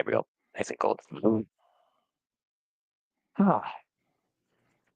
There we go. Nice and cold. Ah.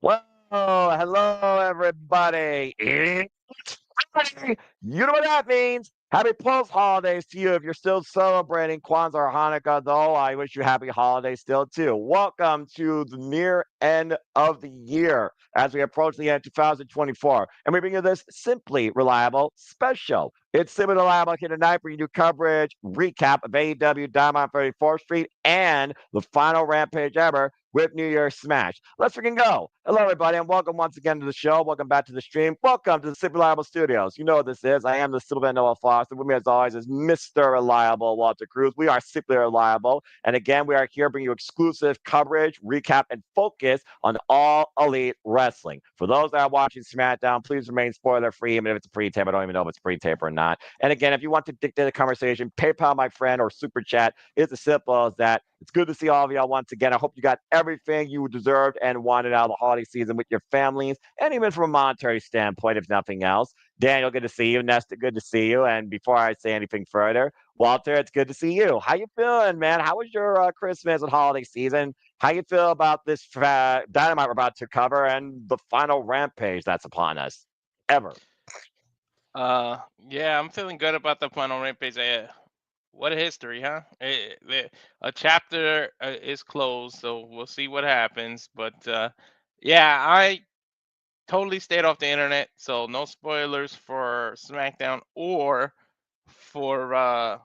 Well, hello, everybody. It's Friday. You know what that means. Happy post-holidays to you. If you're still celebrating Kwanzaa or Hanukkah, though, I wish you happy holidays still, too. Welcome to the near end of the year as we approach the end of 2024. And we bring you this Simply Reliable special. It's Simply Reliable here tonight, bringing you coverage, recap of AEW Dynamite 34th Street and the final Rampage ever with New Year's Smash. Let's freaking go. Hello, everybody, and welcome once again to the show. Welcome back to the stream. Welcome to the Super Reliable Studios. You know what this is. I am the Sylvan Noah Foster. With me, as always, is Mr. Reliable Walter Cruz. We are Simply Reliable. And again, we are here bringing you exclusive coverage, recap, and focus on all elite wrestling. For those that are watching SmackDown, please remain spoiler free. Even if it's a pre tape, I don't even know if it's pre tape or not. And again, if you want to dictate the conversation, PayPal, my friend, or Super Chat. It's as simple as that. It's good to see all of y'all once again. I hope you got everything you deserved and wanted out of the holiday season with your families, and even from a monetary standpoint, if nothing else. Daniel, good to see you. Nesta, good to see you. And before I say anything further, Walter, it's good to see you. How you feeling, man? How was your Christmas and holiday season? How you feel about this Dynamite we're about to cover and the final Rampage that's upon us? Ever. Yeah, I'm feeling good about the final Rampage. What a history, huh? A chapter is closed, so we'll see what happens. But yeah, I totally stayed off the internet, so no spoilers for SmackDown or for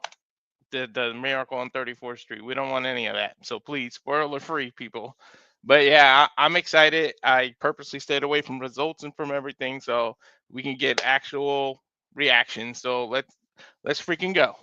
the Miracle on 34th Street. We don't want any of that. So please, spoiler free, people. But yeah, I'm excited. I purposely stayed away from results and from everything so we can get actual reactions. So let's freaking go.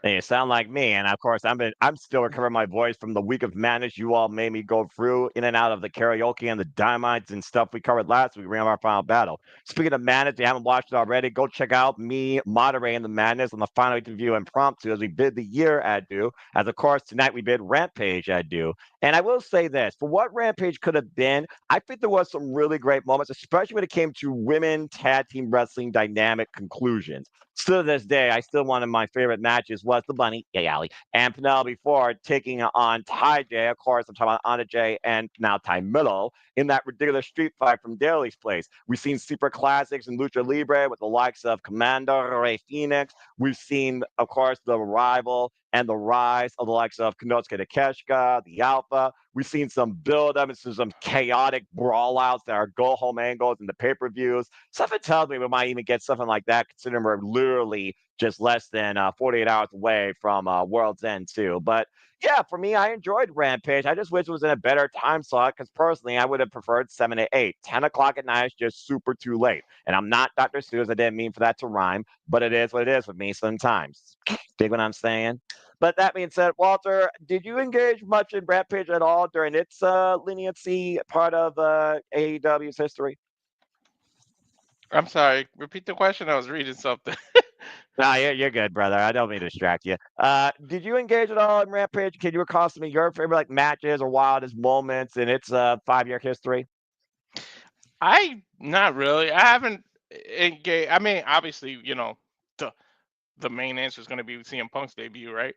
Hey, you sound like me, and of course, I'm still recovering my voice from the week of madness you all made me go through in and out of the karaoke and the dynamites and stuff we covered last week. We ran our final battle. Speaking of madness, if you haven't watched it already, go check out me moderating the madness on the final interview impromptu as we bid the year adieu. As of course, tonight we bid Rampage adieu. And I will say this: for what Rampage could have been, I think there was some really great moments, especially when it came to women tag team wrestling dynamic conclusions. Still to this day, I still one of my favorite matches was the Bunny, Yay Alley, and Penelope Ford taking on Ty J. Of course, I'm talking about Anna J and now Ty Milo in that ridiculous street fight from Daly's place. We've seen super classics in Lucha Libre with the likes of Komander, Ray Phoenix. We've seen, of course, the rival and the rise of the likes of Konosuke Takeshita, the Alpha. We've seen some build up into some chaotic brawl outs that are go home angles in the pay per views. Something tells me we might even get something like that, considering we're literally just less than 48 hours away from World's End, too. But yeah, for me, I enjoyed Rampage. I just wish it was in a better time slot because personally, I would have preferred 7 to 8. 10 o'clock at night is just super too late. And I'm not Dr. Seuss. I didn't mean for that to rhyme, but it is what it is with me sometimes. Dig what I'm saying? But that being said, Walter, did you engage much in Rampage at all during its leniency part of AEW's history? I'm sorry. Repeat the question. I was reading something. No, you're good, brother. I don't mean to distract you. Did you engage at all in Rampage? Can you recall some of your favorite like matches or wildest moments in its 5-year history? I not really. I haven't engaged. I mean, obviously, the the main answer is going to be CM Punk's debut, right?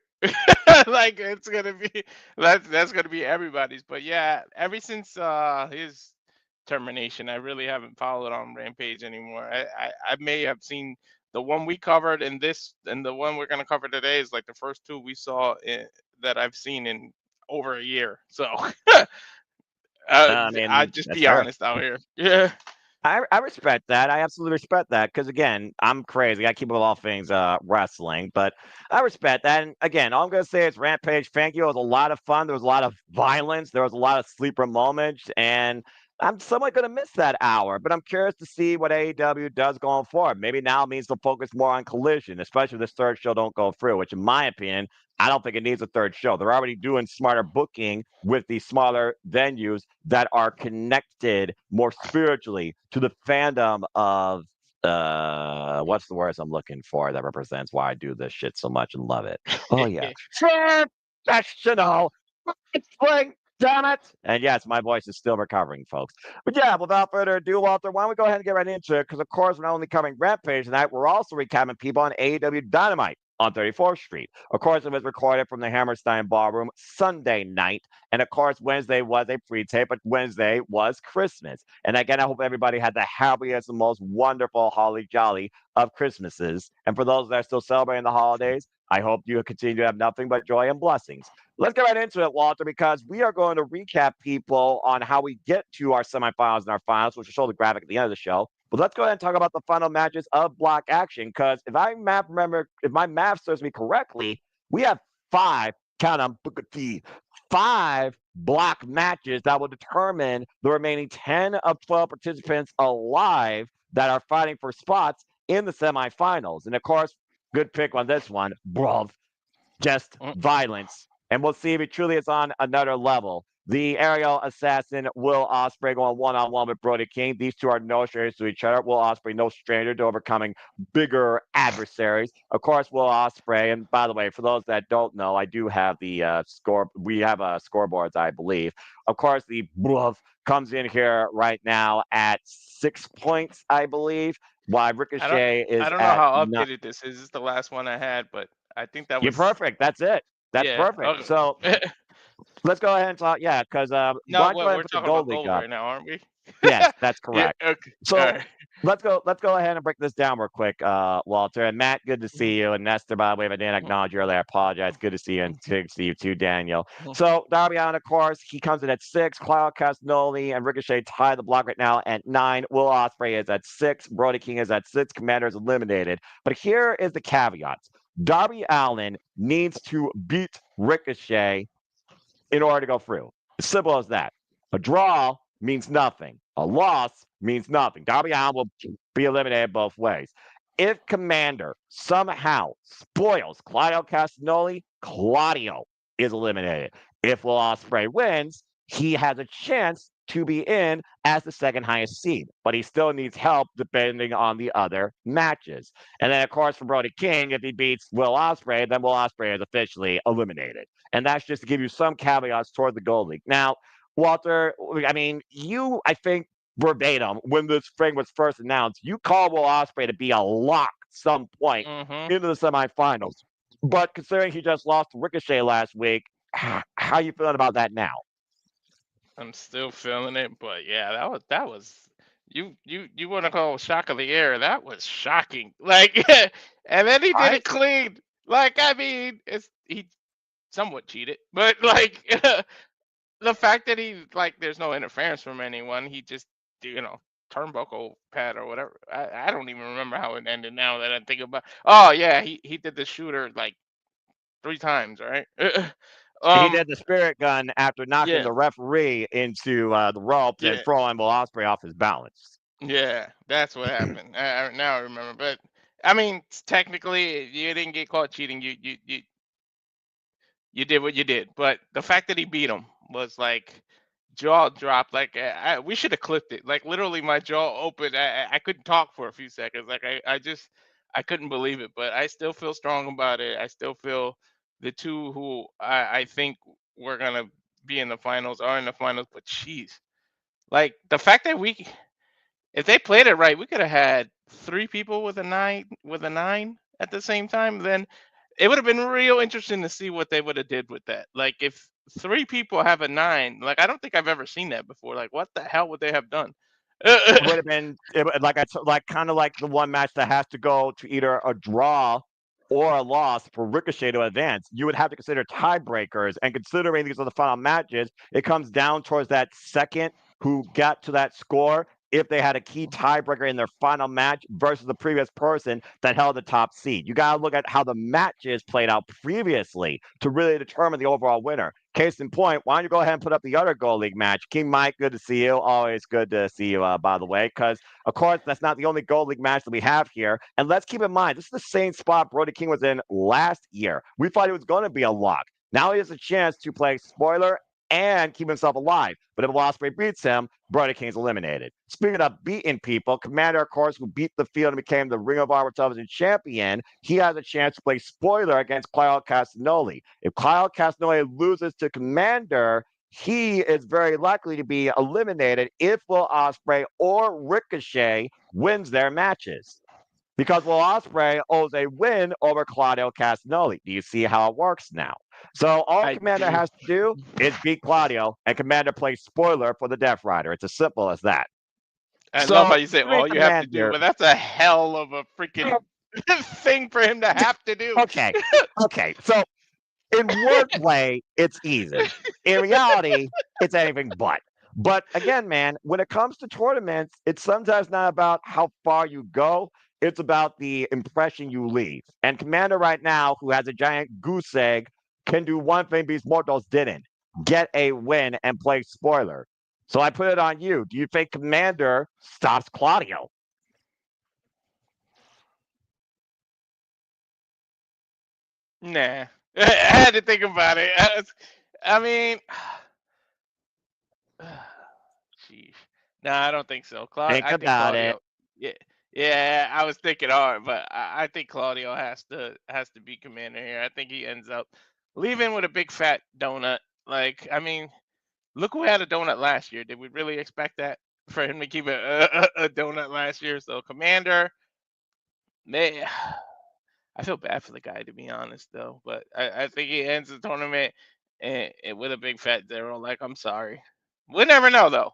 Like it's gonna be that's gonna be everybody's. But yeah, ever since his termination, I really haven't followed on Rampage anymore. I may have seen the one we covered and this and the one we're gonna cover today is like the first two we saw that I've seen in over a year. So I I mean, just that's be fair. honest out here. Yeah. I respect that. I absolutely respect that because again, I'm crazy. I keep up with all things wrestling, but I respect that. And again, all I'm gonna say is Rampage. Thank you. It was a lot of fun. There was a lot of violence. There was a lot of sleeper moments, and I'm somewhat gonna miss that hour. But I'm curious to see what AEW does going forward. Maybe now means to focus more on Collision, especially if this third show don't go through. Which, in my opinion, I don't think it needs a third show. They're already doing smarter booking with these smaller venues that are connected more spiritually to the fandom of what's the words I'm looking for that represents why I do this shit so much and love it. Oh yeah. Professional wrestling, damn it. And yes, my voice is still recovering, folks. But yeah, without further ado, Walter, why don't we go ahead and get right into it? Because of course we're not only covering Rampage tonight, we're also recapping people on AEW Dynamite. on 34th Street. Of course, it was recorded from the Hammerstein Ballroom Sunday night. And of course, Wednesday was a pre-tape, but Wednesday was Christmas. And again, I hope everybody had the happiest and most wonderful holly jolly of Christmases. And for those that are still celebrating the holidays, I hope you continue to have nothing but joy and blessings. Let's get right into it, Walter, because we are going to recap people on how we get to our semifinals and our finals, which will show the graphic at the end of the show. But let's go ahead and talk about the final matches of block action, because if my math serves me correctly, we have five, count them, five block matches that will determine the remaining 10 of 12 participants alive that are fighting for spots in the semifinals. And of course, good pick on this one, bruv, just violence. And we'll see if it truly is on another level. The aerial assassin Will Ospreay going one-on-one with Brody King. These two are no strangers to each other. Will Ospreay, no stranger to overcoming bigger adversaries. Of course, Will Ospreay. And by the way, for those that don't know, I do have the score. We have scoreboards, I believe. Of course, the bluff comes in here right now at 6 points, I believe. While Ricochet is I don't know at how updated this is. This is the last one I had, but I think that You're was perfect. That's it. That's yeah. perfect. So let's go ahead and talk. Yeah, because No, why don't you go ahead and we're put the talking gold about league gold up? right now, aren't we? Yes, that's Yeah. correct. Okay. All So right. let's go ahead and break this down real quick, Walter. And Matt, good to see you. And Nestor, by the way, if I didn't acknowledge you earlier, I apologize. Good to see you, and good to see you too, Daniel. So Darby Allin, of course, he comes in at 6. Claudio Castagnoli and Ricochet tie the block right now at 9. Will Ospreay is at 6. Brody King is at 6. Komander is eliminated. But here is the caveat. Darby Allin needs to beat Ricochet in order to go through. As simple as that. A draw means nothing. A loss means nothing. Darby Allin will be eliminated both ways. If Komander somehow spoils Claudio Castagnoli, Claudio is eliminated. If Will Ospreay wins, he has a chance to be in as the second highest seed, but he still needs help depending on the other matches. And then, of course, for Brody King, if he beats Will Ospreay, then Will Ospreay is officially eliminated. And that's just to give you some caveats toward the Gold League. Now, Walter, I mean, I think, verbatim, when this thing was first announced, you called Will Ospreay to be a lock some point into the semifinals. But considering he just lost to Ricochet last week, how you feeling about that now? I'm still feeling it, but yeah, that was you want to call shock of the air? That was shocking. Like, and then he did I it clean. Like, I mean, he somewhat cheated, but like the fact that he like there's no interference from anyone. He just turnbuckle pad or whatever. I don't even remember how it ended now that I think about. Oh yeah, he did the shooter like 3 times, right? He um did the spirit gun after knocking yeah the referee into the ropes and yeah throwing Will Ospreay off his balance. yeah. That's what happened. Now I remember, but I mean technically you didn't get caught cheating. You did what you did, but the fact that he beat him was like jaw dropped. Like we should have clipped it. Like literally, my jaw opened. I couldn't talk for a few seconds. Like I couldn't believe it. But I still feel strong about it. I still feel the two who I think we're gonna be in the finals are in the finals. But jeez, like the fact that if they played it right, we could have had 3 people with a nine at the same time. Then it would have been real interesting to see what they would have did with that. Like if 3 people have a 9, like I don't think I've ever seen that before. Like what the hell would they have done? It would have been like kind of like the one match that has to go to either a draw or a loss for Ricochet to advance. You would have to consider tiebreakers, and considering these are the final matches, it comes down towards that second who got to that score if they had a key tiebreaker in their final match versus the previous person that held the top seed. You got to look at how the matches played out previously to really determine the overall winner. Case in point, why don't you go ahead and put up the other Gold League match? King Mike, good to see you. Always good to see you, by the way, because, of course, that's not the only Gold League match that we have here. And let's keep in mind, this is the same spot Brody King was in last year. We thought it was going to be a lock. Now he has a chance to play spoiler and keep himself alive. But if Ospreay beats him, Brody King's eliminated. Speaking of beating people, Komander, of course, who beat the field and became the Ring of Honor Television champion, he has a chance to play spoiler against Claudio Castagnoli. If Claudio Castagnoli loses to Komander, he is very likely to be eliminated if Will Ospreay or Ricochet wins their matches. because Will Ospreay owes a win over Claudio Castagnoli. Do you see how it works now? So all I Komander do. has to do is beat Claudio, and Komander plays spoiler for the Death Rider. It's as simple as that. I love So how you say giving all you have to do, Komander, but that's a hell of a freaking thing for him to have to do. okay, okay. So in wordplay, it's easy. In reality, it's anything but. But again, man, when it comes to tournaments, it's sometimes not about how far you go. It's about the impression you leave. And Commander right now, who has a giant goose egg, can do one thing Beast Mortals didn't: get a win and play spoiler. So I put it on you. Do you think Commander stops Claudio? Nah, I had to think about it. I mean, sheesh. Nah, I don't think so. Think I think about it. Claudio. Yeah, yeah. I was thinking hard, but I think Claudio has to be commander here. I think he ends up leaving with a big fat donut. Like, I mean, look who had a donut last year. Did we really expect that for him to keep a donut last year? So commander, man. I feel bad for the guy, to be honest, though. But I think he ends the tournament and with a big fat zero. Like, I'm sorry. We never know, though.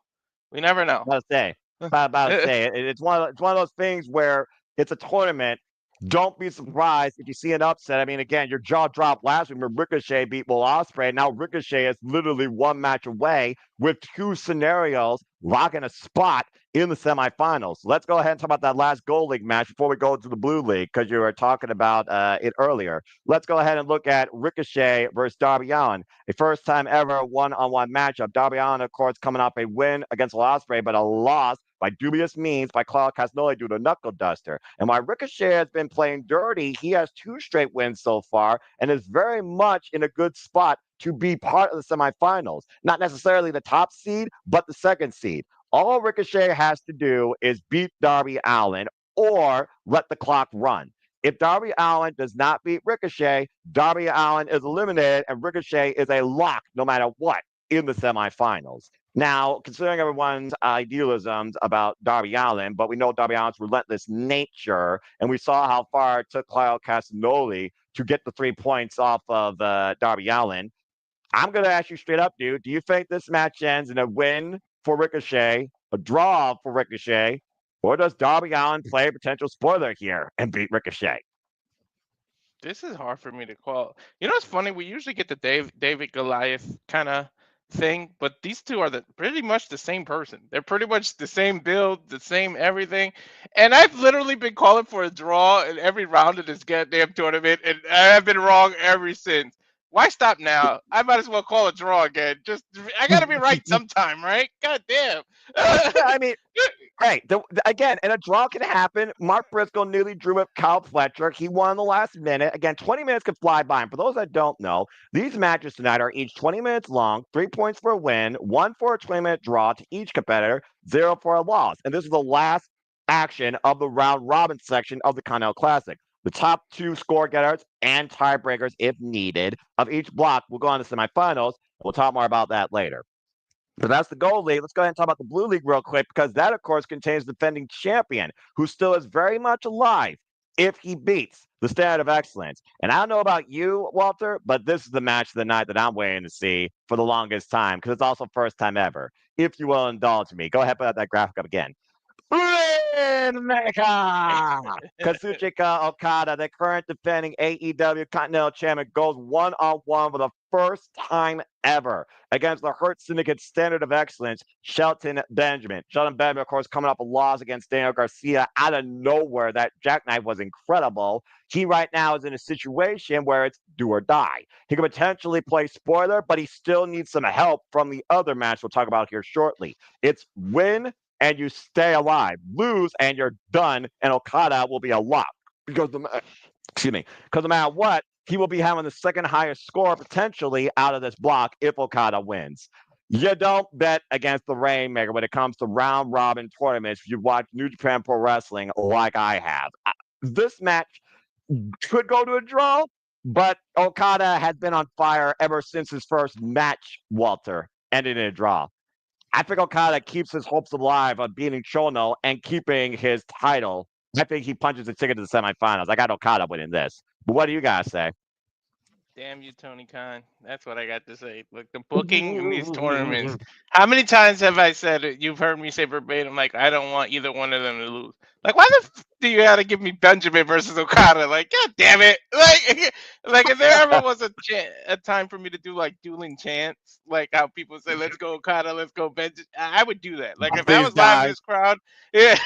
We never know. About to say, about to say, it's one of those things where it's a tournament. Don't be surprised if you see an upset. I mean, again, your jaw dropped last week when Ricochet beat Will Ospreay. Now Ricochet is literally one match away with two scenarios locking a spot in the semifinals. Let's go ahead and talk about that last Gold League match before we go into the Blue League, because you were talking about it earlier. Let's go ahead and look at Ricochet versus Darby Allin, a first time ever one-on-one matchup. Darby Allin, of course, coming off a win against Will Ospreay, but a loss by dubious means by Claudio Castagnoli due to knuckle duster. And while Ricochet has been playing dirty, he has two straight wins so far and is very much in a good spot to be part of the semifinals. Not necessarily the top seed, but the second seed. All Ricochet has to do is beat Darby Allin or let the clock run. If Darby Allin does not beat Ricochet, Darby Allin is eliminated, and Ricochet is a lock no matter what in the semifinals. Now, considering everyone's idealisms about Darby Allin, but we know Darby Allin's relentless nature, and we saw how far it took Claudio Castagnoli to get the 3 points off of Darby Allin. I'm going to ask you straight up, dude. Do you think this match ends in a win for Ricochet, a draw for Ricochet, or does Darby Allin play a potential spoiler here and beat Ricochet? This is hard for me to call. You know, it's funny. We usually get the David Goliath kind of thing, but these two are pretty much the same person. They're pretty much the same build, the same everything. And I've literally been calling for a draw in every round of this goddamn tournament, and I've been wrong ever since. Why stop now? I might as well call a draw again. Just I gotta be right sometime, right? God damn. Yeah, I mean, hey, again, and a draw can happen. Mark Briscoe nearly drew with Kyle Fletcher. He won the last minute. Again, 20 minutes could fly by. And for those that don't know, these matches tonight are each 20 minutes long, 3 points for a win, one for a 20-minute draw to each competitor, zero for a loss. And this is the last action of the round robin section of the Continental Classic. The top two score getters and tiebreakers, if needed, of each block will go on to semifinals. We'll talk more about that later. But that's the Gold League. Let's go ahead and talk about the Blue League real quick, because that, of course, contains the defending champion, who still is very much alive if he beats the Standard of Excellence. And I don't know about you, Walter, but this is the match of the night that I'm waiting to see for the longest time, because it's also first time ever. If you will indulge me, go ahead and put that graphic up again. Rainmaker! Kazuchika Okada, the current defending AEW Continental Champion, goes one-on-one for the first time ever against the Hurt Syndicate Standard of Excellence, Shelton Benjamin. Shelton Benjamin, of course, coming up a loss against Daniel Garcia out of nowhere. That jackknife was incredible. He right now is in a situation where it's do or die. He could potentially play spoiler, but he still needs some help from the other match we'll talk about here shortly. It's win and you stay alive. Lose and you're done, and Okada will be a lock because because no matter what, he will be having the second highest score potentially out of this block if Okada wins. You don't bet against the Rainmaker when it comes to round robin tournaments. If you watch New Japan Pro Wrestling like I have, this match could go to a draw, but Okada has been on fire ever since his first match, Walter, ended in a draw. I think Okada keeps his hopes alive on beating Chono and keeping his title I think he punches the ticket to the semifinals. I got Okada winning this. But what do you guys say? Damn you, Tony Khan. That's what I got to say. Look, the booking in these tournaments. How many times have I said it? You've heard me say verbatim, like, I don't want either one of them to lose. Like, why the do you got to give me Benjamin versus Okada? Like, god damn it! Like if there ever was a time for me to do like dueling chants, like how people say, "Let's go Okada, let's go Benjamin," I would do that. Like if I These was live in guys this crowd, yeah.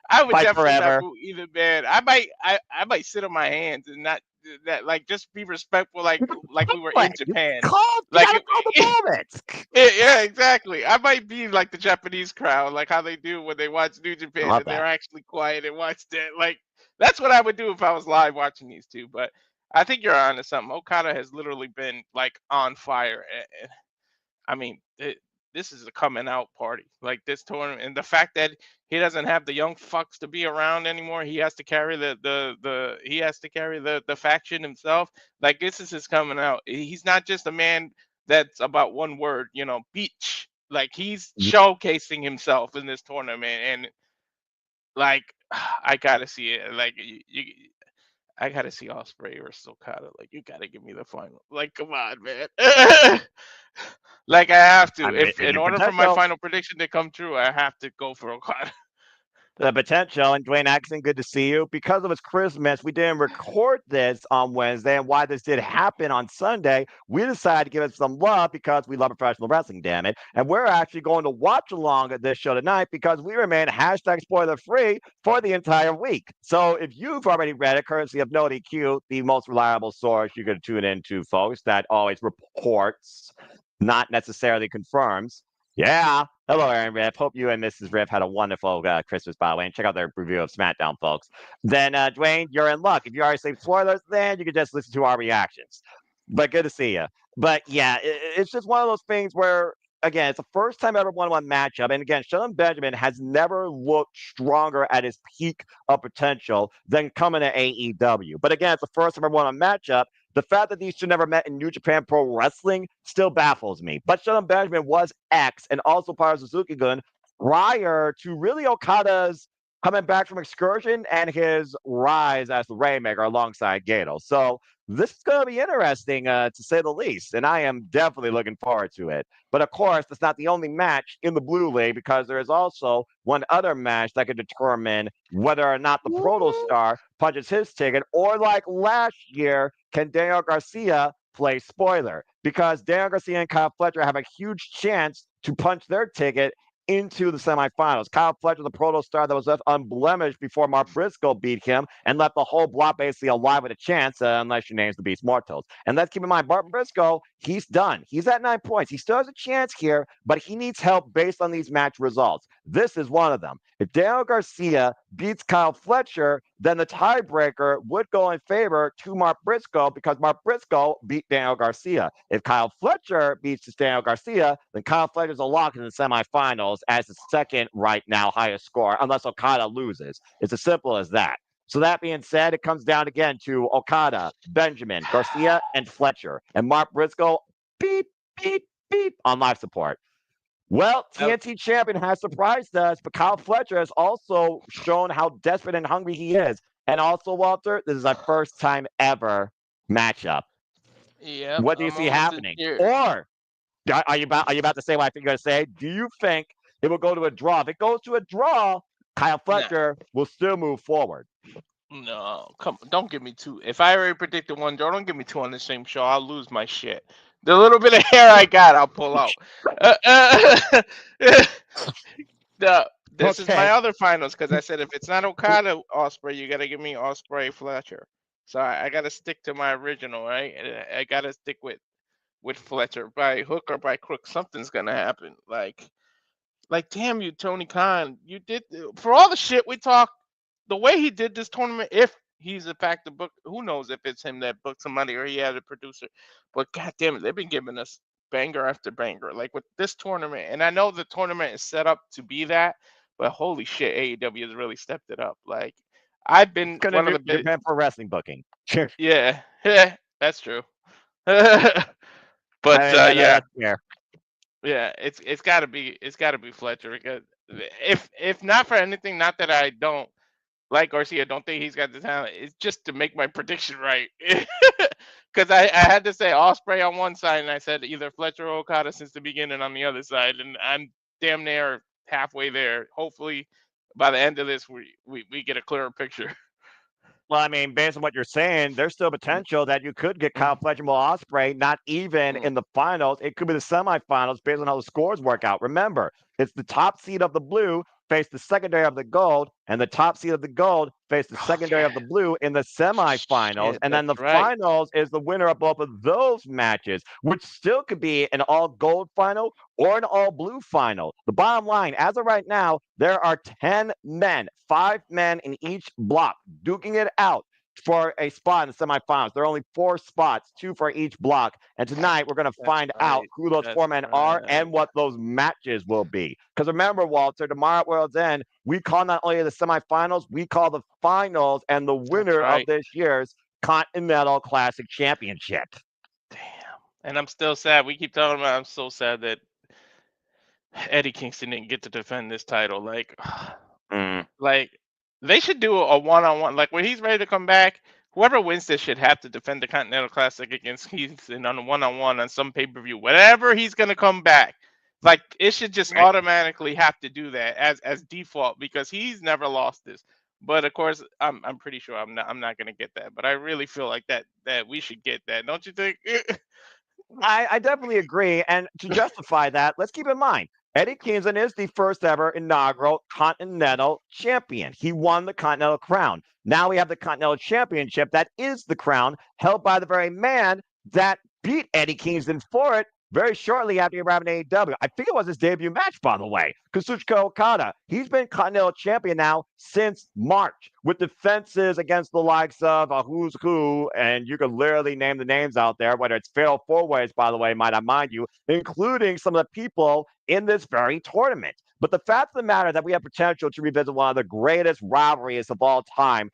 I would fight definitely not forever. boo either man. I might sit on my hands and not that like just be respectful like we were in You Japan. you Like gotta call the moments. yeah, exactly. I might be like the Japanese crowd, like how they do when they watch New I Japan love and they're that. actually quiet and watch that. Like that's what I would do if I was live watching these two. But I think you're onto something. Okada has literally been like on fire. I mean, this is a coming out party. Like this tournament, and the fact that he doesn't have the young fucks to be around anymore. He has to carry he has to carry the faction himself. Like this is his coming out. He's not just a man that's about one word, beach. Like he's showcasing himself in this tournament, and like I gotta see it. Like I gotta see Ospreay or Okada. Like you gotta give me the final. Like come on, man. Like I have I to. mean, If in order for my final prediction to come true, I have to go for Okada. the potential. And Dwayne Atkinson, good to see you. Because of his Christmas, we didn't record this on Wednesday. And why this did happen on Sunday, we decided to give it some love because we love professional wrestling, damn it. And we're actually going to watch along at this show tonight because we remain hashtag spoiler free for the entire week. So if you've already read it, courtesy of NoDQ, the most reliable source you can tune into, folks, that always reports, not necessarily confirms. Yeah. Hello, Aaron Riff. Hope you and Mrs. Riff had a wonderful Christmas, by the way. And check out their review of SmackDown, folks. Then, Dwayne, you're in luck. If you already saved spoilers, then you can just listen to our reactions. But good to see you. But yeah, it's just one of those things where, again, it's the first time ever one-on-one matchup. And again, Shelton Benjamin has never looked stronger at his peak of potential than coming to AEW. But again, it's the first time ever one-on matchup. The fact that these two never met in New Japan Pro Wrestling still baffles me. But Shelton Benjamin was X and also part of Suzuki Gun prior to really Okada's coming back from excursion and his rise as the Rainmaker alongside Gato. So this is going to be interesting, to say the least, and I am definitely looking forward to it. But of course, that's not the only match in the Blue League because there is also one other match that could determine whether or not the Proto Star punches his ticket, or like last year, can Daniel Garcia play spoiler? Because Daniel Garcia and Kyle Fletcher have a huge chance to punch their ticket into the semifinals. Kyle Fletcher, the proto star that was left unblemished before Mark Briscoe beat him and left the whole block basically alive with a chance, unless your name's the Beast Mortals. And let's keep in mind, Mark Briscoe, he's done. He's at 9 points. He still has a chance here, but he needs help based on these match results. This is one of them. If Daniel Garcia beats Kyle Fletcher, then the tiebreaker would go in favor to Mark Briscoe because Mark Briscoe beat Daniel Garcia. If Kyle Fletcher beats Daniel Garcia, then Kyle Fletcher's a lock in the semifinals as the second right now highest score, unless Okada loses. It's as simple as that. So that being said, it comes down again to Okada, Benjamin, Garcia, and Fletcher. And Mark Briscoe, beep, beep, beep on live support. Well, TNT champion has surprised us, but Kyle Fletcher has also shown how desperate and hungry he is. And also, Walter, this is our first time ever matchup. Yep, What do you I'm see almost in happening? here. Or are you about to say what I think you're going to say? Do you think it will go to a draw? If it goes to a draw, Kyle Fletcher will still move forward. No, don't give me two. If I already predicted one draw, don't give me two on the same show. I'll lose my shit. The little bit of hair I got, I'll pull out. This is my other finals because I said if it's not Okada Ospreay, you gotta give me Ospreay Fletcher. So I gotta stick to my original, right? I gotta stick with Fletcher by hook or by crook. Something's gonna happen. Like damn you, Tony Khan, you did for all the shit we talk. The way he did this tournament, if he's in fact the book, who knows if it's him that booked somebody or he had a producer. But god damn it, they've been giving us banger after banger. Like with this tournament, and I know the tournament is set up to be that, but holy shit, AEW has really stepped it up. Like I've been one of the big Japan for wrestling booking. Sure. yeah, yeah, that's true. But yeah. Yeah. Yeah, it's gotta be Fletcher because if not for anything, not that I don't like Garcia, don't think he's got the talent. It's just to make my prediction right. Because I had to say Osprey on one side, and I said either Fletcher or Okada since the beginning on the other side, and I'm damn near halfway there. Hopefully, by the end of this, we get a clearer picture. Well, I mean, based on what you're saying, there's still potential that you could get Kyle Fletcher and Will Ospreay, not even in the finals. It could be the semifinals based on how the scores work out. Remember, it's the top seed of the blue face the secondary of the gold, and the top seed of the gold face the Oh secondary yeah, of the blue in the semifinals. shit, And then that's the right. finals is the winner of both of those matches, which still could be an all gold final or an all blue final. The bottom line, as of right now, there are 10 men, 5 men in each block, duking it out for a spot in the semifinals. There are only 4 spots, 2 for each block. And tonight we're going to That's find out right. who those That's 4 men are right. and what those matches will be. Because remember, Walter, tomorrow at World's End, we call not only the semifinals, we call the finals and the That's winner of right. this year's Continental Classic Championship. Damn. And I'm still sad. We keep talking about. I'm so sad that Eddie Kingston didn't get to defend this title. Mm. Like they should do a one-on-one. Like when he's ready to come back, whoever wins this should have to defend the Continental Classic against Kingston on a one-on-one on some pay-per-view. Whatever he's gonna come back, like it should just automatically have to do that as default because he's never lost this. But of course, I'm pretty sure I'm not gonna get that. But I really feel like that we should get that. Don't you think? I definitely agree. And to justify that, let's keep in mind Eddie Kingston is the first ever inaugural Continental champion. He won the Continental crown. Now we have the Continental Championship that is the crown held by the very man that beat Eddie Kingston for it very shortly after he arrived in AEW. I think it was his debut match, by the way. Kazuchika Okada. He's been Continental champion now since March with defenses against the likes of Who's Who, and you can literally name the names out there, whether it's Fatal Four Ways, by the way, might I mind you, including some of the people in this very tournament. But the fact of the matter that we have potential to revisit one of the greatest rivalries of all time,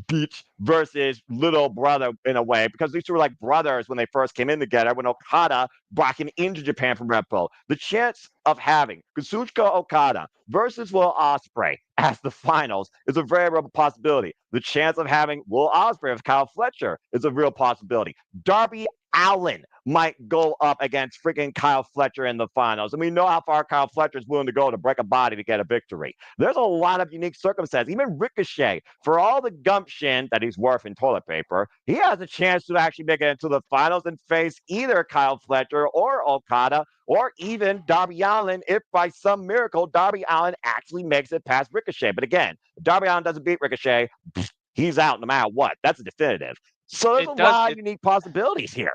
Beach versus Little Brother in a way, because these two were like brothers when they first came in together, when Okada brought him into Japan from Red Bull. The chance of having Kazuchika Okada versus Will Ospreay as the finals is a very real possibility. The chance of having Will Ospreay with Kyle Fletcher is a real possibility. Darby Allin might go up against freaking Kyle Fletcher in the finals. And we know how far Kyle Fletcher is willing to go to break a body to get a victory. There's a lot of unique circumstances. Even Ricochet, for all the gumption that he's worth in toilet paper, he has a chance to actually make it into the finals and face either Kyle Fletcher or Okada or even Darby Allin if by some miracle Darby Allin actually makes it past Ricochet. But again, if Darby Allin doesn't beat Ricochet, he's out no matter what. That's a definitive. So there's a It does. lot of unique possibilities here.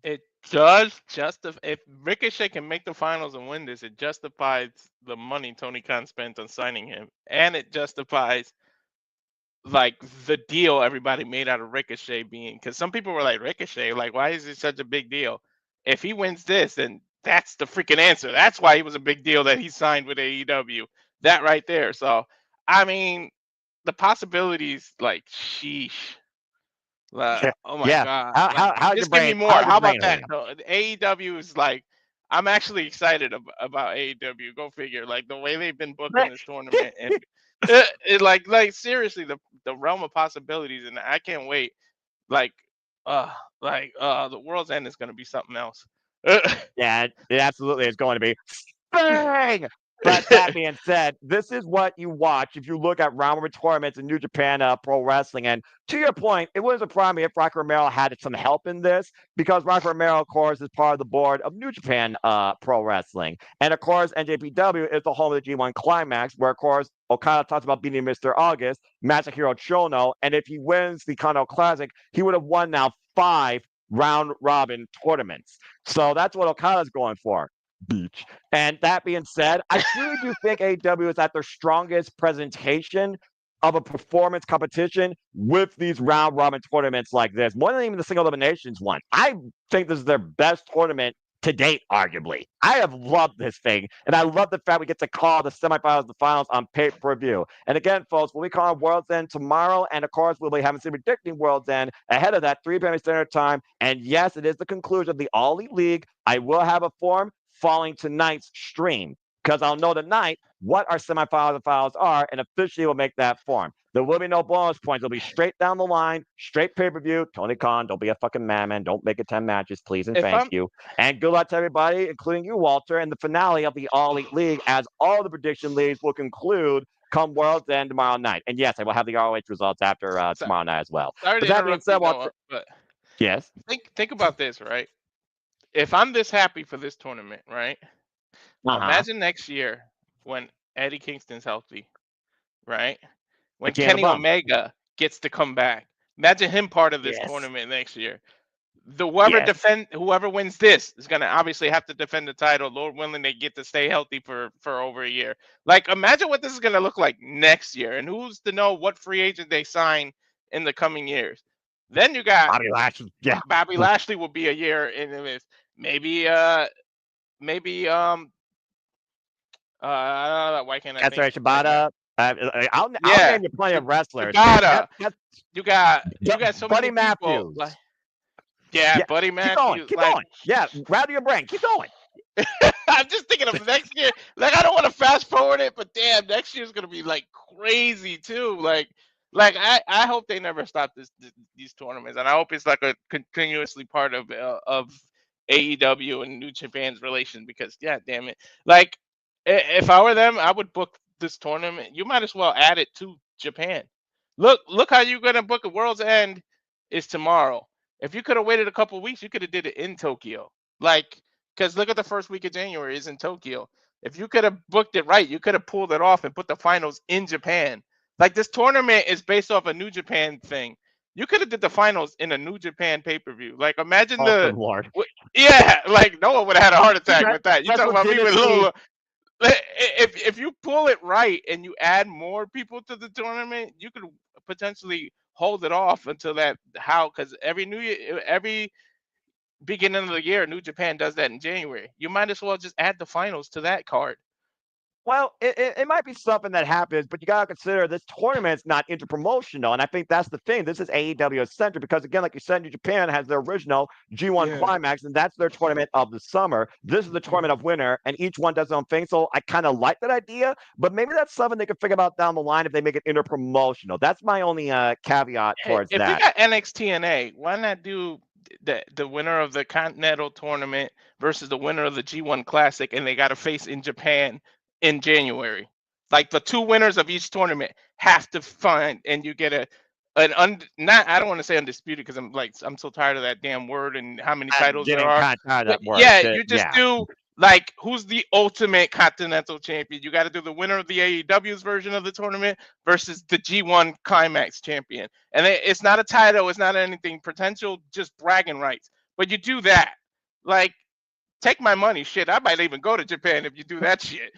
It does justify if Ricochet can make the finals and win this, it justifies the money Tony Khan spent on signing him, and it justifies like the deal everybody made out of Ricochet being because some people were like Ricochet, like why is it such a big deal? If he wins this, then that's the freaking answer. That's why he was a big deal that he signed with AEW. That right there. So I mean, the possibilities, like sheesh. Oh my Yeah. god! How's your Just give me brain? more. How's your How about brain that? hurting? The AEW is like, I'm actually excited about AEW. Go figure. Like the way they've been booking this tournament, and like seriously, the realm of possibilities, and I can't wait. Like, uh, the world's end is gonna be something else. Yeah, it absolutely is going to be. Bang! But that being said, this is what you watch if you look at round robin tournaments in New Japan Pro Wrestling. And to your point, it wouldn't surprise me if Rocky Romero had some help in this because Rocky Romero, of course, is part of the board of New Japan Pro Wrestling. And of course, NJPW is the home of the G1 Climax, where, of course, Okada talks about beating Mr. August, Masahiro Chono. And if he wins the Continental Classic, he would have won now 5 round robin tournaments. So that's what Okada's going for. Beach. And that being said, I truly do think AEW is at their strongest presentation of a performance competition with these round robin tournaments like this, more than even the single eliminations one. I think this is their best tournament to date, arguably. I have loved this thing, and I love the fact we get to call the semifinals, the finals on pay-per-view. And again, folks, we'll be calling World's End tomorrow, and of course, we'll be having some predicting World's End ahead of that 3 p.m. Standard Time. And yes, it is the conclusion of the All Elite League. I will have a form following tonight's stream. because I'll know tonight what our semifinals and finals are, and officially will make that form. There will be no bonus points. It'll be straight down the line, straight pay-per-view. Tony Khan, don't be a fucking madman. Don't make it 10 matches, please, and thank you. And good luck to everybody, including you, Walter, and the finale of the All Elite League, as all the prediction leagues will conclude come World's End tomorrow night. And yes, I will have the ROH results after tomorrow night as well. Sorry But to that being interrupt said, you, Walter, Noah, but yes. think about this, right? If I'm this happy for this tournament, right? Imagine next year when Eddie Kingston's healthy, right? When Kenny Omega gets to come back. Imagine him part of this tournament next year. Whoever wins this is gonna obviously have to defend the title. Lord willing, they get to stay healthy for over a year. Like, imagine what this is gonna look like next year, and who's to know what free agent they sign in the coming years. Then you got Bobby Lashley. Yeah, Bobby Lashley will be a year in this. Maybe why can't I think? Shibata. I'll name you plenty of wrestlers. Shibata. You got so Buddy many people. Matthews. Buddy Matthews. Keep going. Yeah, rattle your brain. Keep going. I'm just thinking of next year. Like, I don't want to fast forward it, but damn, next year's gonna be like crazy too. Like I hope they never stop these tournaments, and I hope it's like a continuously part of AEW and New Japan's relation, because yeah, damn it. Like, if I were them, I would book this tournament. You might as well add it to Japan. Look how you're gonna book a World's End is tomorrow. If you could have waited a couple weeks, you could have did it in Tokyo. Like, because look at the first week of January is in Tokyo. If you could have booked it right, you could have pulled it off and put the finals in Japan. Like, this tournament is based off a New Japan thing. You could have did the finals in a New Japan pay-per-view. Like, imagine Lord. Yeah, like, no one would have had a heart attack with that. You talking about me with little. If you pull it right and you add more people to the tournament, you could potentially hold it off until because every beginning of the year, New Japan does that in January. You might as well just add the finals to that card. Well, it might be something that happens, but you got to consider this tournament's not interpromotional. And I think that's the thing. This is AEW centered because, again, like you said, New Japan has their original G1 Climax, and that's their tournament of the summer. This is the tournament of winter, and each one does their own thing. So I kind of like that idea, but maybe that's something they can figure out down the line if they make it interpromotional. That's my only caveat towards that. If you got NXT NA, why not do the winner of the Continental tournament versus the winner of the G1 Classic, and they got to face in Japan in January? Like, the two winners of each tournament have to find, and you get I don't want to say undisputed, because I'm so tired of that damn word and how many titles there are. You just do, like, who's the ultimate Continental champion? You got to do the winner of the AEW's version of the tournament versus the G1 Climax champion. And it's not a title, it's not anything potential, just bragging rights. But you do that. Like, take my money, shit. I might even go to Japan if you do that shit.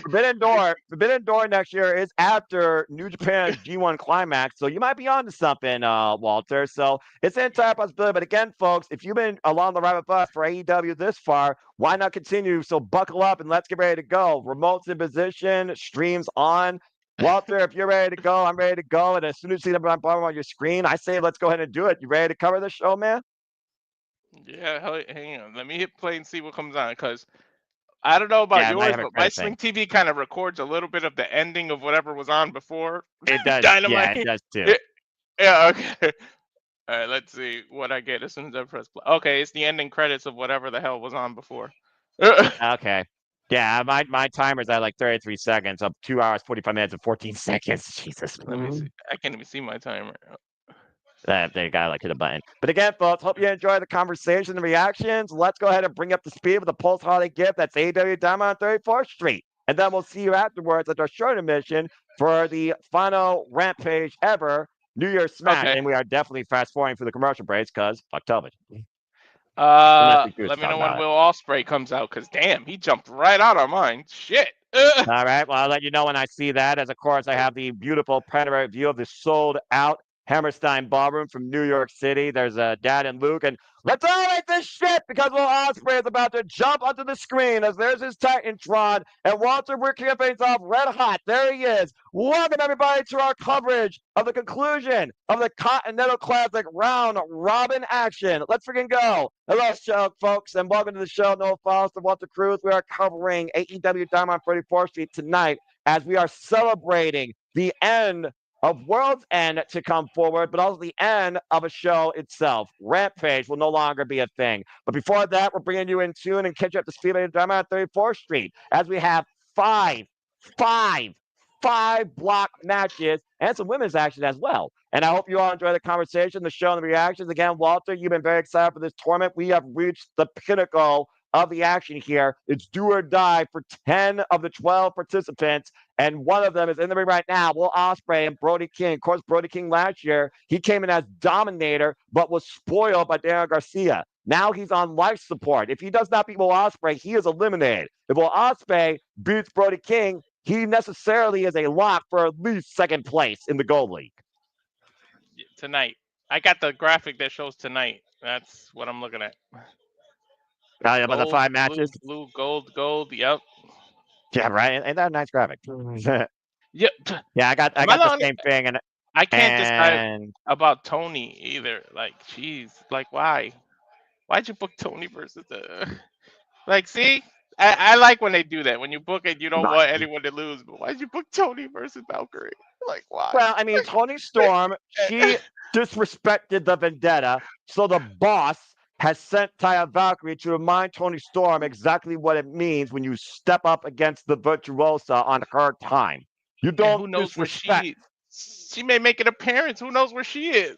Forbidden Door next year is after New Japan's G1 Climax, so you might be onto something, Walter. So it's an entire possibility. But again, folks, if you've been along the ride with us for AEW this far, why not continue? So buckle up and let's get ready to go. Remotes in position, streams on. Walter, if you're ready to go, I'm ready to go. And as soon as you see the bottom on your screen, I say let's go ahead and do it. You ready to cover the show, man? Yeah, hang on. Let me hit play and see what comes on, because I don't know about yours, but my Sling TV kind of records a little bit of the ending of whatever was on before. It does. Dynamite. Yeah, it does too. Yeah, okay. All right, let's see what I get as soon as I press play. Okay, it's the ending credits of whatever the hell was on before. Okay. Yeah, my timer's at like 33 seconds, up 2 hours, 45 minutes, and 14 seconds. Jesus. Let me see. I can't even see my timer. They got like hit a button. But again, folks, hope you enjoy the conversation and reactions. Let's go ahead and bring up the speed with the Pulse Holiday gift. That's AEW Dynamite on 34th Street. And then we'll see you afterwards at our short emission for the final Rampage ever, New Year's Smash. Okay. And we are definitely fast forwarding for the commercial breaks because fuck television. Let me know when Will Ospreray comes out, because damn, he jumped right out of mine. Shit. All right. Well, I'll let you know when I see that. As of course, I have the beautiful panoramic view of the sold out Hammerstein Ballroom from New York City. There's Dad and Luke, and let's all rate this shit because Will Ospreay is about to jump onto the screen as there's his Titantron, and Walter, we're kicking things off red hot. There he is. Welcome everybody to our coverage of the conclusion of the Continental Classic round robin action. Let's freaking go. Hello, show folks, and welcome to the show. Noah Foster, Walter Cruz. We are covering AEW Dynamite 34th Street tonight as we are celebrating the end of World's End to come forward, but also the end of a show itself. Rampage will no longer be a thing. But before that, we're bringing you in tune and catch you up to speed on Dynamite 34th Street as we have five block matches and some women's action as well. And I hope you all enjoy the conversation, the show, and the reactions. Again, Walter, you've been very excited for this tournament. We have reached the pinnacle of the action here. It's do or die for 10 of the 12 participants, and one of them is in the ring right now, Will Ospreay and Brody King. Of course, Brody King last year, he came in as Dominator, but was spoiled by Daniel Garcia. Now he's on life support. If he does not beat Will Ospreay, he is eliminated. If Will Ospreay beats Brody King, he necessarily is a lock for at least second place in the Gold League. Tonight. I got the graphic that shows tonight. That's what I'm looking at. About the 5 matches? Blue, gold, yep. Yeah, right. Ain't that a nice graphic? Yeah. Yeah, I got the same thing, and I can't decide about Toni either. Like, jeez, like why? Why'd you book Toni versus the? Like, see, I like when they do that. When you book it, you don't want anyone to lose. But why'd you book Toni versus Valkyrie? Like, why? Well, I mean, Toni Storm, she disrespected the Vendetta, so the boss has sent Taya Valkyrie to remind Toni Storm exactly what it means when you step up against the Virtuosa on her time. You don't who knows disrespect. Where she may make an appearance. Who knows where she is?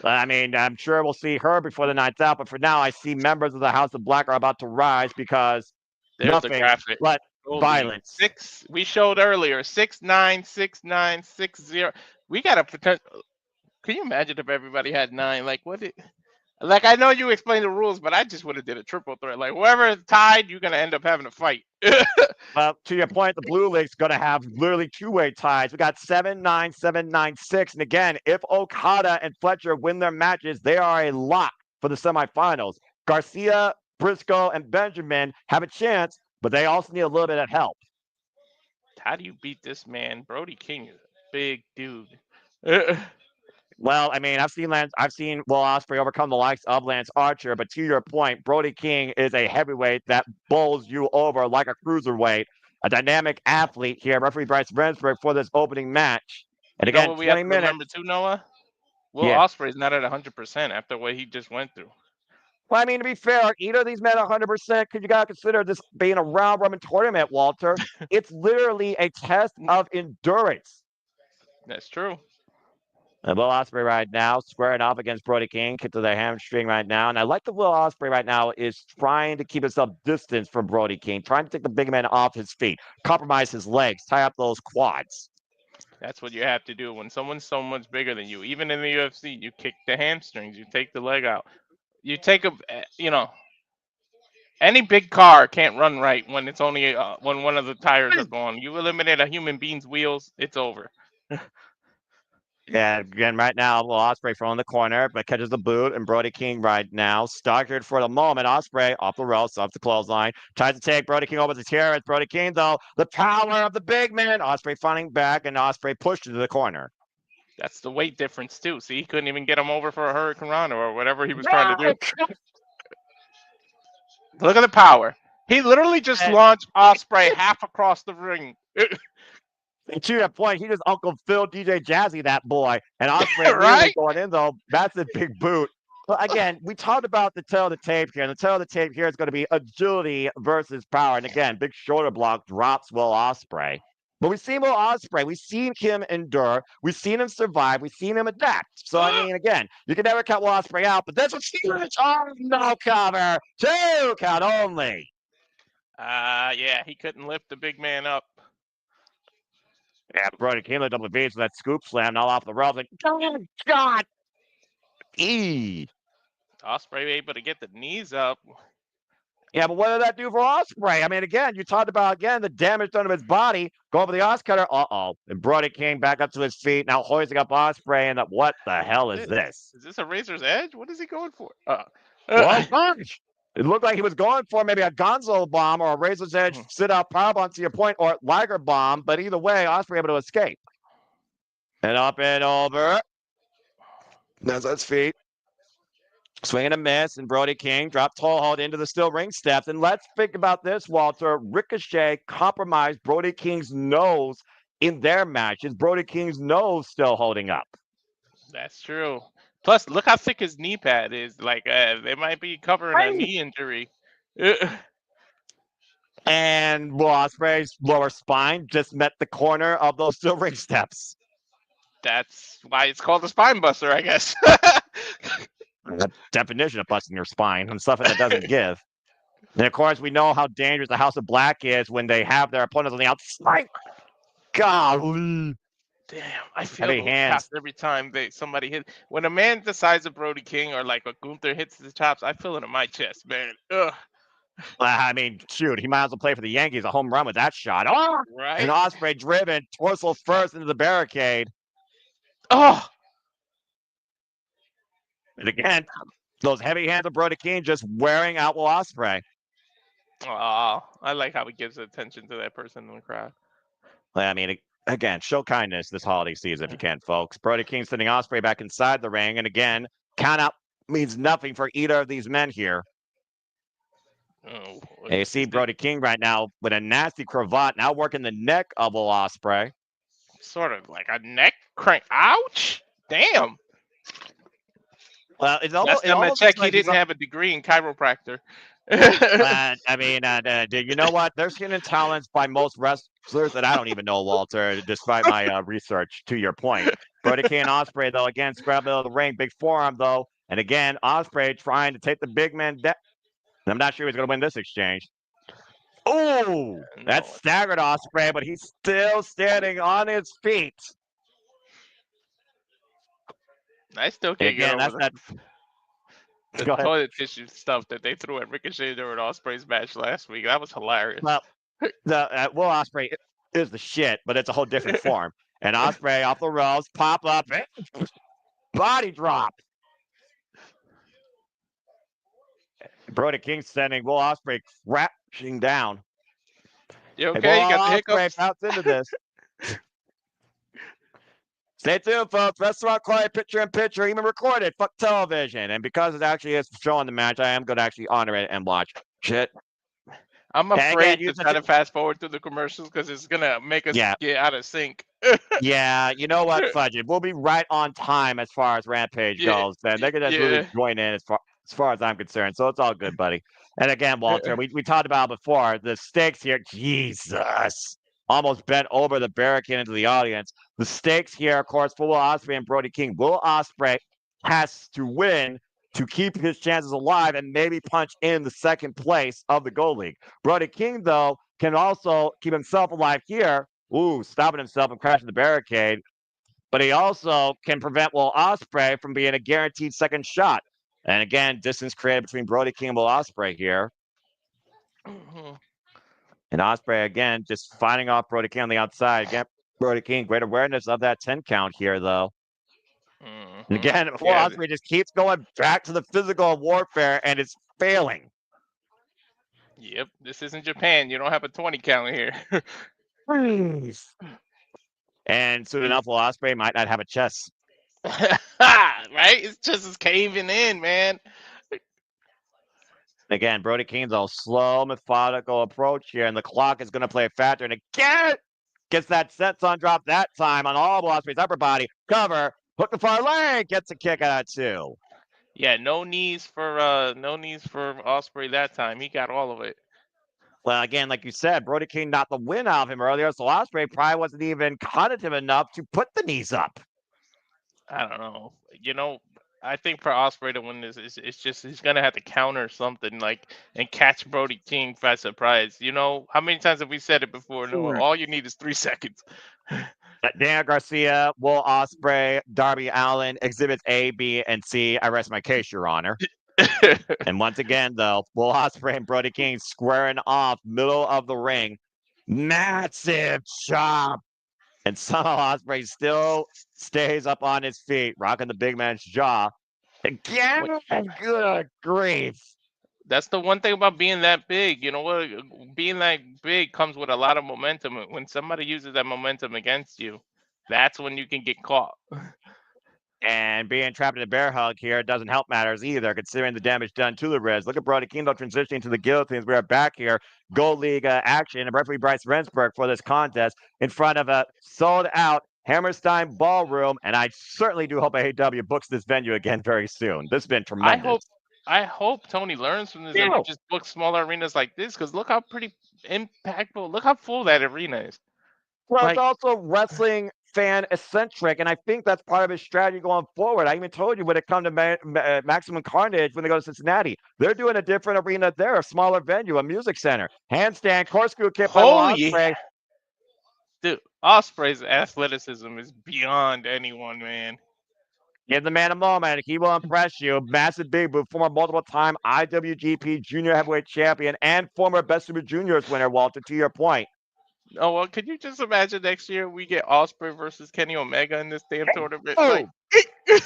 I mean, I'm sure we'll see her before the night's out, but for now, I see members of the House of Black are about to rise because there's nothing the graphic. but violence. 6, we showed earlier, 6'9", 6'9", 6'0". We got a potential. Can you imagine if everybody had 9? Like, what? Like, I know you explained the rules, but I just would have did a triple threat. Like, whoever is tied, you're gonna end up having a fight. Well, to your point, the Blue League's going to have literally two-way ties. We got 7-9, 7-9, 6. And again, if Okada and Fletcher win their matches, they are a lock for the semifinals. Garcia, Briscoe, and Benjamin have a chance, but they also need a little bit of help. How do you beat this man? Brody King is a big dude. Well, I mean, I've seen Will Ospreay overcome the likes of Lance Archer, but to your point, Brody King is a heavyweight that bowls you over like a cruiserweight, a dynamic athlete here. Referee Bryce Rensburg for this opening match. And again, what we 20 have to minutes. remember too, Noah? Will Ospreay's not at 100% after what he just went through. Well, I mean, to be fair, either of these men 100%, because you got to consider this being a round robin tournament, Walter. It's literally a test of endurance. That's true. And Will Ospreay right now squaring off against Brody King, kick to the hamstring right now. And I like that Will Ospreay right now is trying to keep himself distance from Brody King, trying to take the big man off his feet, compromise his legs, tie up those quads. That's what you have to do when someone's so much bigger than you. Even in the UFC, you kick the hamstrings, you take the leg out. You take any big car can't run right when it's only when one of the tires are gone. You eliminate a human being's wheels, it's over. Yeah, again, right now, Will Ospreay from the corner, but catches the boot, and Brody King right now, staggered for the moment. Ospreay off the ropes, off the clothesline, tries to take Brody King over the chair. It's Brody King, though, the power of the big man. Ospreay fighting back, and Ospreay pushed to the corner. That's the weight difference, too. See, he couldn't even get him over for a Hurricane Rana or whatever he was trying to do. Look at the power. He literally just launched Ospreay half across the ring. And to that point, he just Uncle Phil DJ Jazzy that boy. And Ospreay right? going in, though. That's a big boot. But again, we talked about the tail of the tape here. And the tail of the tape here is going to be agility versus power. And again, big shoulder block drops Will Ospreay. But we've seen Will Ospreay. We've seen him endure. We've seen him survive. We've seen him adapt. So, I mean, again, you can never count Will Ospreay out. But that's what she was. Oh, no cover. 2 count only. Yeah, he couldn't lift the big man up. Yeah, Brody King looked up the beach with that scoop slam, all off the ropes. Like, oh, God. Ospreay able to get the knees up. Yeah, but what did that do for Ospreay? I mean, again, you talked about, again, the damage done to his body. Going for the Oscutter. Uh-oh. And Brody King back up to his feet, now hoisting up Ospreay, and what the hell is this? Is this a Razor's Edge? What is he going for? Well, gosh. It looked like he was going for maybe a Gonzo bomb or a Razor's Edge sit-out powerbomb to your point, or Liger bomb, but either way, Ospreay able to escape. And up and over. That's his feet. Swing and a miss, and Brody King dropped toe hold into the steel ring steps. And let's think about this, Walter. Ricochet compromised Brody King's nose in their match. Is Brody King's nose still holding up? That's true. Plus, look how thick his knee pad is. Like, they might be covering a knee injury. And Will Ospreay's lower spine just met the corner of those steel ring steps. That's why it's called a spine buster, I guess. The definition of busting your spine and something that doesn't give. And of course, we know how dangerous the House of Black is when they have their opponents on the outside. Golly. Damn, I feel those chops every time somebody hit. When a man the size of Brody King or like a Gunther hits the chops, I feel it in my chest, man. Ugh. I mean, shoot, he might as well play for the Yankees, a home run with that shot. Oh, right. And Ospreay driven torso first into the barricade. Oh. And again, those heavy hands of Brody King just wearing out Will Ospreay. Oh, I like how he gives attention to that person in the crowd. I mean, again, show kindness this holiday season if you can, folks. Brody King sending Ospreay back inside the ring. And again, count out means nothing for either of these men here. Oh, and you see Brody King right now with a nasty cravat, now working the neck of Will Ospreay. Sort of like a neck crank. Ouch! Damn. Well, it's almost. Last time I checked, he didn't have a degree in chiropractor. I mean, you know what? There's hidden talents by most wrestlers that I don't even know, Walter, despite my research, to your point. Brody King and Ospreay, though, again, scrap middle of the ring, big forearm, though. And again, Ospreay trying to take the big man down. I'm not sure he's going to win this exchange. Oh, that staggered Ospreay, but he's still standing on his feet. I still can't get over the toilet tissue stuff that they threw at Ricochet during Ospreay's match last week. That was hilarious. Well, Will Ospreay is the shit, but it's a whole different form. And Ospreay off the ropes, pop up, body drop. Brody King sending Will Ospreay crashing down. You okay? You got the hiccups? Bounce into this. Stay tuned, folks. Restaurant Claudio picture-in-picture, even recorded. Fuck television. And because it actually is showing the match, I am going to actually honor it and watch shit. I'm afraid to try to fast forward through the commercials because it's going to make us get out of sync. Yeah, you know what, Fudge? We'll be right on time as far as Rampage goes. Then they can just really join in as far as I'm concerned. So it's all good, buddy. And again, Walter, we talked about before, the stakes here. Jesus. Almost bent over the barricade into the audience. The stakes here, of course, for Will Ospreay and Brody King. Will Ospreay has to win to keep his chances alive and maybe punch in the second place of the Gold League. Brody King, though, can also keep himself alive here. Stopping himself and crashing the barricade. But he also can prevent Will Ospreay from being a guaranteed second shot. And again, distance created between Brody King and Will Ospreay here. And Ospreay, again, just fighting off Brody King on the outside. Again, Brody King, great awareness of that 10 count here, though. And again, Ospreay just keeps going back to the physical warfare, and it's failing. Yep, this isn't Japan. You don't have a 20 count here. And soon enough, Will Ospreay might not have a chest. Right? It's just as caving in, man. Again, Brody King's a slow, methodical approach here, and the clock is going to play a factor. And again, gets that senton drop that time on all of Ospreay's upper body. Cover, hook the far leg, gets a kick out of 2. Yeah, no knees for Ospreay that time. He got all of it. Well, again, like you said, Brody King knocked the win out of him earlier, so Ospreay probably wasn't even cognitive enough to put the knees up. I don't know. I think for Ospreay to win this, it's just he's gonna have to counter something and catch Brody King by surprise. How many times have we said it before? No, all you need is 3 seconds. Dan Garcia, Will Ospreay, Darby Allin, Exhibits A, B, and C. I rest my case, Your Honor. And once again, though, Will Ospreay and Brody King squaring off middle of the ring. Massive chop. And somehow Ospreay still stays up on his feet, rocking the big man's jaw. Again, good grief. That's the one thing about being that big. You know what? Being that big comes with a lot of momentum. When somebody uses that momentum against you, that's when you can get caught. And being trapped in a bear hug here doesn't help matters either, considering the damage done to the ribs. Look at Brody King, though, transitioning to the guillotines. We are back here. Gold League action. And referee Bryce Rensburg for this contest in front of a sold-out Hammerstein Ballroom. And I certainly do hope AEW books this venue again very soon. This has been I tremendous. hope I hope Tony learns from this and he just books smaller arenas like this, because look how pretty impactful. Look how full that arena is. Well, it's Like, also wrestling fan eccentric, and I think that's part of his strategy going forward. I even told you when it comes to Maximum Carnage when they go to Cincinnati, they're doing a different arena there, a smaller venue, a music center, handstand, corkscrew kick by Will oh Ospreay. yeah, dude, Osprey's athleticism is beyond anyone, man. Give the man a moment. He will impress you. Massive big boot, former multiple-time IWGP Junior Heavyweight Champion and former Best Super Juniors winner, Walter, to your point. Oh well, could you just imagine next year we get Osprey versus Kenny Omega in this damn tournament? Oh. Like,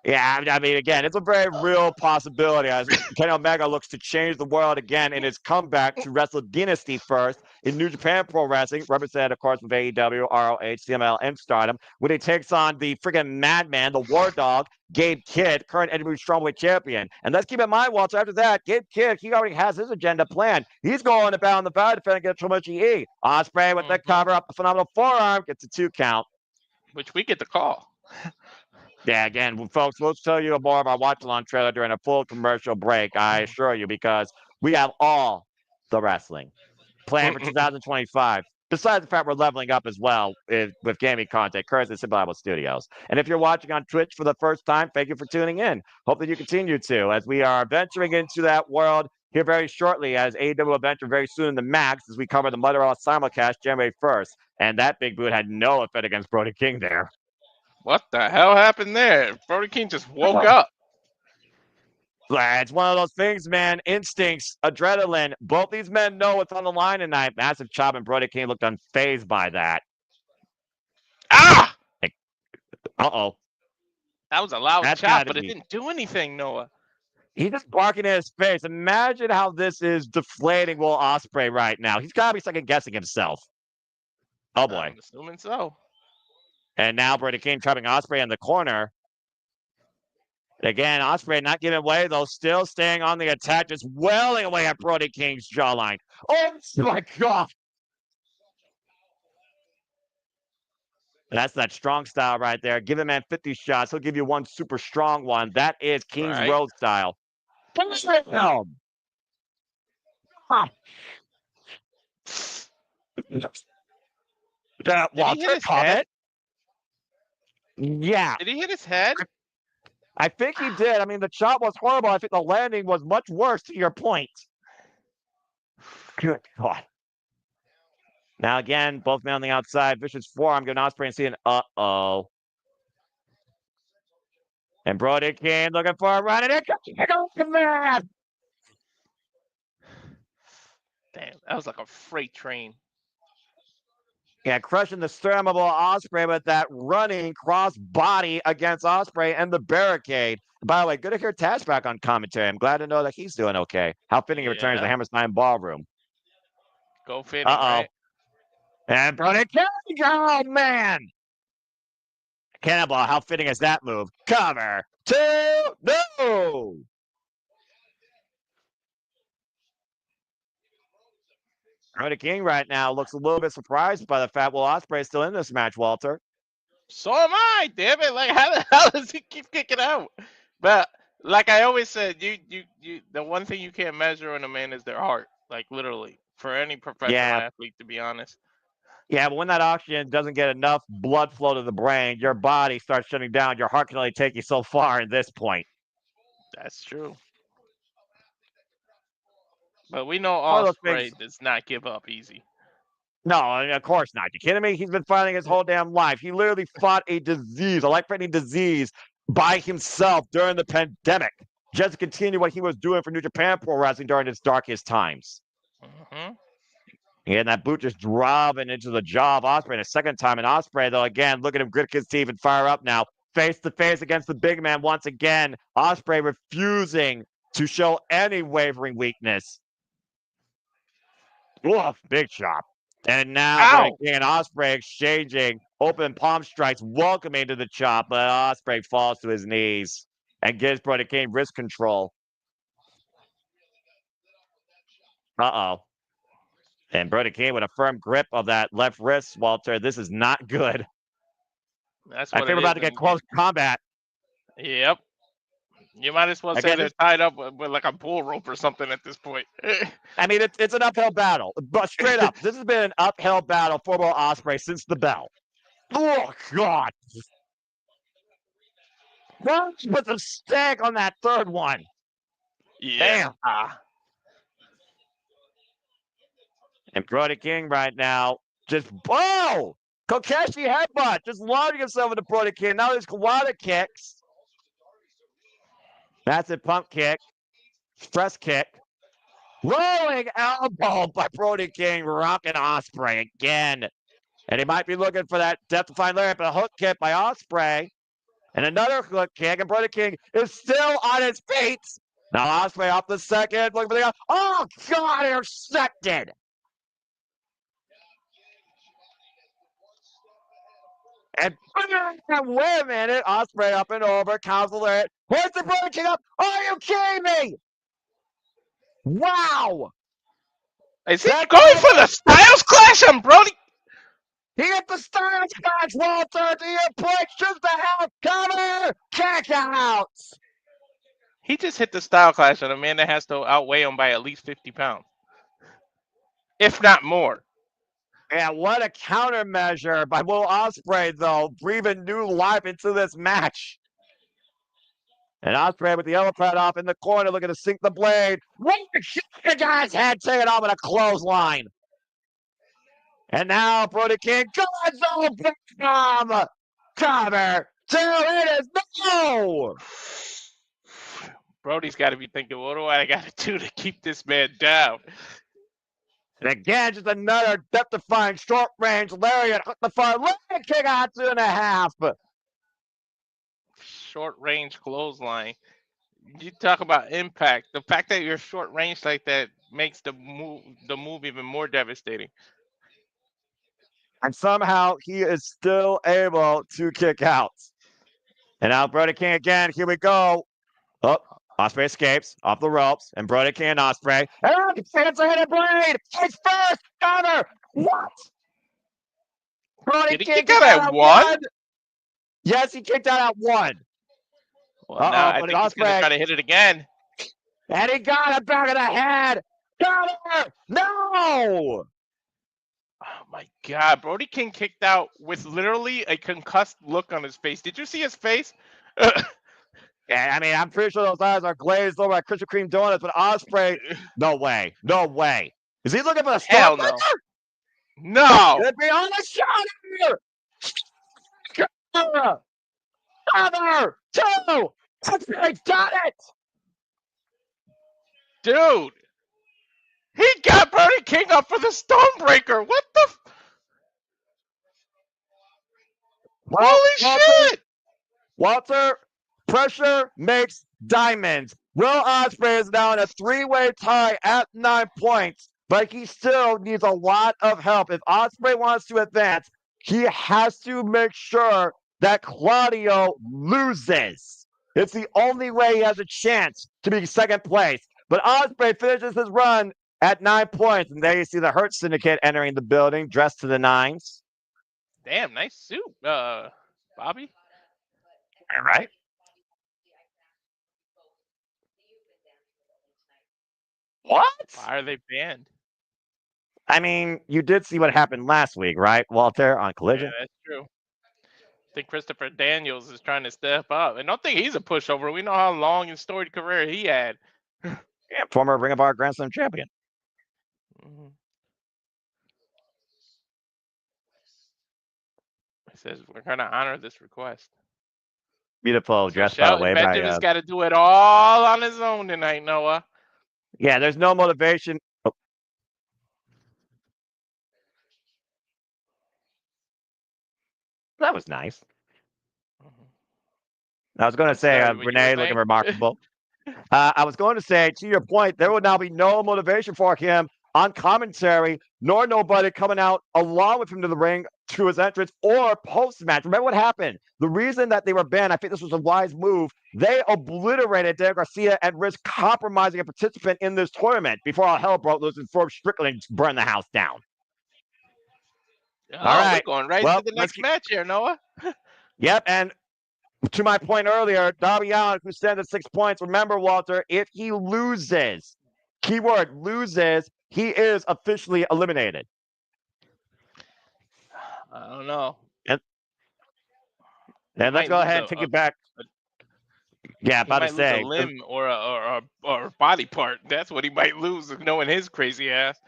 Yeah, I mean, again, it's a very real possibility as Kenny Omega looks to change the world again in his comeback to wrestle Dynasty first in New Japan Pro Wrestling, represented, of course, with AEW, ROH, CML, and Stardom, when he takes on the friggin' madman, the War Dog, Gabe Kidd, current NWA Strongweight Champion. And let's keep in mind, Walter, after that, Gabe Kidd, he already has his agenda planned. He's going to bound the fire defending against Triple E. Ospreay with the cover up, the phenomenal forearm, gets a 2 count. which we get the call. Yeah, again, folks, we'll tell you more of our watch-along trailer during a full commercial break, I assure you, because we have all the wrestling planned for 2025. Besides the fact we're leveling up as well with gaming content, courtesy of Simple Apple Studios. And if you're watching on Twitch for the first time, thank you for tuning in. Hope that you continue to, as we are venturing into that world here very shortly, as AEW will venture very soon in the Max, as we cover the Mother All simulcast January 1st. And that big boot had no effect against Brody King there. What the hell happened there? Brody King just woke up. It's one of those things, man. Instincts, adrenaline. Both these men know what's on the line tonight. Massive chop, and Brody King looked unfazed by that. Ah! Uh-oh. That was a loud chop, but it didn't do anything, Noah. He's just barking in his face. Imagine how this is deflating Will Ospreay right now. He's got to be second-guessing himself. Oh, boy. I'm assuming so. And now Brody King trapping Ospreay in the corner. Again, Ospreay not giving way, though, still staying on the attack, just welling away at Brody King's jawline. Oh, my God. That's that strong style right there. Give a man 50 shots. He'll give you one super strong one. That is King's Road style. Walter, comment? Yeah. Did he hit his head? I think he did. I mean, the shot was horrible. I think the landing was much worse, to your point. Good God. Now, again, both men on the outside. Vicious forearm giving Ospreay and seeing, uh-oh. And Brody King looking for a run, and it goes Command! Damn, that was like a freight train. Yeah, crushing the sternum of Ospreay with that running cross body against Ospreay and the barricade. By the way, good to hear Taz back on commentary. I'm glad to know that he's doing okay. How fitting he returns to the Hammerstein Ballroom. Go fitting, right? And Brody King, oh, man! Cannonball, how fitting is that move? Cover, 2, no! Brody King right now looks a little bit surprised by the fact Will Ospreay is still in this match, Walter. So am I, damn it! Like, how the hell does he keep kicking out? But like I always said, you the one thing you can't measure in a man is their heart. Like, literally, for any professional athlete, to be honest. Yeah, but when that oxygen doesn't get enough blood flow to the brain, your body starts shutting down. Your heart can only take you so far at this point. That's true. But we know Ospreay does not give up easy. No, I mean, of course not. You kidding me? He's been fighting his whole damn life. He literally fought a disease, a life-threatening disease, by himself during the pandemic, just to continue what he was doing for New Japan Pro Wrestling during its darkest times. Mm-hmm. And that boot just driving into the jaw of Ospreay a second time. And Ospreay, though, again, look at him grit his teeth and fire up now. Face to face against the big man once again. Ospreay refusing to show any wavering weakness. Oof, big chop. And now Brody King and Ospreay exchanging open palm strikes, welcoming to the chop, but Ospreay falls to his knees and gives Brody King wrist control. Uh-oh. And Brody King with a firm grip of that left wrist, Walter. This is not good. That's I what think we're about to get close combat. Yep. You might as well say they're tied up with like a bull rope or something at this point. I mean, it's an uphill battle. But straight up, this has been an uphill battle for Will Ospreay since the bell. Oh, God. Put the stake on that third one. Yeah. Damn. And Brody King right now just, Kokeshi headbutt, just launching himself into Brody King. Now there's Kawada kicks. That's a pump kick. Stress kick. Rolling elbow by Brody King, rocking Ospreay again. And he might be looking for that death-defying lariat, but a hook kick by Ospreay. And another hook kick, and Brody King is still on his feet. Now Ospreay off the second, looking for the oh God, intercepted. And wait a minute, Ospreay up and over, counts the lariat. Where's the Brody King up? Are you kidding me? Wow. Is he going for the Styles Clash on Brody? He hit the Styles Clash, Walter. The approach just the half cover. Kick out. He just hit the Style Clash on a man that has to outweigh him by at least 50 pounds. If not more. Yeah, what a countermeasure by Will Ospreay, though, breathing new life into this match. And Ospreay with the elephant off in the corner, looking to sink the blade. The guy's head taken off with a clothesline. And now Brody King, God's big bomb. Cover. Two, it is no. Brody's got to be thinking, what do I got to do to keep this man down? And again, just another death-defying short-range lariat. Hook the far leg kick out 2.5. Short-range clothesline. You talk about impact. The fact that you're short-range like that makes the move even more devastating. And somehow he is still able to kick out. And now Brody King again. Here we go. Oh, Ospreay escapes off the ropes, and Brody King and Ospreay. And it's a hidden blade. It's first cover. What? Brody Did he King kick out at one? Yes, he kicked out at one. Well, now I think he's going to try to hit it again. And he got it back of the head. Cover. No. Oh my God, Brody King kicked out with literally a concussed look on his face. Did you see his face? Yeah, I mean, I'm pretty sure those eyes are glazed over like Krispy Kreme donuts, but Ospreay, no way, no way. Is he looking for the Hell no. No. It'd be on the shoulder. Cover. Two. Ospreay got it. Dude. He got Brody King up for the Stonebreaker. What the? Holy shit! Walter, pressure makes diamonds. Will Ospreay is now in a three-way tie at 9 points, but he still needs a lot of help. If Ospreay wants to advance, he has to make sure that Claudio loses. It's the only way he has a chance to be second place. But Ospreay finishes his run at 9 points, and there you see the Hurt Syndicate entering the building, dressed to the nines. Damn, nice suit, Bobby. All right. What? Why are they banned? I mean, you did see what happened last week, right, Walter, on Collision? Yeah, that's true. I think Christopher Daniels is trying to step up. And don't think he's a pushover. We know how long and storied career he had. Yeah, former Ring of Honor Grand Slam champion. Mm-hmm. He says, we're going to honor this request. Beautiful So dress, by the way, Shelton by Benjamin's got to do it all on his own tonight, Noah. yeah. There's no motivation. Oh. That was nice. I was going to I'm say, sorry, what you were Renee looking saying? remarkable. I was going to say, to your point, there will now be no motivation for him on commentary, nor nobody coming out along with him to the ring to his entrance or post match. Remember what happened? The reason that they were banned, I think this was a wise move. They obliterated Daniel Garcia and risked compromising a participant in this tournament before all hell broke loose and Forbes Strickland burned the house down. All Oh, we're right. going right Well, to the next match here, Noah. Yep, and to my point earlier, Darby Allin, who stands at 6 points, remember, Walter, if he loses, keyword loses, he is officially eliminated. I don't know. And let's go ahead and take it back. Yeah, He about to might lose a say. limb or a body part. That's what he might lose, knowing his crazy ass.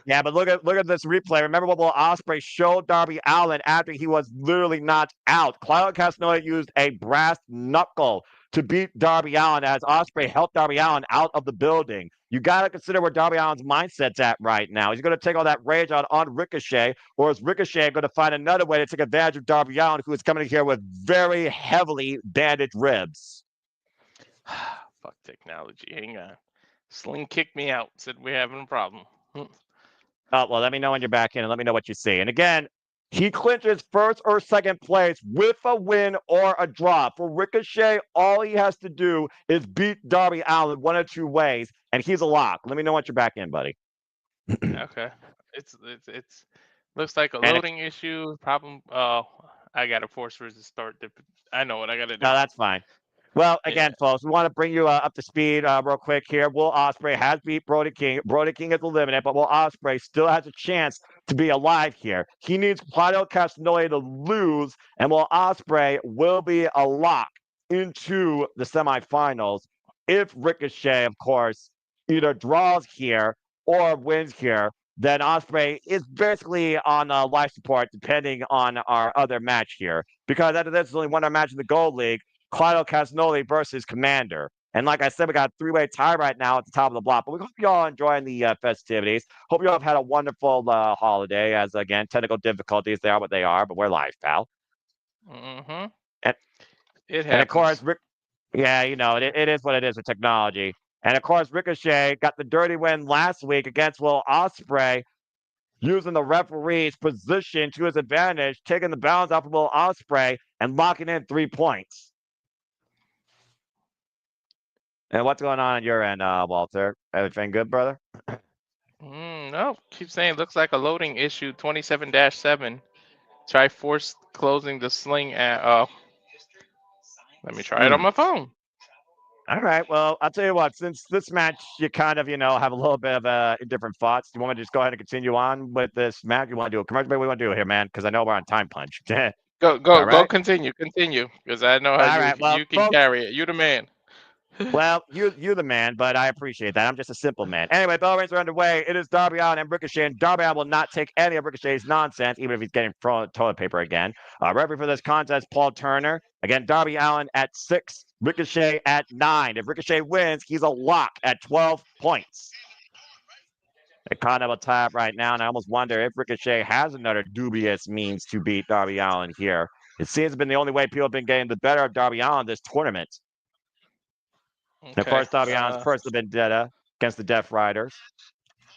Yeah, but look at this replay. Remember what Will Ospreay showed Darby Allin after he was literally knocked out. Claudio Castagnoli used a brass knuckle to beat Darby Allin as Ospreay helped Darby Allin out of the building. You got to consider where Darby Allin's mindset's at right now. He's going to take all that rage out on Ricochet, or is Ricochet going to find another way to take advantage of Darby Allin, who is coming here with very heavily bandaged ribs? Fuck technology. Hang on. Sling kicked me out. Said we're having a problem. Oh, well, let me know when you're back in and let me know what you see. And again, he clinches first or second place with a win or a draw. For Ricochet, all he has to do is beat Darby Allin one of two ways, and he's a lock. Let me know once you're back in, buddy. Okay. It's looks like a loading issue. Problem. Oh, I got to force for it to start. I know what I got to do. No, that's fine. Well, again, folks, we want to bring you up to speed real quick here. Will Ospreay has beat Brody King. Brody King is eliminated, but Will Ospreay still has a chance to be alive here. He needs Claudio Castagnoli to lose, and Will Ospreay will be a lock into the semifinals if Ricochet, of course, either draws here or wins here. Then Ospreay is basically on life support, depending on our other match here. Because after this, there's only one other match in the Gold League. Claudio Castagnoli versus Komander. And like I said, we got a three-way tie right now at the top of the block. But we hope you all enjoying the festivities. Hope you all have had a wonderful holiday. As again, technical difficulties, they are what they are, but we're live, pal. Mm-hmm. And, it happens. And of course, yeah, you know, it is what it is with technology. And of course, Ricochet got the dirty win last week against Will Ospreay, using the referee's position to his advantage, taking the balance off of Will Ospreay and locking in 3 points. And what's going on your end, Walter? Everything good, brother? No, keep saying looks like a loading issue. 27-7. Try force closing the sling at. Let me try it on my phone. All right. Well, I'll tell you what. Since this match, you kind of, have a little bit of different thoughts. Do you want me to just go ahead and continue on with this match? You want to do a commercial? What do you want to do here, man? Because I know we're on time punch. Go, continue, because I know how you can folks, carry it. You're the man. Well, you're the man, but I appreciate that. I'm just a simple man. Anyway, bell rings are underway. It is Darby Allin and Ricochet, and Darby Allin will not take any of Ricochet's nonsense, even if he's getting thrown toilet paper again. Referee for this contest, Paul Turner. Again, Darby Allin at 6, Ricochet at 9. If Ricochet wins, he's a lock at 12 points. They kind of a tie up right now, and I almost wonder if Ricochet has another dubious means to beat Darby Allin here. It seems to have been the only way people have been getting the better of Darby Allin this tournament. Okay. Of course, Darby Allin's first vendetta against the Death Riders.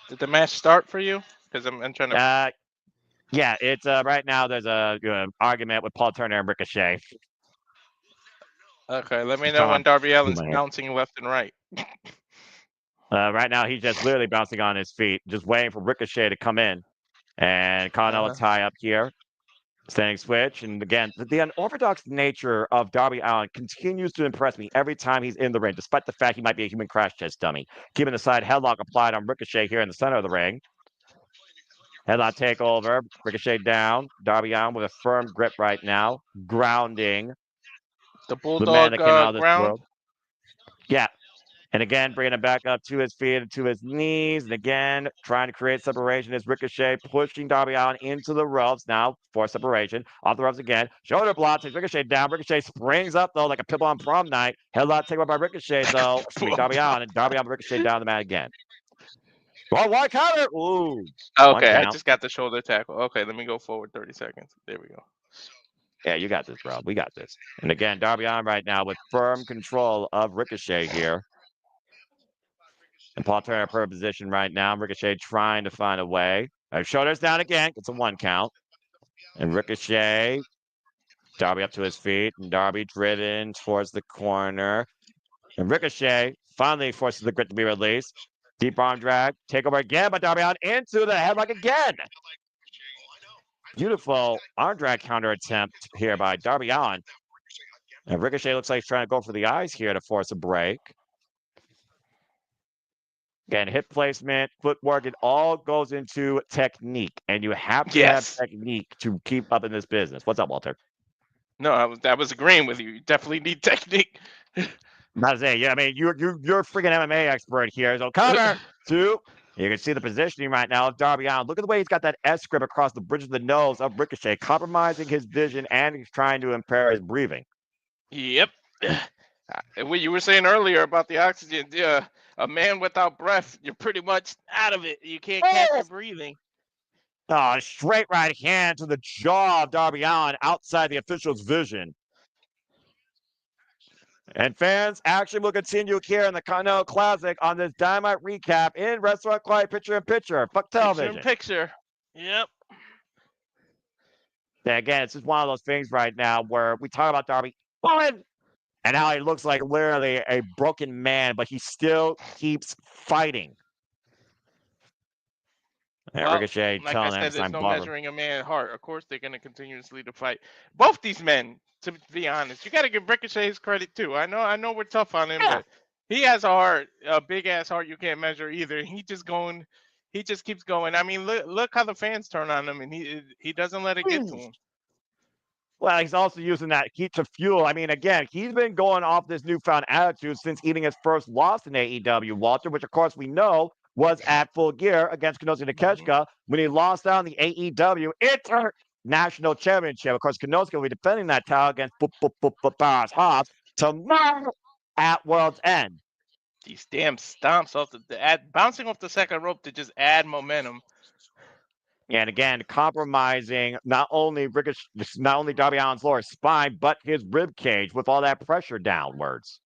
Did the match start for you? Because I'm trying to. Yeah, it's right now. There's a argument with Paul Turner and Ricochet. Okay, let me know when Darby Allin's bouncing left and right. Right now, he's just literally bouncing on his feet, just waiting for Ricochet to come in. And Continental tie up here. Standing switch. And again, the unorthodox nature of Darby Allin continues to impress me every time he's in the ring, despite the fact he might be a human crash test dummy. Keeping the side headlock applied on Ricochet here in the center of the ring. Headlock takeover. Ricochet down. Darby Allin with a firm grip right now. Grounding the Bulldog ground. Yeah. And again, bringing it back up to his feet and to his knees. And again, trying to create separation as Ricochet pushing Darby Allin into the ropes. Now for separation. Off the ropes again. Shoulder block takes Ricochet down. Ricochet springs up, though, like a pimple on prom night. Headlock taken by Ricochet, though. Darby Allin. And Darby Allin Ricochet down the mat again. Oh, one counter. Ooh. Okay, I just got the shoulder tackle. Okay, let me go forward 30 seconds. There we go. Yeah, you got this, bro. We got this. And again, Darby Allin right now with firm control of Ricochet here. And Paul Turner per position right now. Ricochet trying to find a way. Shoulders down again. It's a 1 count. And Ricochet, Darby up to his feet. And Darby driven towards the corner. And Ricochet finally forces the grip to be released. Deep arm drag. Takeover again by Darby Allin into the headlock again. Beautiful arm drag counter attempt here by Darby Allin. And Ricochet looks like he's trying to go for the eyes here to force a break. Again, hip placement, footwork, it all goes into technique. And you have to have technique to keep up in this business. What's up, Walter? No, I was agreeing with you. You definitely need technique. Not saying, yeah, I mean, you're a freaking MMA expert here. So cover 2. You can see the positioning right now of Darby Allin. Look at the way he's got that S grip across the bridge of the nose of Ricochet, compromising his vision, and he's trying to impair his breathing. Yep. What you were saying earlier about the oxygen, a man without breath, you're pretty much out of it. You can't catch your breathing. Oh, straight right hand to the jaw of Darby Allin outside the official's vision. And fans, action will continue here in the Continental Classic on this Dynamite recap in Restaurant Quiet Picture in Picture. Fuck television. Picture. Yep. And again, it's just one of those things right now where we talk about Darby Allin and how he looks like literally a broken man, but he still keeps fighting. And Ricochet like telling I said, there's no Barber. measuring a man's heart. Of course, they're going to continuously to fight. Both these men, to be honest, you got to give Ricochet his credit too. I know we're tough on him, but he has a heart, a big ass heart you can't measure either. He just keeps going. I mean, look how the fans turn on him, and he doesn't let it get to him. Well, he's also using that heat to fuel. I mean, again, he's been going off this newfound attitude since eating his first loss in AEW, Walter, which of course we know was at Full Gear against Konosuke Takeshita when he lost out on the AEW International Championship. Of course, Konosuke will be defending that title against Boss Hobbs tomorrow at World's End. These damn stomps off bouncing off the second rope to just add momentum. And again, compromising not only Darby Allin's lower spine, but his rib cage with all that pressure downwards.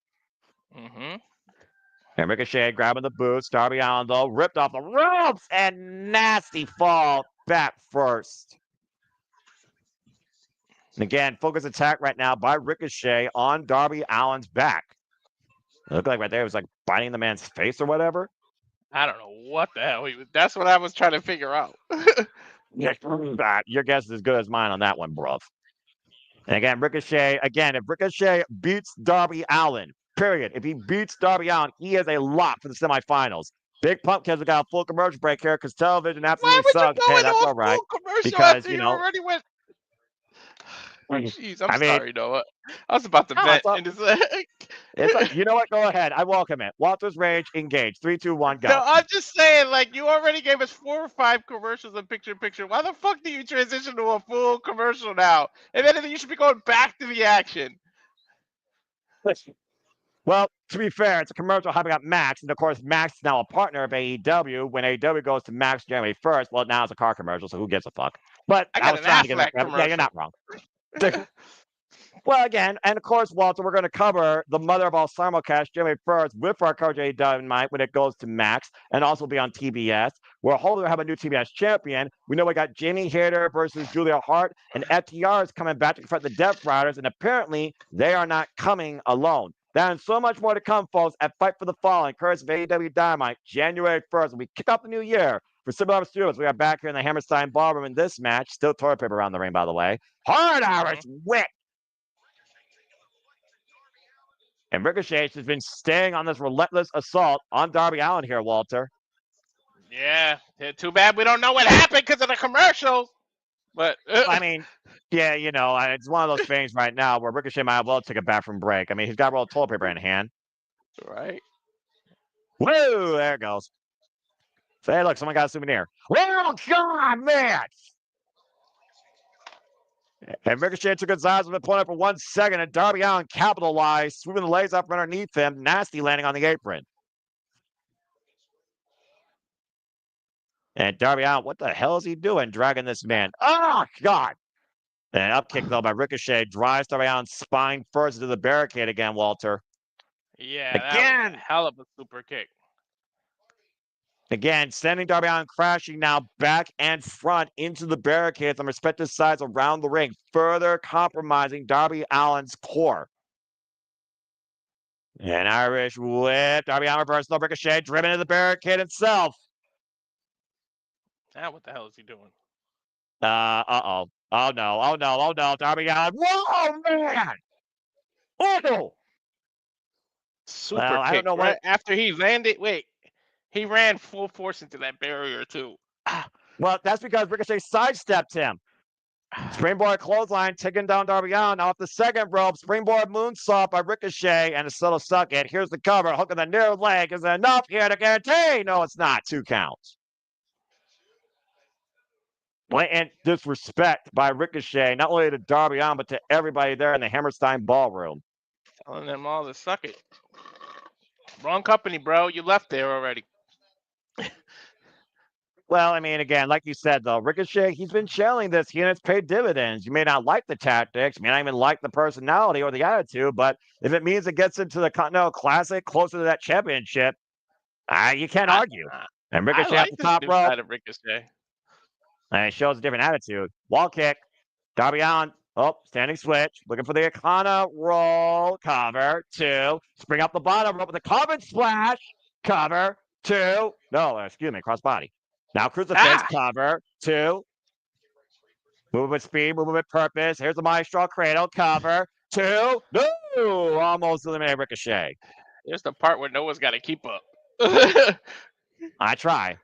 And Ricochet grabbing the boots. Darby Allin, though, ripped off the ropes and nasty fall back first. And again, focus attack right now by Ricochet on Darby Allin's back. It looked like right there it was like biting the man's face or whatever. I don't know what the hell that's what I was trying to figure out. Your guess is as good as mine on that one, bruv. And again, if Ricochet beats Darby Allin, period. If he beats Darby Allin, he is a lock for the semifinals. Big Pumpkins, we got a full commercial break here because television absolutely sucks. Hey, that's all right. Because, you know. Already went. Jeez, I'm sorry, Noah. I was about to vent. You know what? Go ahead. I welcome it. Walter's Rage, engage. 3, 2, 1, go. No, I'm just saying, like, you already gave us 4 or 5 commercials in picture-in-picture. Why the fuck do you transition to a full commercial now? And then you should be going back to the action. Well, to be fair, it's a commercial hyping up Max, and of course, Max is now a partner of AEW. When AEW goes to Max January 1st, well, now it's a car commercial, so who gives a fuck? But I was trying to get that. Yeah, you're not wrong. Well, again, and of course, Walter, we're going to cover the mother of all simulcasts, January 1st, with our coverage Dynamite when it goes to Max, and also be on TBS. We're hoping to have a new TBS champion. We know we got Jamie Hayter versus Julia Hart, and FTR is coming back to confront the Death Riders, and apparently they are not coming alone. That and so much more to come, folks, at Fight for the Fallen, courtesy of AEW Dynamite, January 1st. We kick off the new year. For Similar Studios, we are back here in the Hammerstein Ballroom in this match. Still toilet paper around the ring, by the way. Hard Irish whip. And Ricochet has been staying on this relentless assault on Darby Allin here, Walter. Yeah, too bad we don't know what happened because of the commercials. But I mean, yeah, you know, it's one of those things right now where Ricochet might well take a bathroom break. I mean, he's got a roll of toilet paper in hand. Right. Woo! There it goes. So, hey, look, someone got a souvenir. Oh, God, man! And Ricochet took his eyes on the opponent for 1 second, and Darby Allin capitalized, swooping the legs up from underneath him, nasty landing on the apron. And Darby Allin, what the hell is he doing, dragging this man? Oh, God! And up kick, though, by Ricochet, drives Darby Allin's spine first into the barricade again, Walter. Yeah, Again! that was a hell of a super kick. Again, sending Darby Allin crashing now back and front into the barricades on respective sides around the ring, further compromising Darby Allin's core. An Irish whip. Darby Allin reverses the Ricochet, driven into the barricade itself. Now what the hell is he doing? Uh-oh. Oh, no. Oh, no. Oh, no. Darby Allin. Whoa, man! Oh! Super Well, kick. I don't know Right what... after he landed, wait. He ran full force into that barrier, too. Well, that's because Ricochet sidestepped him. Springboard clothesline, taking down Darby Allin off the second rope. Springboard moonsault by Ricochet, and it's still a suck it. Here's the cover. Hook of the near leg is enough here to guarantee. No, it's not. 2 counts. Blatant disrespect by Ricochet, not only to Darby Allin, but to everybody there in the Hammerstein ballroom. Telling them all to suck it. Wrong company, bro. You left there already. Well, I mean, again, like you said, though, Ricochet, he's been channeling this. And it's paid dividends. You may not like the tactics, you may not even like the personality or the attitude, but if it means it gets into the Continental Classic, closer to that championship, you can't argue. And Ricochet I at like the this top new rope, side of Ricochet. and it shows a different attitude. Wall kick, Darby Allin, standing switch, looking for the Okada roll, cover, 2, spring up the bottom rope with a carbon splash, cover, 2, no, excuse me, crossbody. Now crucifix, cover, 2. Moving with speed, moving with purpose. Here's the Maestro Cradle, cover, 2. No! Almost eliminated Ricochet. Here's the part where Noah's got to keep up. I try.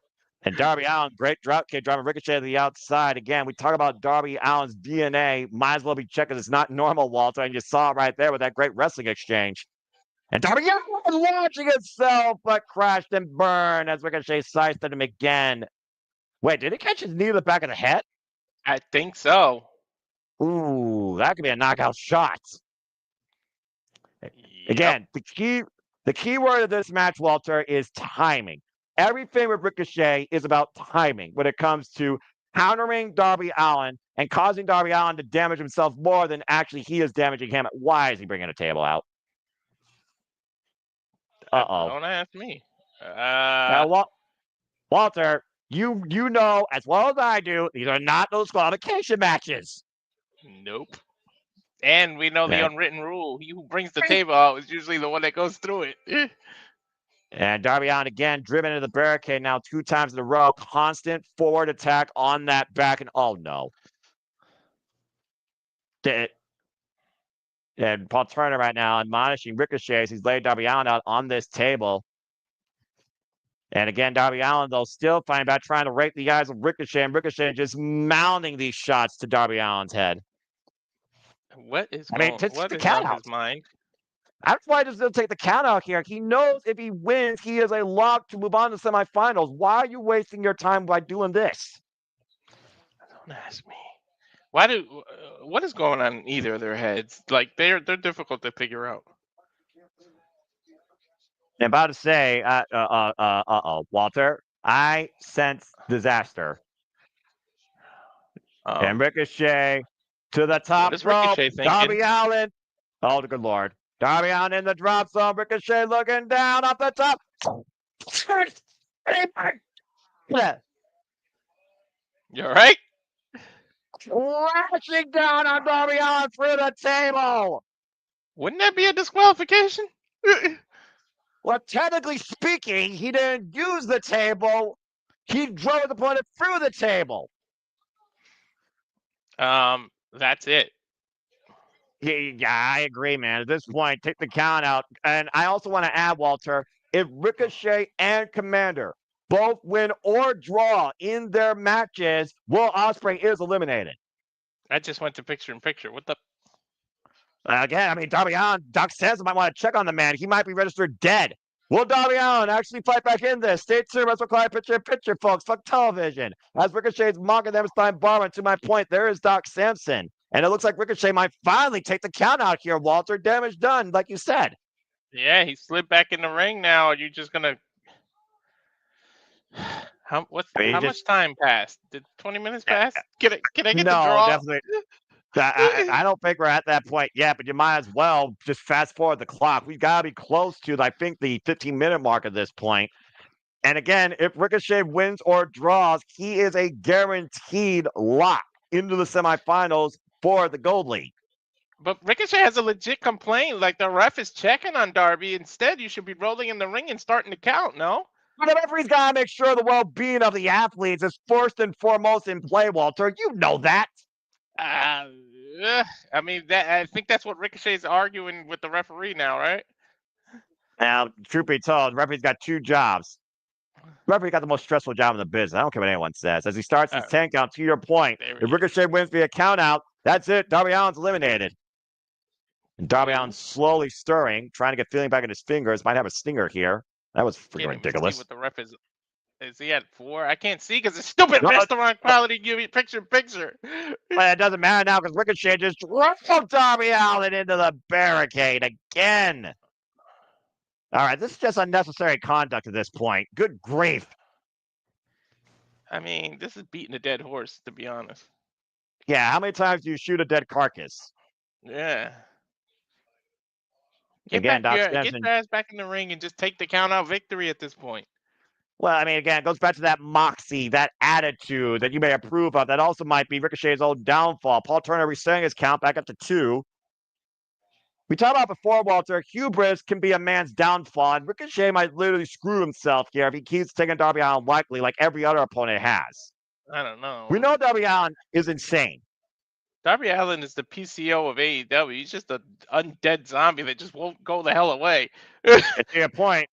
And Darby Allin, great drop kick, driving Ricochet to the outside. Again, we talk about Darby Allin's DNA. Might as well be checked because it's not normal, Walter. And you saw it right there with that great wrestling exchange. And Darby Allin launching itself, but crashed and burned as Ricochet sidestepped him again. Wait, did he catch his knee to the back of the head? I think so. Ooh, that could be a knockout shot. Again, the key word of this match, Walter, is timing. Everything with Ricochet is about timing when it comes to countering Darby Allin and causing Darby Allin to damage himself more than actually he is damaging him. Why is he bringing a table out? Uh-oh. Don't ask me. Walter, you know as well as I do, these are not those qualification matches. Nope. And we know the unwritten rule. He who brings the table out is usually the one that goes through it. And Darby Allin again driven into the barricade now 2 times in a row. Constant forward attack on that back. And oh no. And Paul Turner right now admonishing Ricochet as he's laid Darby Allin out on this table. And again, Darby Allin, though, still fighting back, trying to rake the eyes of Ricochet. And Ricochet just mounting these shots to Darby Allin's head. What is on his mind? That's why he doesn't take the count out here. He knows if he wins, he is a lock to move on to semifinals. Why are you wasting your time by doing this? Don't ask me. What is going on in either of their heads? Like they're difficult to figure out. I'm about to say, Walter, I sense disaster. And Ricochet to the top rope. Darby Allin. Oh, good Lord. Darby Allin in the drop zone. Ricochet looking down off the top. You all right? Crashing down on Darby Allin through the table. Wouldn't that be a disqualification? Well, technically speaking, he didn't use the table. He drove the opponent through the table. That's it. Yeah, I agree, man. At this point, take the count out. And I also want to add, Walter, if Ricochet and Komander both win or draw in their matches, Will Ospreay is eliminated. I just went to picture-in-picture. What the? Again, I mean, Darby Allin, Doc says might want to check on the man. He might be registered dead. Will Darby Allin actually fight back in this? Stay tuned. Wrestle Clyde picture, folks. Fuck television. As Ricochet's mocking them, Stein Barman. To my point, there is Doc Samson. And it looks like Ricochet might finally take the count out here, Walter. Damage done, like you said. Yeah, he slid back in the ring now. Are you just gonna? How much time passed? Did 20 minutes pass? Can I get the No, draw? definitely. I don't think we're at that point yet, but you might as well just fast forward the clock. We've got to be close to, I think, the 15-minute mark at this point. And again, if Ricochet wins or draws, he is a guaranteed lock into the semifinals for the Gold League. But Ricochet has a legit complaint. Like, the ref is checking on Darby. Instead, you should be rolling in the ring and starting to count, no? But the referee's got to make sure the well-being of the athletes is first and foremost in play, Walter. You know that. I mean, I think that's what Ricochet's arguing with the referee now, right? Now, truth be told, the referee's got two jobs. The referee got the most stressful job in the business. I don't care what anyone says. As he starts his 10 count, to your point, if Ricochet wins via count out, that's it. Darby Allin's eliminated. And Darby Allin's slowly stirring, trying to get feeling back in his fingers. Might have a stinger here. That was freaking ridiculous. See what the ref is he at 4? I can't see because it's stupid restaurant quality. Give me picture. But it doesn't matter now because Ricochet just drove Darby Allin into the barricade again. All right, this is just unnecessary conduct at this point. Good grief. I mean, this is beating a dead horse, to be honest. Yeah, how many times do you shoot a dead carcass? Yeah. Get your ass back in the ring and just take the count out victory at this point. Well, I mean, again, it goes back to that moxie, that attitude that you may approve of. That also might be Ricochet's own downfall. Paul Turner resetting his count back up to 2. We talked about before, Walter, hubris can be a man's downfall, and Ricochet might literally screw himself here if he keeps taking Darby Allin lightly like every other opponent has. I don't know. We know Darby Allin is insane. Darby Allin is the PCO of AEW. He's just an undead zombie that just won't go the hell away. To your point,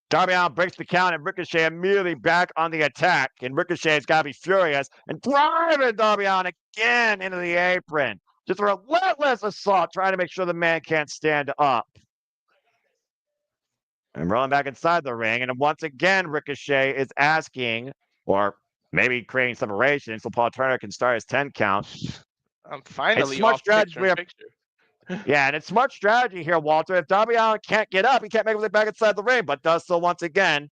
Darby Allin breaks the count, and Ricochet immediately back on the attack. And Ricochet's got to be furious and driving Darby Allin again into the apron. Just a relentless assault, trying to make sure the man can't stand up. And rolling back inside the ring. And once again, Ricochet is asking, or maybe creating separation so Paul Turner can start his 10 count. I'm finally off picture. Yeah, and it's smart strategy here, Walter. If Darby Allin can't get up, he can't make his way back inside the ring, but does so once again.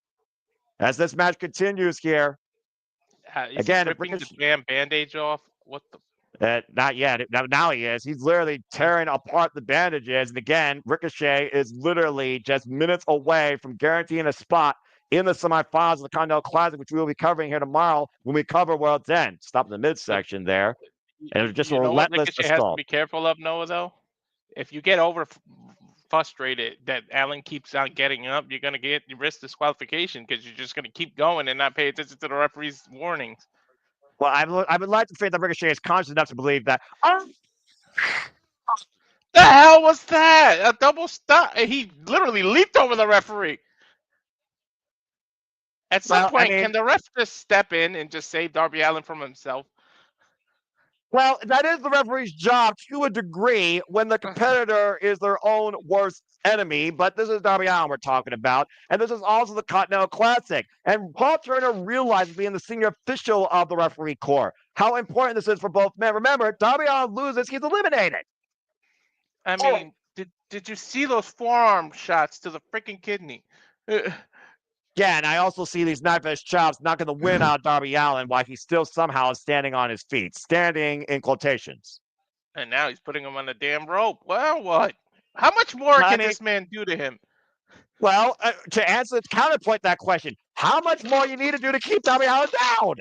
As this match continues here. Again, ripping the damn bandage off. What the? Not yet. Now he is. He's literally tearing apart the bandages. And again, Ricochet is literally just minutes away from guaranteeing a spot in the semifinals of the Continental Classic, which we will be covering here tomorrow when we cover World's End. Stop in the midsection there. And it was just a relentless assault. Has to be careful of, Noah, though. If you get over frustrated that Allin keeps on getting up, you're going to risk disqualification because you're just going to keep going and not pay attention to the referee's warnings. Well, I would like to think that Ricochet is conscious enough to believe that. The hell was that? A double stop. He literally leaped over the referee. At some point, can the ref just step in and just save Darby Allin from himself? Well, that is the referee's job to a degree when the competitor is their own worst enemy, but this is Darby Allin we're talking about, and this is also the Continental Classic. And Paul Turner realizes, being the senior official of the referee corps, how important this is for both men. Remember, Darby Allin loses, he's eliminated. I mean, did you see those forearm shots to the freaking kidney? Yeah, and I also see these knife-edge chops not going to win out Darby Allin while he still somehow is standing on his feet. Standing in quotations. And now he's putting him on the damn rope. Well, what? How much more can this man do to him? Well, to answer, counterpoint that question, how much more you need to do to keep Darby Allin down?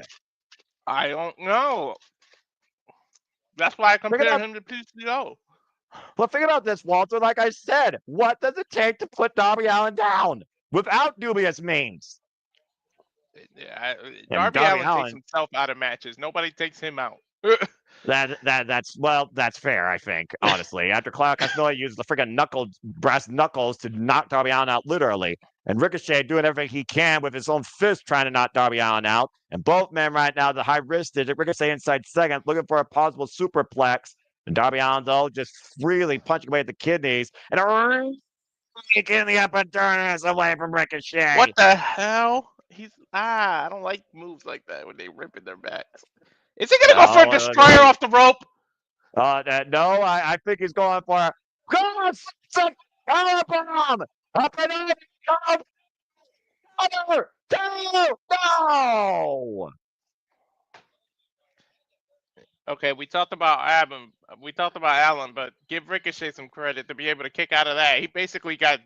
I don't know. That's why I compare him to PCO. Well, think about this, Walter. Like I said, what does it take to put Darby Allin down? Without dubious means. Darby Allin takes himself out of matches. Nobody takes him out. That's fair, I think, honestly. After Claudio Castagnoli uses the freaking brass knuckles to knock Darby Allin out, literally. And Ricochet doing everything he can with his own fist trying to knock Darby Allin out. And both men right now, the high-wristed, Ricochet inside second, looking for a possible superplex. And Darby Allin, though, just freely punching away at the kidneys. And Taking the epidermis away from Ricochet. What the hell? I don't like moves like that when they rip in their backs. Is he gonna go for a destroyer off the rope? No, I think he's going for a bomb. Up and over. No. Okay, we talked about Allin, but give Ricochet some credit to be able to kick out of that. He basically got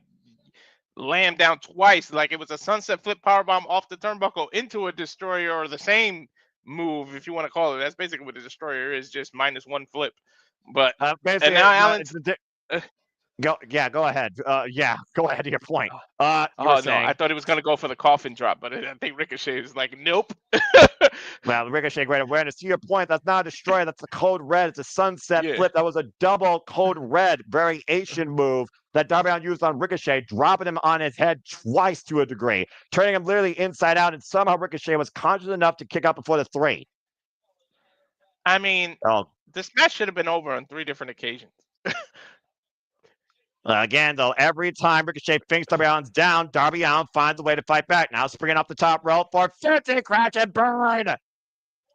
lammed down twice, like it was a sunset flip powerbomb off the turnbuckle into a destroyer, or the same move, if you want to call it. That's basically what the destroyer is, just minus one flip. But and now Allen's. Go ahead. Go ahead to your point. No, I thought he was gonna go for the coffin drop, but I think Ricochet is like, nope. Well, Ricochet, great awareness. To your point, that's not a destroyer. That's a code red. It's a sunset flip. That was a double code red variation move that Darby Allin used on Ricochet, dropping him on his head twice to a degree, turning him literally inside out, and somehow Ricochet was conscious enough to kick out before the 3. I mean, this match should have been over on 3 different occasions. Again, though, every time Ricochet thinks Darby Allin's down, Darby Allin finds a way to fight back. Now springing off the top rope for 50, crash and burn.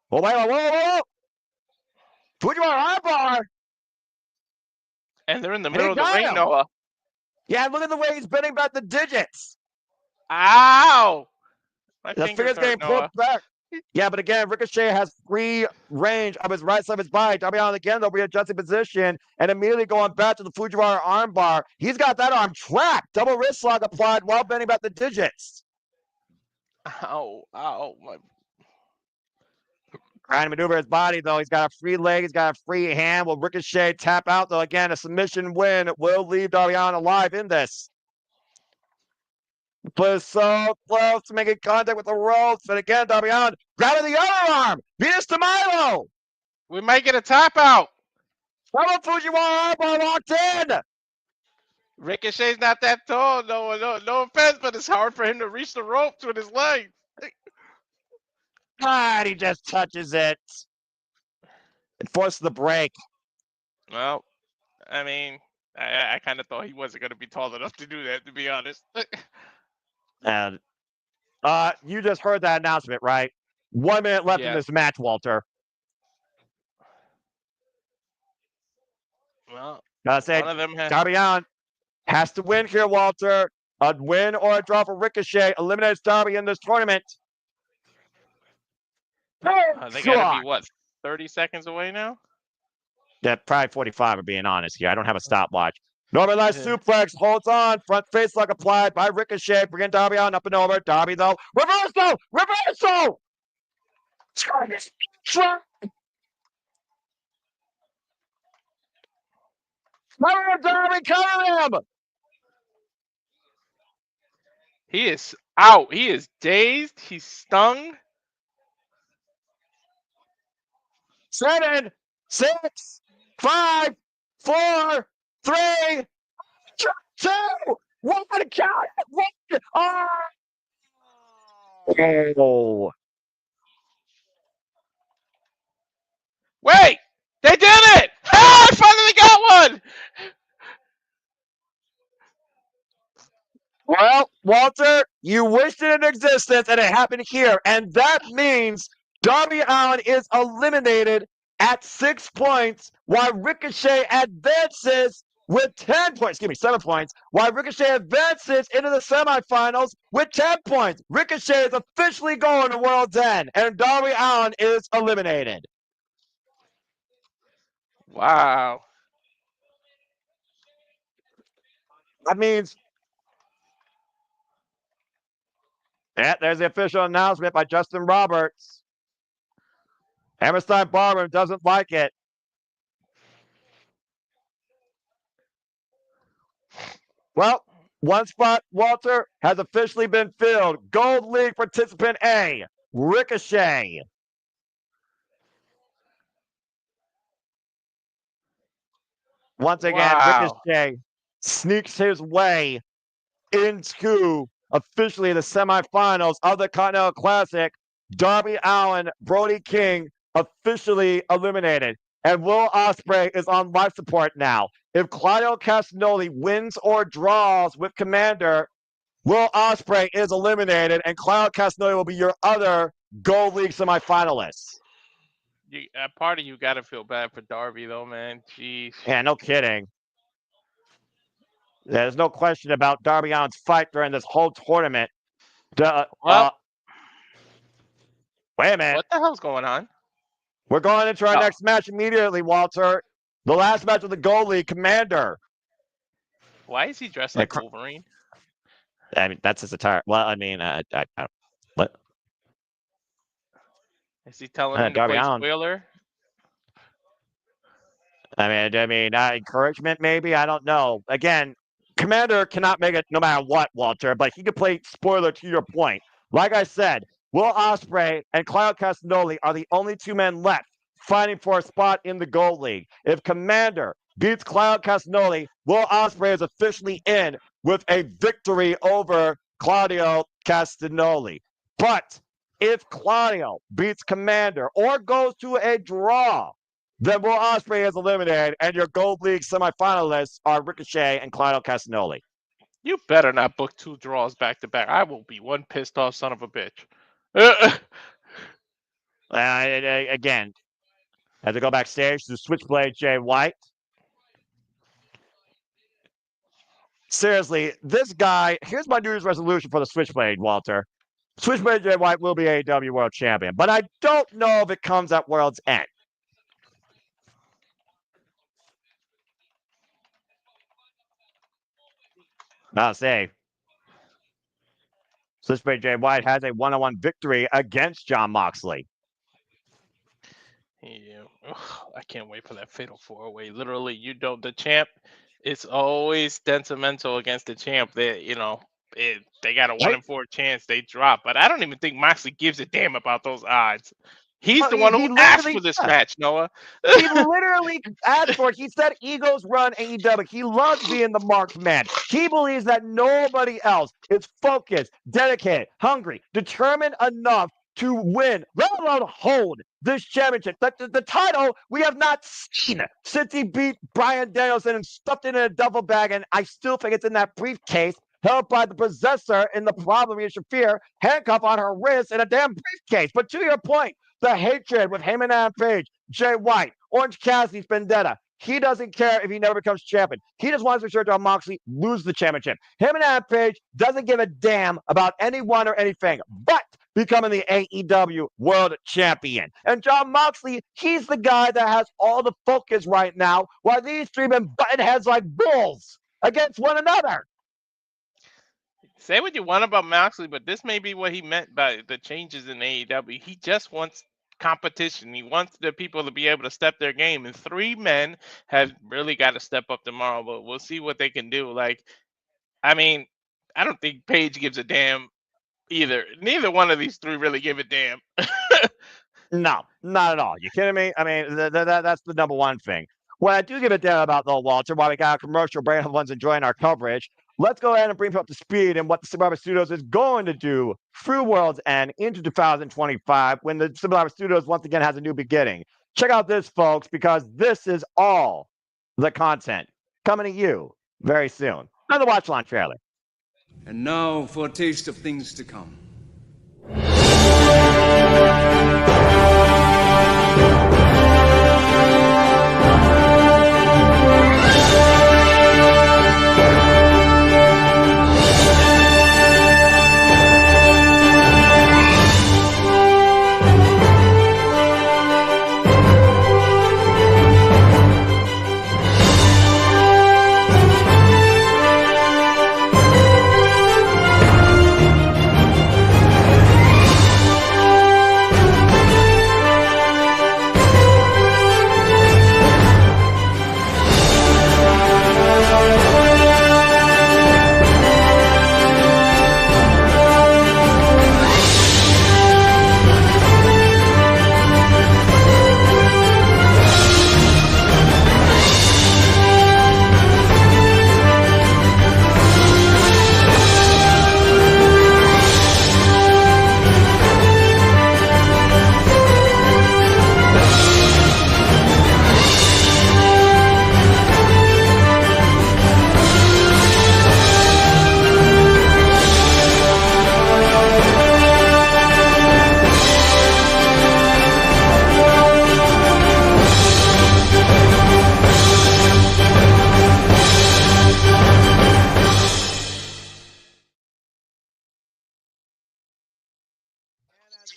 Whoa. Put you on armbar. And they're in the middle of the ring, Noah. Yeah, look at the way he's bending back the digits. Ow! The finger's getting pulled back. Yeah, but again, Ricochet has free range of his right side of his body. Darby Allin again, though, readjusting position and immediately going back to the Fujiwara armbar. He's got that arm trapped. Double wrist lock applied while bending back the digits. Ow. Trying to maneuver his body, though. He's got a free leg. He's got a free hand. Will Ricochet tap out, though? Again, a submission win will leave Darby Allin alive in this. But so close to making contact with the ropes. And again, Darby Allin grabbing the other arm. Venus de Milo. We might get a tap out. Double Fujiwara armbar locked in. Ricochet's not that tall. No offense, but it's hard for him to reach the ropes with his legs. God, he just touches it. It forces the break. Well, I mean, I kind of thought he wasn't going to be tall enough to do that, to be honest. And you just heard that announcement, right? 1 minute left in this match, Walter. Well, one of them Darby Allin has to win here, Walter. A win or a draw for Ricochet eliminates Darby in this tournament. They got to be, what, 30 seconds away now? Yeah, probably 45, I'm being honest here. I don't have a stopwatch. Normalized suplex, holds on, front face lock applied by Ricochet, bringing Darby Allin up and over. Darby, though, reversal! Darby, cover him! He is out. He is dazed. He's stung. 7, 6, 5, 4, 3, 2, 1, count. Oh. Wait, they did it! I finally got one. Well, Walter, you wished it in existence, and it happened here, and that means Darby Allin is eliminated at 6 points, while Ricochet advances with 10 points. 7 points. While Ricochet advances into the semifinals with 10 points. Ricochet is officially going to World's End, and Darby Allin is eliminated. Wow. That means... Yeah, there's the official announcement by Justin Roberts. Hammerstein Barber doesn't like it. Well, one spot, Walter, has officially been filled. Gold League participant A, Ricochet. Once again, Ricochet sneaks his way into officially the semifinals of the Continental Classic. Darby Allin, Brody King, officially eliminated. and Will Ospreay is on life support now. If Claudio Castagnoli wins or draws with Komander, Will Ospreay is eliminated, and Claudio Castagnoli will be your other Gold League semifinalist. Part of you got to feel bad for Darby, though, man. Jeez. Yeah, no kidding. There's no question about Darby Allin's fight during this whole tournament. Wait a minute. What the hell's going on? We're going into our next match immediately, Walter. The last match of the Gold League, Komander. Why is he dressed like Wolverine? I mean, that's his attire. Well, I mean, what? Is he telling him to play spoiler? I mean, encouragement maybe. I don't know. Again, Komander cannot make it no matter what, Walter. But he could play spoiler to your point. Like I said, Will Ospreay and Claudio Castagnoli are the only two men left fighting for a spot in the Gold League. If Komander beats Claudio Castagnoli, Will Ospreay is officially in with a victory over Claudio Castagnoli. But if Claudio beats Komander or goes to a draw, then Will Ospreay is eliminated, and your Gold League semifinalists are Ricochet and Claudio Castagnoli. You better not book 2 draws back to back. I will be one pissed off son of a bitch. Again, I had to go backstage to Switchblade Jay White. Seriously, this guy, here's my New Year's resolution for the Switchblade, Walter. Switchblade Jay White will be AEW World Champion, but I don't know if it comes at World's End. I'll say, Switchblade Jay White has a one-on-one victory against Jon Moxley. Yeah, I can't wait for that fatal 4-way. Literally, the champ is always detrimental against the champ. They got a 1 in 4 chance they drop, but I don't even think Moxley gives a damn about those odds. He's the one who asked for this match, Noah. He literally asked for it. He said egos run AEW. He loves being the marked man. He believes that nobody else is focused, dedicated, hungry, determined enough to win, let alone hold this championship. The title we have not seen since he beat Bryan Danielson and stuffed it in a duffel bag, and I still think it's in that briefcase held by the possessor in the problem Rhea Shafir, handcuff on her wrist in a damn briefcase. But to your point, the hatred with him and Adam Page, Jay White, Orange Cassidy's vendetta. He doesn't care if he never becomes champion. He just wants to ensure Jon Moxley lose the championship. Him and Adam Page doesn't give a damn about anyone or anything but becoming the AEW World Champion. And Jon Moxley, he's the guy that has all the focus right now, while these three men button heads like bulls against one another. Say what you want about Moxley, but this may be what he meant by the changes in AEW. He just wants competition. He wants the people to be able to step their game, and 3 men have really got to step up tomorrow, but we'll see what they can do. I don't think Page gives a damn either. Neither one of these 3 really give a damn. No, not at all. You kidding me? I mean, that's the number one thing. What I do give a damn about, though, Walter, while we got a commercial break, everyone's enjoying our coverage, let's go ahead and bring you up to speed and what the Survivor Studios is going to do through World's End into 2025 when the Survivor Studios once again has a new beginning. Check out this, folks, because this is all the content coming to you very soon. Another watch line trailer. And now for a taste of things to come.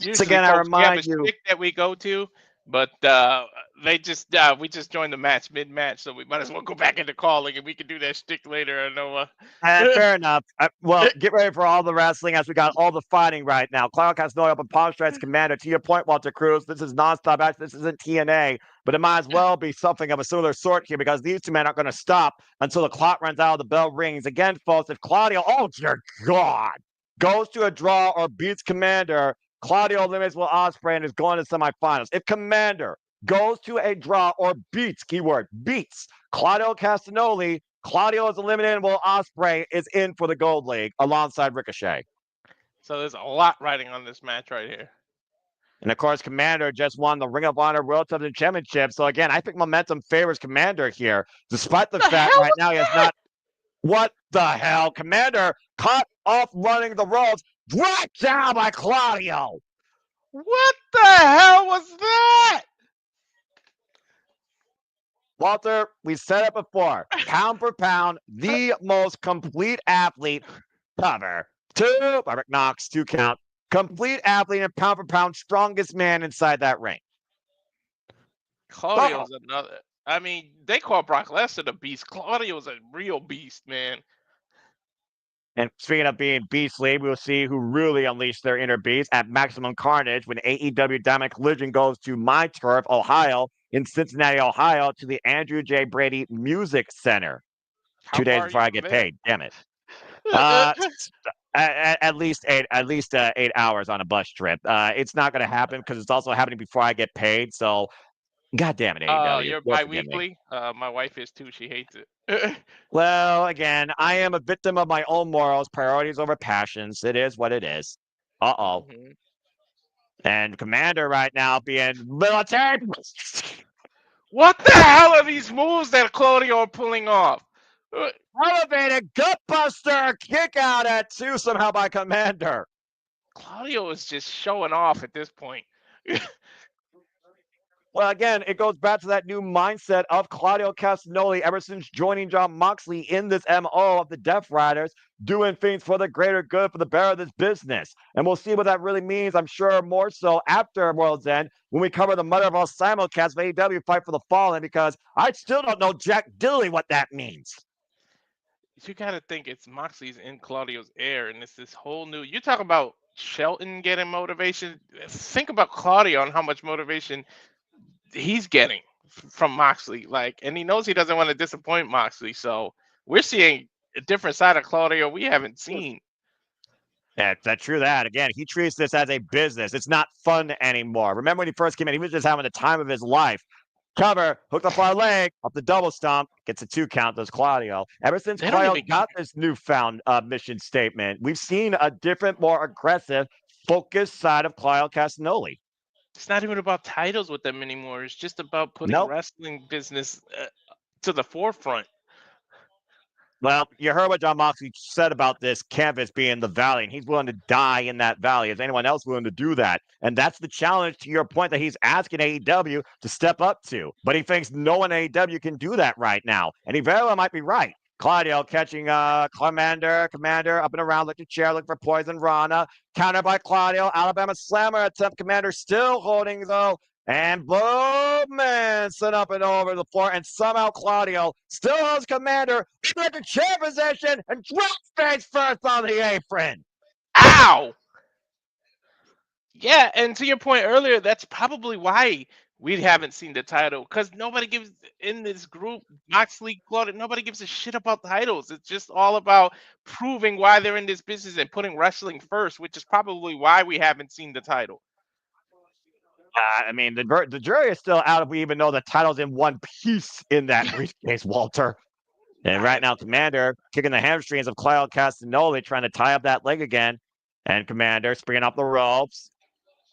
Usually, again, I folks, we have a remind you. shtick that we go to, but we just joined the match mid-match, so we might as well go back into calling, and we can do that shtick later. I know. Fair enough. Well, get ready for all the wrestling as we got all the fighting right now. Claudio Castagnoli up in Palm Strikes Commander. To your point, Walter Cruz, this is nonstop action. This isn't TNA, but it might as well be something of a similar sort here because these two men aren't going to stop until the clock runs out, the bell rings. Again, folks, if Claudio, oh dear God, goes to a draw or beats Commander, Claudio eliminates Will Ospreay and is going to semifinals. If Commander goes to a draw or beats, keyword, beats Claudio Castagnoli, Claudio is eliminated. Will Ospreay is in for the Gold League alongside Ricochet. So there's a lot riding on this match right here. And of course, Commander just won the Ring of Honor World Television Championship. So again, I think momentum favors Commander here, despite the fact right now he has not. What the hell? Commander caught off running the ropes. Brought down by Claudio. What the hell was that? Walter, we said it before. Pound for pound, the most complete athlete. Cover. Two. Rick Knox, 2 count. Complete athlete and pound for pound, strongest man inside that ring. Claudio's another. I mean, they call Brock Lesnar the beast. Claudio's a real beast, man. And speaking of being beastly, we'll see who really unleashed their inner beast at Maximum Carnage when AEW Dynamite Collision goes to my turf, Ohio, in Cincinnati, Ohio, to the Andrew J. Brady Music Center. How 2 days far before are I you get from there? paid. Damn it. At least 8 hours on a bus trip. It's not going to happen because it's also happening before I get paid. So, God damn it, AEW. You're Don't forget me. bi-weekly? My wife is too. She hates it. Well, again, I am a victim of my own morals, priorities over passions. It is what it is. Uh-oh. Mhm. And Commander right now being military. What the hell are these moves that Claudio are pulling off? Elevated gutbuster kick out at 2 somehow by Commander. Claudio is just showing off at this point. Well, again, it goes back to that new mindset of Claudio Castagnoli ever since joining Jon Moxley in this MO of the Death Riders, doing things for the greater good, for the better of this business. And we'll see what that really means, I'm sure, more so after World's End when we cover the mother of all simulcasts of AEW Fight for the Fallen, because I still don't know jack diddly what that means. You got to think it's Moxley's in Claudio's air, and it's this whole new. You talk about Shelton getting motivation. Think about Claudio and how much motivation he's getting from Moxley. And he knows he doesn't want to disappoint Moxley. So we're seeing a different side of Claudio we haven't seen. Yeah, that's true that. Again, he treats this as a business. It's not fun anymore. Remember when he first came in, he was just having the time of his life. Cover, hooked up our leg, up the double stomp, gets a 2 count, does Claudio. Ever since Claudio got this newfound mission statement, we've seen a different, more aggressive, focused side of Claudio Castagnoli. It's not even about titles with them anymore. It's just about putting wrestling business to the forefront. Well, you heard what Jon Moxley said about this canvas being the valley, and he's willing to die in that valley. Is anyone else willing to do that? And that's the challenge, to your point, that he's asking AEW to step up to. But he thinks no one in AEW can do that right now. And he very well might be right. Claudio catching Commander up and around, looking chair, looking for Poison Rana. Countered by Claudio. Alabama Slammer attempt. Commander still holding, though. And boom, man, sent up and over the floor. And somehow Claudio still holds Commander in the chair position and drops face first on the apron. Ow! Yeah, and to your point earlier, that's probably why we haven't seen the title. Because nobody gives, in this group, Moxley, Claudio, nobody gives a shit about titles. It's just all about proving why they're in this business and putting wrestling first, which is probably why we haven't seen the title. I mean, the jury is still out if we even know the title's in one piece in that briefcase, Walter. And right now, Commander kicking the hamstrings of Claudio Castagnoli, trying to tie up that leg again. And Commander springing up the ropes.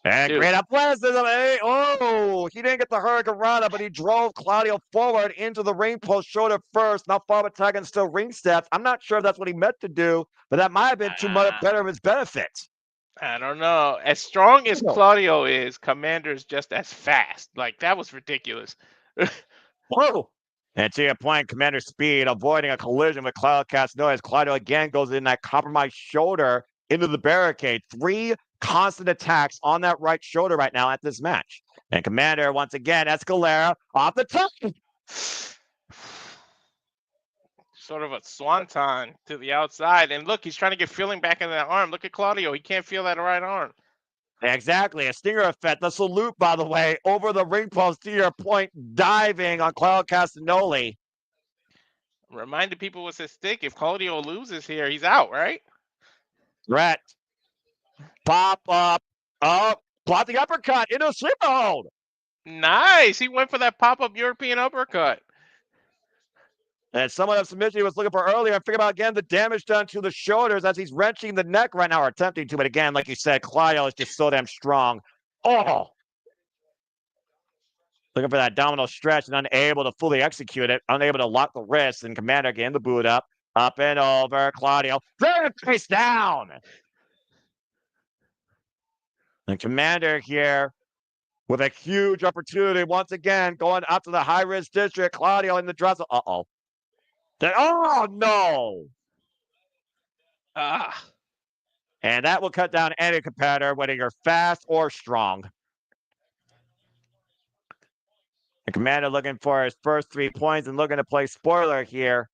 And great athleticism. Hey, oh, he didn't get the Hurricane Rana, but he drove Claudio forward into the ring post, shoulder first. Now forward tagging still ring steps. I'm not sure if that's what he meant to do, but that might have been too much better of his benefit. I don't know. As strong as Claudio is, Commander's just as fast. That was ridiculous. Whoa. And to your point, Commander speed, avoiding a collision with Claudio Castagnoli as Claudio again goes in that compromised shoulder into the barricade. 3 constant attacks on that right shoulder right now at this match. And Komander, once again, Escalera off the top. Sort of a swanton to the outside. And look, he's trying to get feeling back in that arm. Look at Claudio. He can't feel that right arm. Exactly. A stinger effect. The salute, by the way, over the ring post to your point, diving on Claudio Castagnoli. Reminded people with his stick. If Claudio loses here, he's out, right? Threat. Pop up. Oh, plot the uppercut into a sleeper hold. Nice. He went for that pop-up European uppercut. And someone of submission he was looking for earlier. And figure out again the damage done to the shoulders as he's wrenching the neck right now, or attempting to. But again, like you said, Claudio is just so damn strong. Oh! Looking for that abdominal stretch and unable to fully execute it. Unable to lock the wrist. And Komander getting the boot up. Up and over. Claudio. Very face down. And Komander here with a huge opportunity once again going up to the high-risk district. Claudio in the dress. Uh-oh. Oh, no. And that will cut down any competitor, whether you're fast or strong. And Komander looking for his first 3 points and looking to play spoiler here.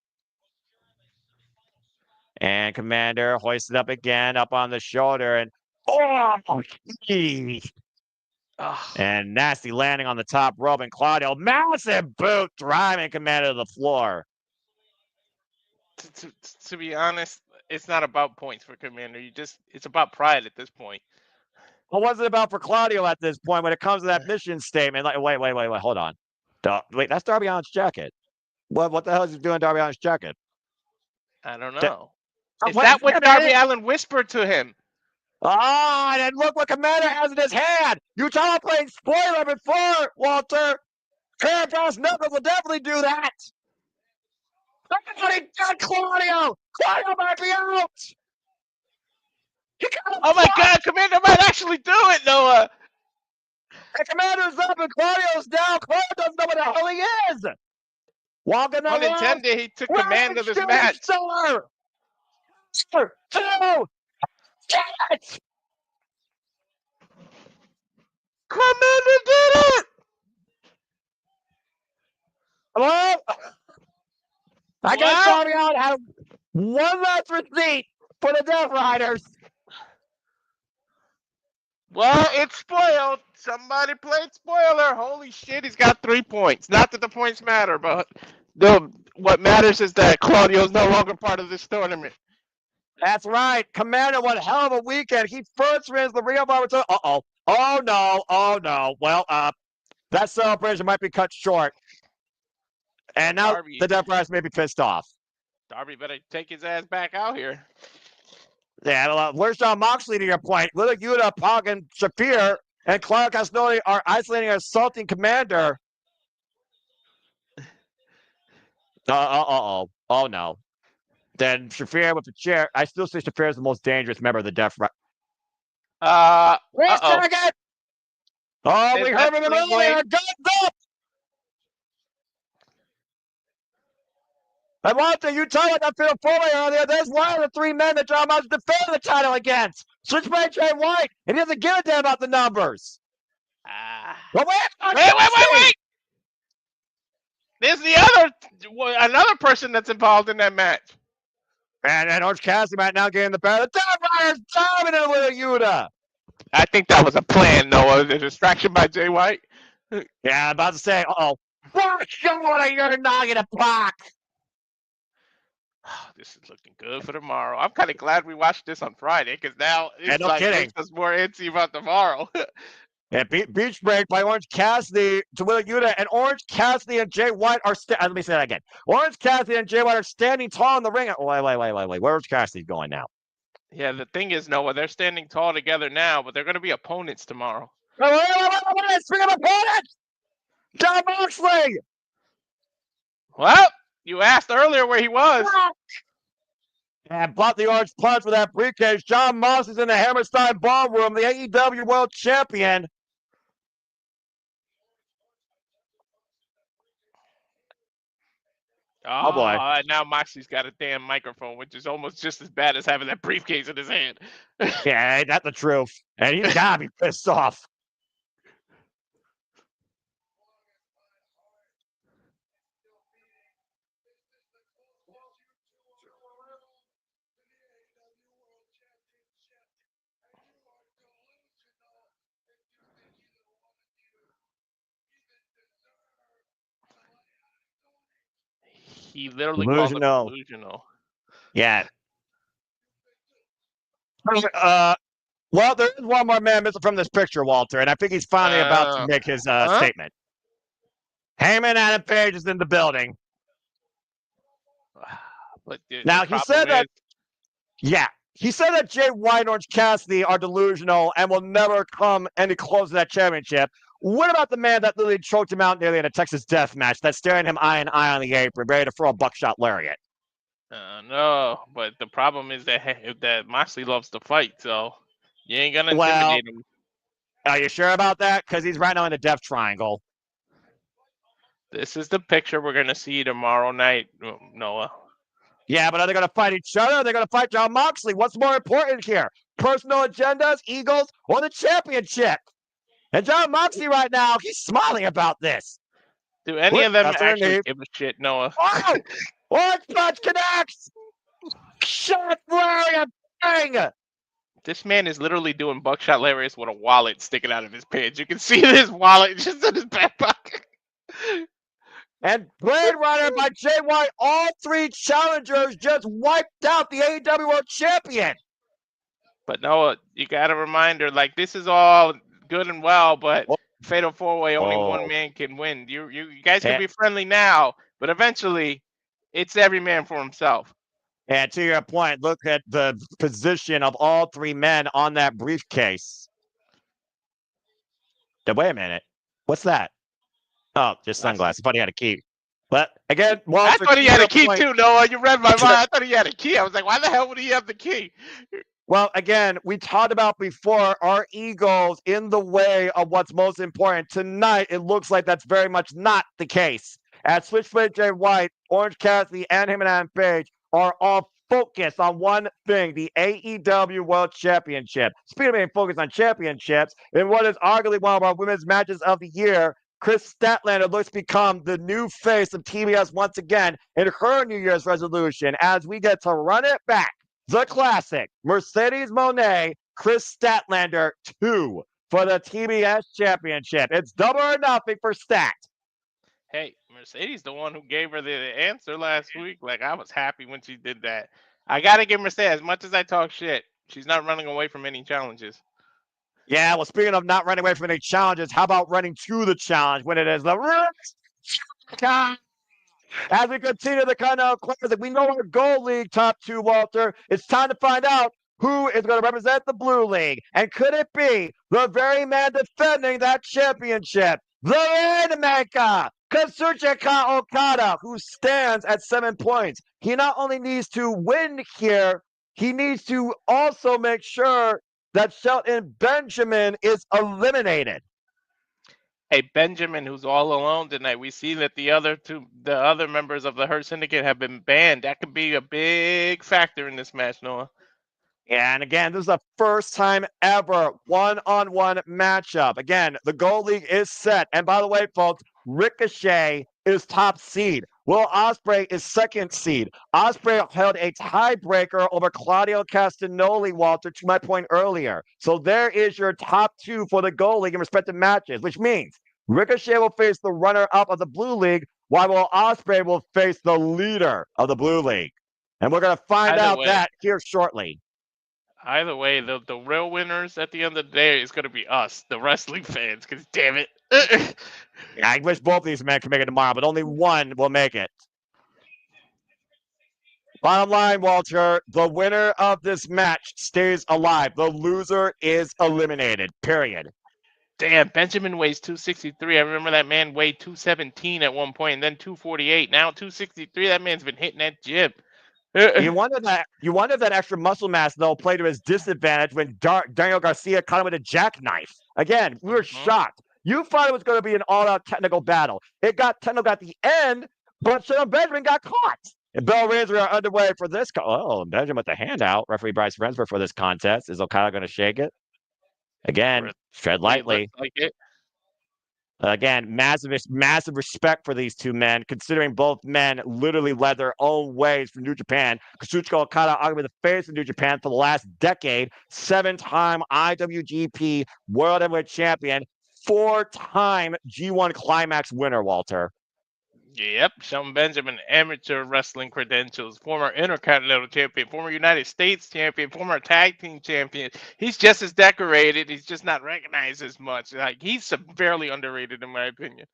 And Komander hoisted up again, up on the shoulder. And and nasty landing on the top rope. And Claudio, massive boot, driving Komander to the floor. To be honest, it's not about points for Komander. It's about pride at this point. Well, what's it about for Claudio at this point when it comes to that mission statement? Like, wait, hold on. Wait, that's Darby Allin's jacket. What the hell is he doing Darby Allin's jacket? I don't know. Is that what Darby Allin whispered to him? Oh, and look what Komander has in his hand. You talking about playing spoiler before, Walter. Paragraphs Knuckles will definitely do that. That's what he did, Claudio. Claudio might be out. Oh my God, Komander might actually do it, Noah. The Komander's up and Claudio's down. Claudio doesn't know what the hell he is. Walking Pun intended, he took command of this match. Star. 2. Get it. Komander did it. Hello? I guess Darby Allin had one last receipt for the Death Riders. Well, it's spoiled. Somebody played spoiler. Holy shit, he's got 3 points. Not that the points matter, but what matters is that Claudio is no longer part of this tournament. That's right. Komander, what hell of a weekend. He first wins the Ring of Honor. Uh-oh. Oh, no. Well, that celebration might be cut short. And now Darby, the Death Riders may be pissed off. Darby better take his ass back out here. Yeah, where's John Moxley to your point? Little Yuta, Pog, and Shafir and Claudio Castagnoli are isolating and assaulting Komander. Oh, no. Then Shafir with the chair. I still say Shafir is the most dangerous member of the Death Riders. Wait a second! Oh, we heard him earlier. Guns up! I want to. You tell like I feel fully earlier. There's one of the 3 men that John Moxley defended the title against. Switchblade Jay White. And he doesn't give a damn about the numbers. Well, wait! There's another person that's involved in that match. And Orange Cassidy right now getting the battle. The Death Riders dominating with Yuta. I think that was a plan, Noah. The distraction by Jay White. Yeah, I'm about to say, you're not gonna block. This is looking good for tomorrow. I'm kind of glad we watched this on Friday because now it's makes us more antsy about tomorrow. Yeah, Beach Break by Orange Cassidy to Willa Yuta, and Orange Cassidy and Jay White are let me say that again. Orange Cassidy and Jay White are standing tall in the ring. Wait. Where's Cassidy going now? Yeah, the thing is, Noah, they're standing tall together now, but they're going to be opponents tomorrow. Wait, speaking of opponents, John Moxley. Well, you asked earlier where he was. And bought the orange punch for that briefcase. John Moxley's in the Hammerstein Ballroom, the AEW World Champion. Oh, boy. Now Moxley's got a damn microphone, which is almost just as bad as having that briefcase in his hand. Yeah, ain't that the truth? And he's gotta be pissed off. He literally called him Delusional. delusional. Yeah. Well, there is one more man missing from this picture, Walter, and I think he's finally about to make his statement. Heyman Adam Page is in the building. But Now, he said that, yeah, he said that Jay White and Orange Cassidy are delusional and will never come any close to that championship. What about the man that literally choked him out nearly in a Texas death match that's staring him eye and eye on the apron, ready to throw a buckshot lariat? No, but the problem is that Moxley loves to fight, so you ain't gonna intimidate him. Are you sure about that? Because he's right now in the death triangle. This is the picture we're gonna see tomorrow night, Noah. Yeah, but are they going to fight each other? Or are they going to fight Jon Moxley? What's more important here? Personal agendas, egos, or the championship? And Jon Moxley right now, he's smiling about this. Do any of them actually give a shit, Noah? Oh! Orange Punch connects! Shot lariat! Bang! This man is literally doing buckshot lariats with a wallet sticking out of his pants. You can see this wallet just in his back pocket. And Blade Runner by Jay White, all three challengers just wiped out the AEW World Champion. But Noah, you got a reminder, like, this is all good and well, but Fatal 4-Way, only one man can win. You guys can be friendly now, but eventually it's every man for himself. And to your point, look at the position of all three men on that briefcase. Wait a minute. What's that? Oh, just sunglasses. I thought he had a key. But again, Walter, I thought he had a key too, Noah. You read my mind. I thought he had a key. I was like, why the hell would he have the key? Well, again, we talked about before our egos in the way of what's most important. Tonight, it looks like that's very much not the case. As Switchblade Jay White, Orange Cassidy, and him and Adam Page are all focused on one thing, the AEW World Championship. Speaking of being focused on championships, in what is arguably one of our women's matches of the year, Chris Statlander looks to become the new face of TBS once again in her New Year's resolution as we get to run it back. The classic Mercedes Moné, Chris Statlander 2 for the TBS Championship. It's double or nothing for Stat. Hey, Mercedes the one who gave her the answer last week. Like, I was happy when she did that. I got to give Mercedes, as much as I talk shit, she's not running away from any challenges. Yeah, well, speaking of not running away from any challenges, how about running to the challenge when it is the as we continue the Continental Classic? We know our Gold League top two, Walter. It's time to find out who is going to represent the Blue League. And could it be the very man defending that championship, the Rainmaker, Kazuchika Okada, who stands at 7 points? He not only needs to win here, he needs to also make sure that Shelton Benjamin is eliminated. Hey, Benjamin, who's all alone tonight. We see that the other members of the Hurt Syndicate have been banned. That could be a big factor in this match, Noah. Yeah, and again, this is the first time ever one-on-one matchup. Again, the Gold League is set. And by the way, folks, Ricochet is top seed. Will Ospreay is second seed. Ospreay held a tiebreaker over Claudio Castagnoli, Walter, to my point earlier. So there is your top two for the Gold League in respective matches, which means Ricochet will face the runner-up of the Blue League, while Will Ospreay will face the leader of the Blue League. And we're going to find out that here shortly. Either way, the real winners at the end of the day is going to be us, the wrestling fans, because damn it. I wish both these men could make it tomorrow, but only one will make it. Bottom line, Walter, the winner of this match stays alive. The loser is eliminated, period. Damn, Benjamin weighs 263. I remember that man weighed 217 at one point, and then 248. Now 263. That man's been hitting that gym. You wonder if that extra muscle mass, though, played to his disadvantage when Daniel Garcia caught him with a jackknife. Again, we were shocked. You thought it was going to be an all-out technical battle. It got technical at the end, But Shelton Benjamin got caught. And bell rings are underway for this. Benjamin with the handout. Referee Bryce Rensburg for this contest. Is Okada going to shake it? Again, tread lightly. Looks like it. Again, massive respect for these two men, considering both men literally led their own ways for New Japan. Kazuchika Okada, arguably the face of New Japan for the last decade, 7-time IWGP World Heavyweight Champion, 4-time G1 Climax winner, Walter. Yep, Shelton Benjamin, amateur wrestling credentials, former Intercontinental champion, former United States champion, former tag team champion. He's just as decorated. He's just not recognized as much. Like, he's severely underrated, in my opinion.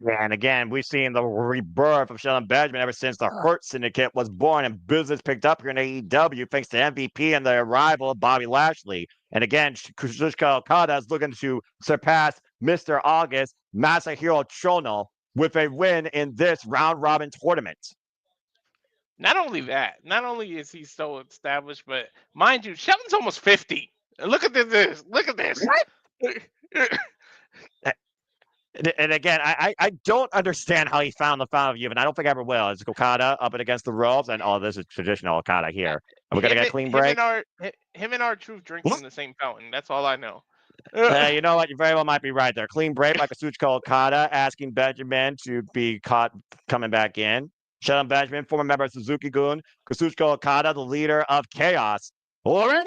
And again, we've seen the rebirth of Shelton Benjamin ever since the Hurt Syndicate was born and business picked up here in AEW thanks to MVP and the arrival of Bobby Lashley. And again, Kazuchika Okada is looking to surpass Mr. August, Masahiro Chono, with a win in this round-robin tournament. Not only that, not only is he so established, but mind you, Shelton's almost 50. Look at this. Look at this. And again, I don't understand how he found the fountain of youth, and I don't think I ever will. It's Okada up and against the ropes, and this is traditional Okada here. Are we going to get a clean break? Him and R-Truth drink from the same fountain. That's all I know. You know what? You very well might be right there. Clean break by Kazuchika Okada, asking Benjamin to be caught coming back in. Shelton Benjamin, former member of Suzuki-gun. Kazuchika Okada, the leader of Chaos. Oh,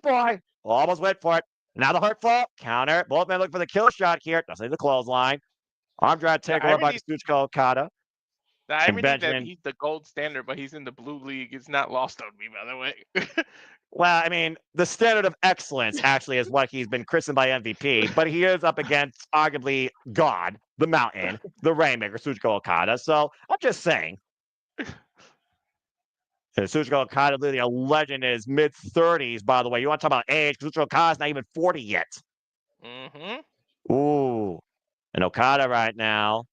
boy. Almost went for it. Now the hurtful. Counter. Both men look for the kill shot here. That's the clothesline. Arm drag takeover by Kazuchika Okada. The irony that he's the gold standard, but he's in the blue league is not lost on me, by the way. Well, I mean, the standard of excellence actually is what he's been christened by MVP, but he is up against arguably God, the Mountain, the Rainmaker, Kazuchika Okada. So I'm just saying. Kazuchika Okada, literally a legend in his mid-30s, by the way. You want to talk about age? Kazuchika Okada's not even 40 yet. Mm-hmm. Ooh. And Okada right now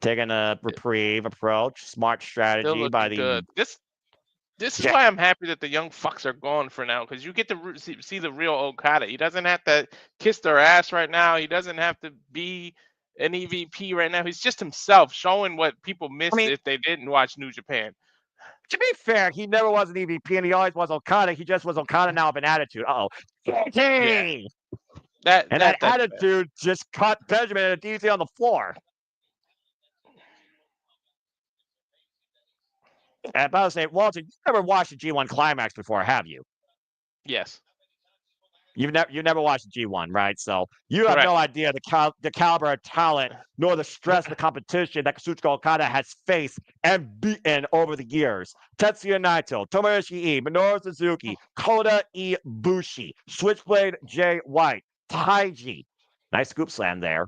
taking a reprieve approach. Smart strategy by the... Good. This is why I'm happy that the young fucks are gone for now, because you get to see the real Okada. He doesn't have to kiss their ass right now. He doesn't have to be an EVP right now. He's just himself, showing what people missed if they didn't watch New Japan. To be fair, he never was an EVP, and he always was Okada. He just was Okada now of an attitude. Yeah. That attitude just caught Benjamin in a DT on the floor. And by the way, Walter, you've never watched the G1 Climax before, have you? Yes. You've never watched the G1, right? So you have no idea the caliber of talent, nor the stress of the competition that Kazuchika Okada has faced and beaten over the years. Tetsuya Naito, Tomoyoshi Ii, Minoru Suzuki, Kota Ibushi, Switchblade Jay White, Taiji. Nice scoop slam there.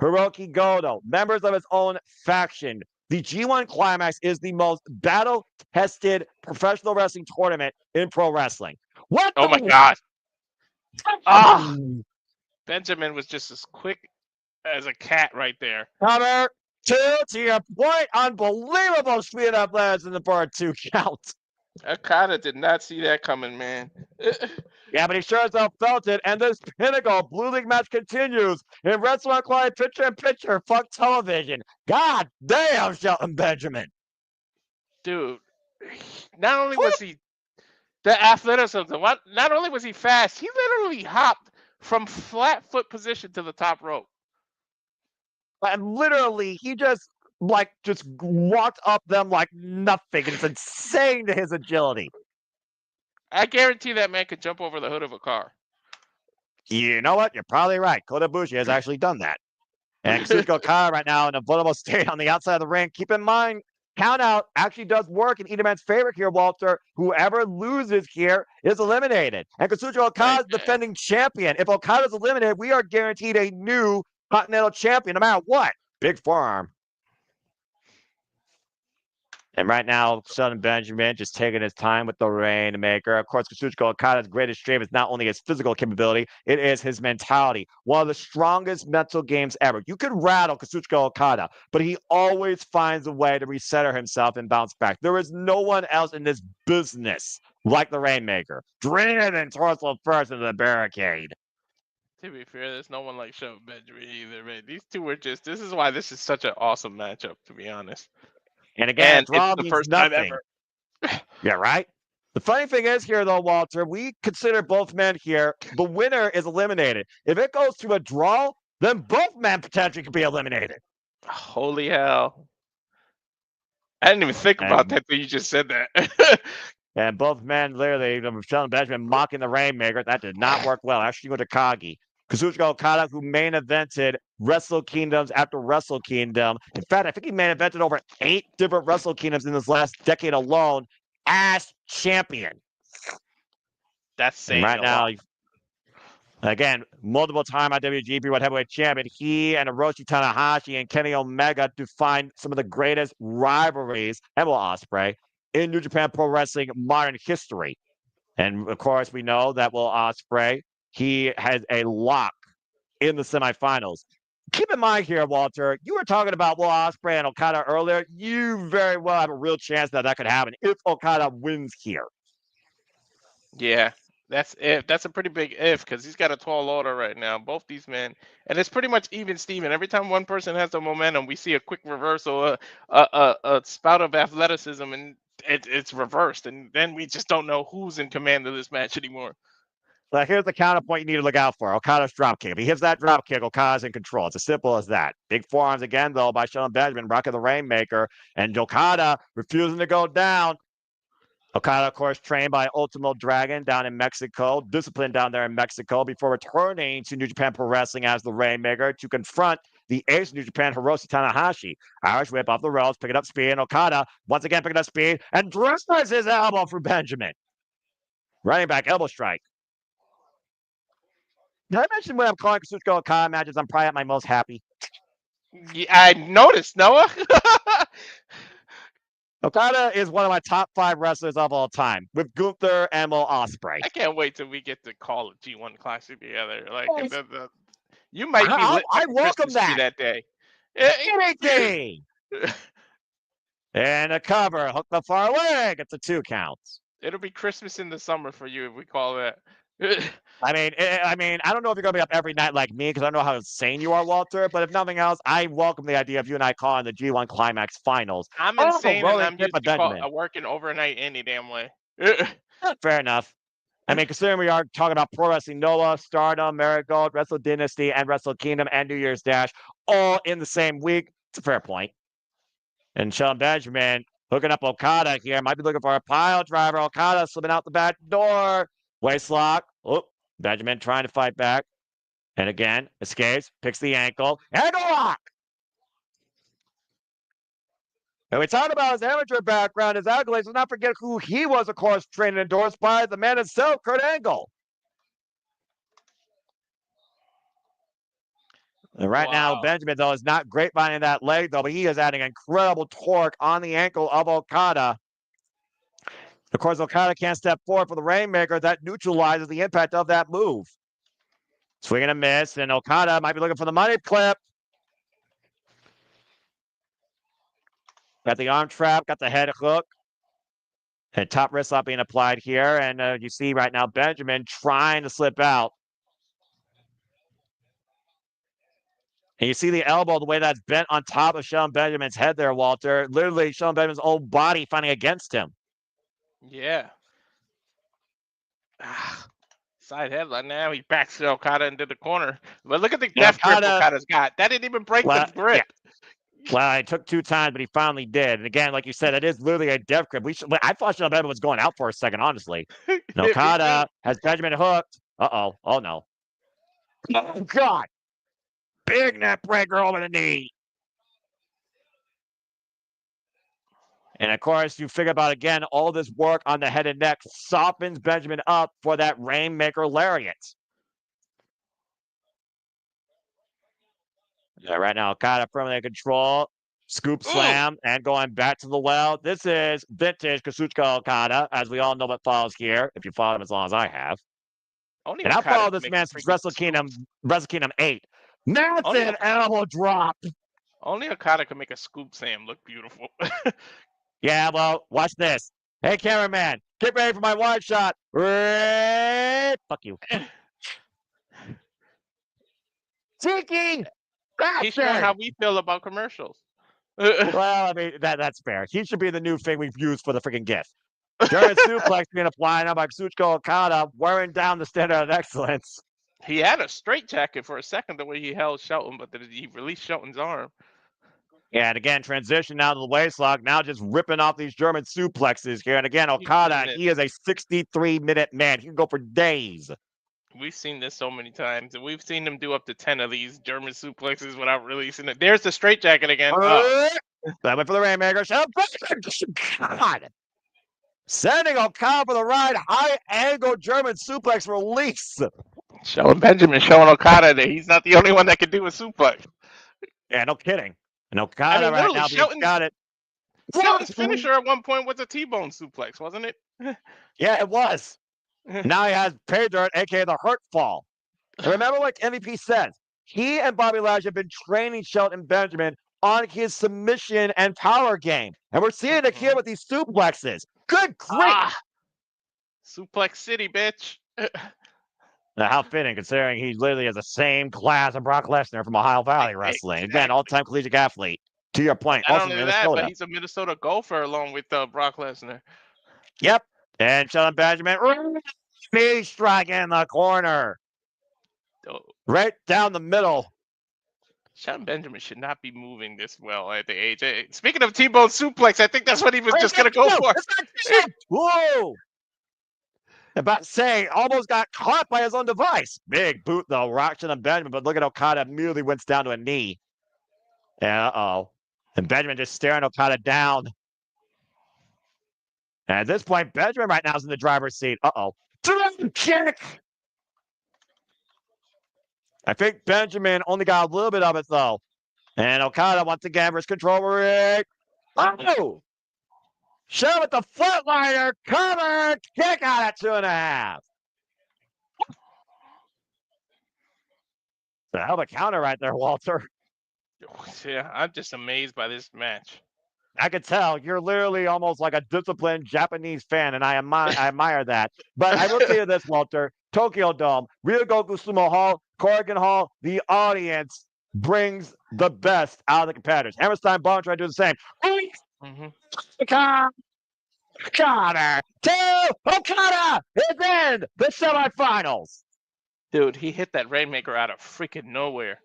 Hiroki Goto, members of his own faction. The G1 Climax is the most battle-tested professional wrestling tournament in pro wrestling. What? Oh my God. Benjamin was just as quick as a cat right there. Cover two to your point. Unbelievable speed up lands in the bar 2 count. Okada did not see that coming, man. Yeah, but he sure as hell felt it. And this pinnacle Blue League match continues in Wrestling Client picture-in-picture. Fuck television. God damn, Shelton Benjamin. Dude, not only was he the athleticism, not only was he fast, he literally hopped from flat foot position to the top rope. And literally, he just walked up them like nothing. It's insane to his agility. I guarantee that man could jump over the hood of a car. You know what? You're probably right. Kota Ibushi has actually done that. And Kazuchika Okada right now in a vulnerable state on the outside of the ring. Keep in mind, count out actually does work in either man's favor here, Walter. Whoever loses here is eliminated. And Kazuchika Okada is defending champion. If Okada is eliminated, we are guaranteed a new Continental champion, no matter what. Big forearm. And right now, Shelton Benjamin just taking his time with the Rainmaker. Of course, Kazuchika Okada's greatest strength is not only his physical capability, it is his mentality. One of the strongest mental games ever. You could rattle Kazuchika Okada, but he always finds a way to reset himself and bounce back. There is no one else in this business like the Rainmaker. Driven towards the first of the barricade. To be fair, there's no one like Shelton Benjamin either, man. These two were just. This is why this is such an awesome matchup, to be honest. And again, And it's draw the means first time nothing. ever. Yeah, right? The funny thing is here, though, Walter, we consider both men here. The winner is eliminated. If it goes to a draw, then both men potentially could be eliminated. Holy hell. I didn't even think about that till you just said that. And both men literally, Shelton Benjamin mocking the Rainmaker. That did not work well. Actually, go to Kagi. Kazuchika Okada, who main evented Wrestle Kingdoms after Wrestle Kingdom. In fact, I think he main evented over 8 different Wrestle Kingdoms in this last decade alone as champion. That's saying right a now, lot. again, multiple time IWGP World Heavyweight Champion. He and Hiroshi Tanahashi and Kenny Omega define some of the greatest rivalries, and Will Ospreay, in New Japan Pro Wrestling modern history. And of course, we know that Will Ospreay, he has a lock in the semifinals. Keep in mind here, Walter, you were talking about Will Ospreay and Okada earlier. You very well have a real chance that that could happen if Okada wins here. Yeah, that's if. That's a pretty big if because he's got a tall order right now. Both these men, and it's pretty much even Steven. Every time one person has the momentum, we see a quick reversal, a spout of athleticism, and it's reversed, and then we just don't know who's in command of this match anymore. Like, here's the counterpoint you need to look out for. Okada's dropkick. If he hits that dropkick, Okada's in control. It's as simple as that. Big forearms again, though, by Shelton Benjamin, rocking the Rainmaker, and Okada refusing to go down. Okada, of course, trained by Ultimo Dragon down in Mexico, disciplined down there in Mexico before returning to New Japan Pro Wrestling as the Rainmaker to confront the ace of New Japan, Hiroshi Tanahashi. Irish whip off the ropes, picking up speed, and Okada once again picking up speed and drives his elbow for Benjamin. Running back elbow strike. Did I mention when I'm calling Kazuchika Okada matches, I'm probably at my most happy? Yeah, I noticed, Noah. Okada is one of my top 5 wrestlers of all time, with Gunther and Will Ospreay. I can't wait till we get to call a G1 Classic together. Like, Oh, you might be lit I like a welcome Christmas tree that. that day. Anything. And a cover, hook the far leg. It's a 2 counts. It'll be Christmas in the summer for you if we call that. I mean, I don't know if you're gonna be up every night like me because I don't know how insane you are, Walter. But if nothing else, I welcome the idea of you and I calling the G1 Climax Finals. I'm insane and I'm Tip used of to Benjamin. working overnight any damn way. Fair enough. I mean, considering we are talking about Pro Wrestling Noah, Stardom, Marigold, Wrestle Dynasty, and Wrestle Kingdom, and New Year's Dash all in the same week, it's a fair point. And Shelton Benjamin hooking up Okada here. Might be looking for a pile driver. Okada slipping out the back door. Waist lock. Oh, Benjamin trying to fight back. And again, escapes, picks the ankle. Ankle lock! And we talk about his amateur background, his accolades. Let's not forget who he was, of course, trained and endorsed by the man himself, Kurt Angle. And right now, Benjamin, though, is not grapevine that leg, though, but he is adding incredible torque on the ankle of Okada. Of course, Okada can't step forward for the Rainmaker. That neutralizes the impact of that move. Swing and a miss, and Okada might be looking for the money clip. Got the arm trap, got the head hook. And top wrist lock being applied here. And you see right now Benjamin trying to slip out. And you see the elbow, the way that's bent on top of Shelton Benjamin's head there, Walter. Literally, Shelton Benjamin's own body fighting against him. Yeah. Side headline now. He backs Okada into the corner. But look at the death grip Okada's got. That didn't even break the grip. Yeah. Well, it took 2 times, but he finally did. And again, like you said, it is literally a death grip. I thought Shelton Benjamin was going out for a second, honestly. And Okada has Benjamin hooked. Uh-oh. Oh, no. Oh, God. Big neck breaker over the knee. And of course, you figure about again, all this work on the head and neck softens Benjamin up for that Rainmaker lariat. Yeah, right now, Okada firmly in control. Scoop slam and going back to the well. This is vintage Kazuchika Okada, as we all know what follows here, if you follow him as long as I have. And I'll follow this man since Wrestle Kingdom 8. Massive elbow drop. Only Okada can make a scoop slam look beautiful. Yeah, well, watch this. Hey, cameraman, get ready for my wide shot. Fuck you. Cheeky He's showing how bastard! we feel about commercials. Well, I mean, that's fair. He should be the new thing we've used for the freaking gift. German suplex being applied now by Kazuchika Okada, wearing down the standard of excellence. He had a straight jacket for a second, the way he held Shelton, but then he released Shelton's arm. And again, transition now to the waistlock, now just ripping off these German suplexes here. And again, Okada, he is a 63-minute man. He can go for days. We've seen this so many times, and we've seen him do up to 10 of these German suplexes without releasing it. There's the straight jacket again. That went for the Rainmaker. God. Sending Okada for the ride. High angle German suplex release. Shelton Benjamin showing Okada that he's not the only one that can do a suplex. Yeah, no kidding. And Okada right now, he's got it. Shelton's finisher at one point was a T-bone suplex, wasn't it? Yeah, it was. Now he has pay dirt, aka the hurt fall. And remember what MVP says. He and Bobby Lashley have been training Shelton Benjamin on his submission and power game. And we're seeing it here with these suplexes. Good grief. Suplex City, bitch. Now, how fitting, considering he literally has the same class as Brock Lesnar from Ohio Valley Wrestling. Exactly. Again, all-time collegiate athlete. To your point. Not Also only that, but he's a Minnesota Gopher along with Brock Lesnar. Yep. And Shelton Benjamin, knee strike in the corner. Right down the middle. Shelton Benjamin should not be moving this well at the age. Speaking of T-bone suplex, I think that's what he was just going to go for. Whoa! About to say, almost got caught by his own device. Big boot, though. Rock to Benjamin, but look at Okada immediately went down to a knee. Yeah, uh-oh. And Benjamin just staring Okada down. And at this point, Benjamin right now is in the driver's seat. Uh-oh. Drop kick! I think Benjamin only got a little bit of it, though. And Okada, once again, wrist control rig. Oh! Show with the flatliner. Cover. Kick out at 2.5. The hell of a counter right there, Walter. Yeah, I'm just amazed by this match. I could tell you're literally almost like a disciplined Japanese fan, and I admire that. But I will tell you this, Walter. Tokyo Dome, Ryogoku Sumo Hall, Corrigan Hall, the audience brings the best out of the competitors. Hammerstein Bond trying to do the same. Okada to Okada is in the semifinals. Dude, he hit that Rainmaker out of freaking nowhere.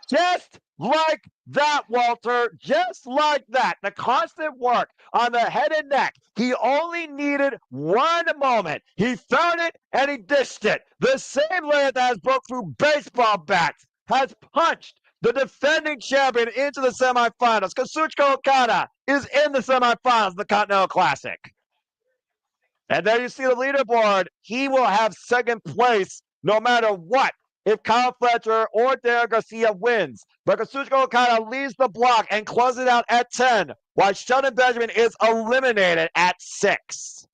Just like that, Walter. Just like that. The constant work on the head and neck. He only needed one moment. He found it and he dished it. The same layer that has broke through baseball bats has punched the defending champion into the semifinals. Kazuchika Okada is in the semifinals of the Continental Classic. And there you see the leaderboard. He will have second place no matter what. If Kyle Fletcher or Darren Garcia wins. But Kazuchika Okada leads the block and closes it out at 10, while Shelton Benjamin is eliminated at 6.